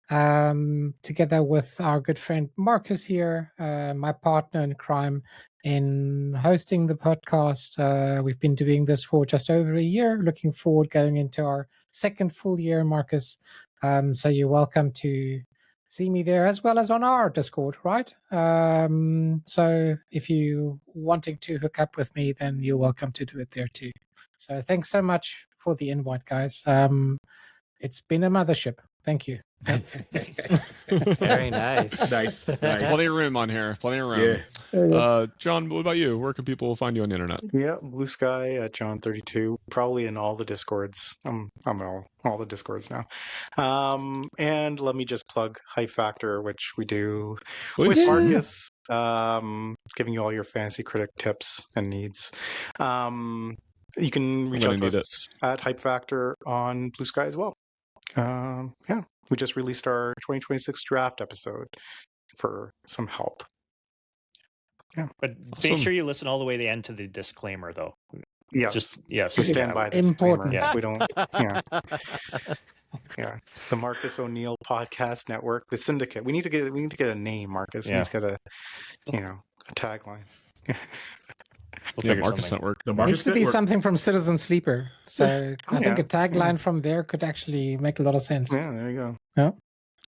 together with our good friend Marcus here, my partner in crime in hosting the podcast. We've been doing this for just over a year. Looking forward going into our second full year, Marcus. So you're welcome to see me there as well as on our Discord, right? So if you wanting to hook up with me, then you're welcome to do it there too. So thanks so much for the invite, guys. It's been a mothership. Thank you. Very nice. Nice. Plenty of room on here. Plenty of room. Yeah. John, what about you? Where can people find you on the internet? Yeah, Blue Sky at John32. Probably in all the Discords. I'm in all the Discords now. And let me just plug Hype Factor, which we do with Marcus, giving you all your fantasy critic tips and needs. You can reach out to us at Hype Factor on Blue Sky as well. We just released our 2026 draft episode for some help. Yeah, but make sure you listen all the way to the end to the disclaimer, though. Yes, we stand by the important. Disclaimer. We don't. Yeah, the Marcus O'Neill Podcast Network, the Syndicate. We need to get a name, Marcus. We need to get a tagline. Marcus Network. The Marcus needs to be something from Citizen Sleeper. So I think a tagline from there could actually make a lot of sense. Yeah, there you go. Yeah.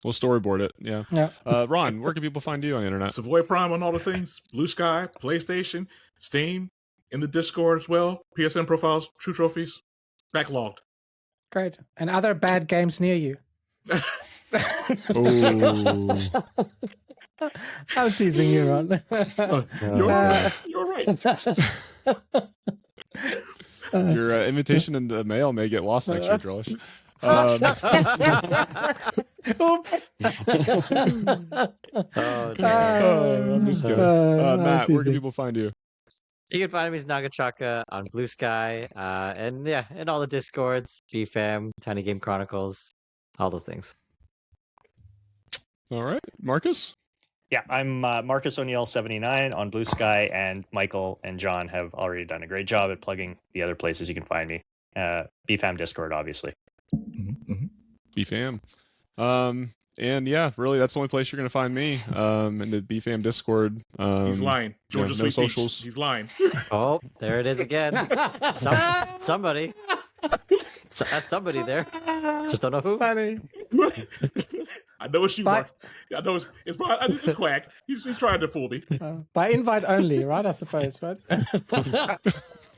We'll storyboard it. Yeah. Ron, where can people find you on the internet? Savoy Prime on all the things. Blue Sky, PlayStation, Steam, in the Discord as well. PSN profiles, True Trophies, backlogged. Great. And other bad games near you. Oh. I'm teasing you, Ron. You're right. Your invitation in the mail may get lost next year, Drellesh. Oops. I'm just kidding. Matt, where can people find you? You can find me as Nagachaka on Blue Sky, and in all the Discords, BFAM, Tiny Game Chronicles, all those things. All right, Marcus? Yeah, I'm Marcus O'Neill 79 on Blue Sky, and Michael and John have already done a great job at plugging the other places you can find me. BFAM Discord, obviously. Mm-hmm. BFAM. And yeah, really, that's the only place you're going to find me, in the BFAM Discord. He's lying. Georgia no socials. He's lying. Oh, there it is again. Somebody. That's somebody there. Just don't know who. Funny. I know it's you, Mark. I know it's Cwag. He's trying to fool me. By invite only, right? I suppose, right?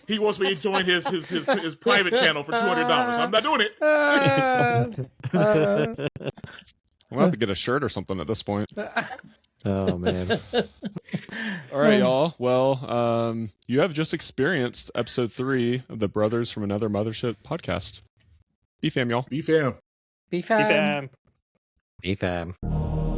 He wants me to join his private channel for $200. I'm not doing it. gonna have to get a shirt or something at this point. Oh man. All right, y'all. Well, you have just experienced episode 3 of the Brothers from Another Mothership podcast. BFAM, y'all. BFAM. BFAM. BFAM. BFAM.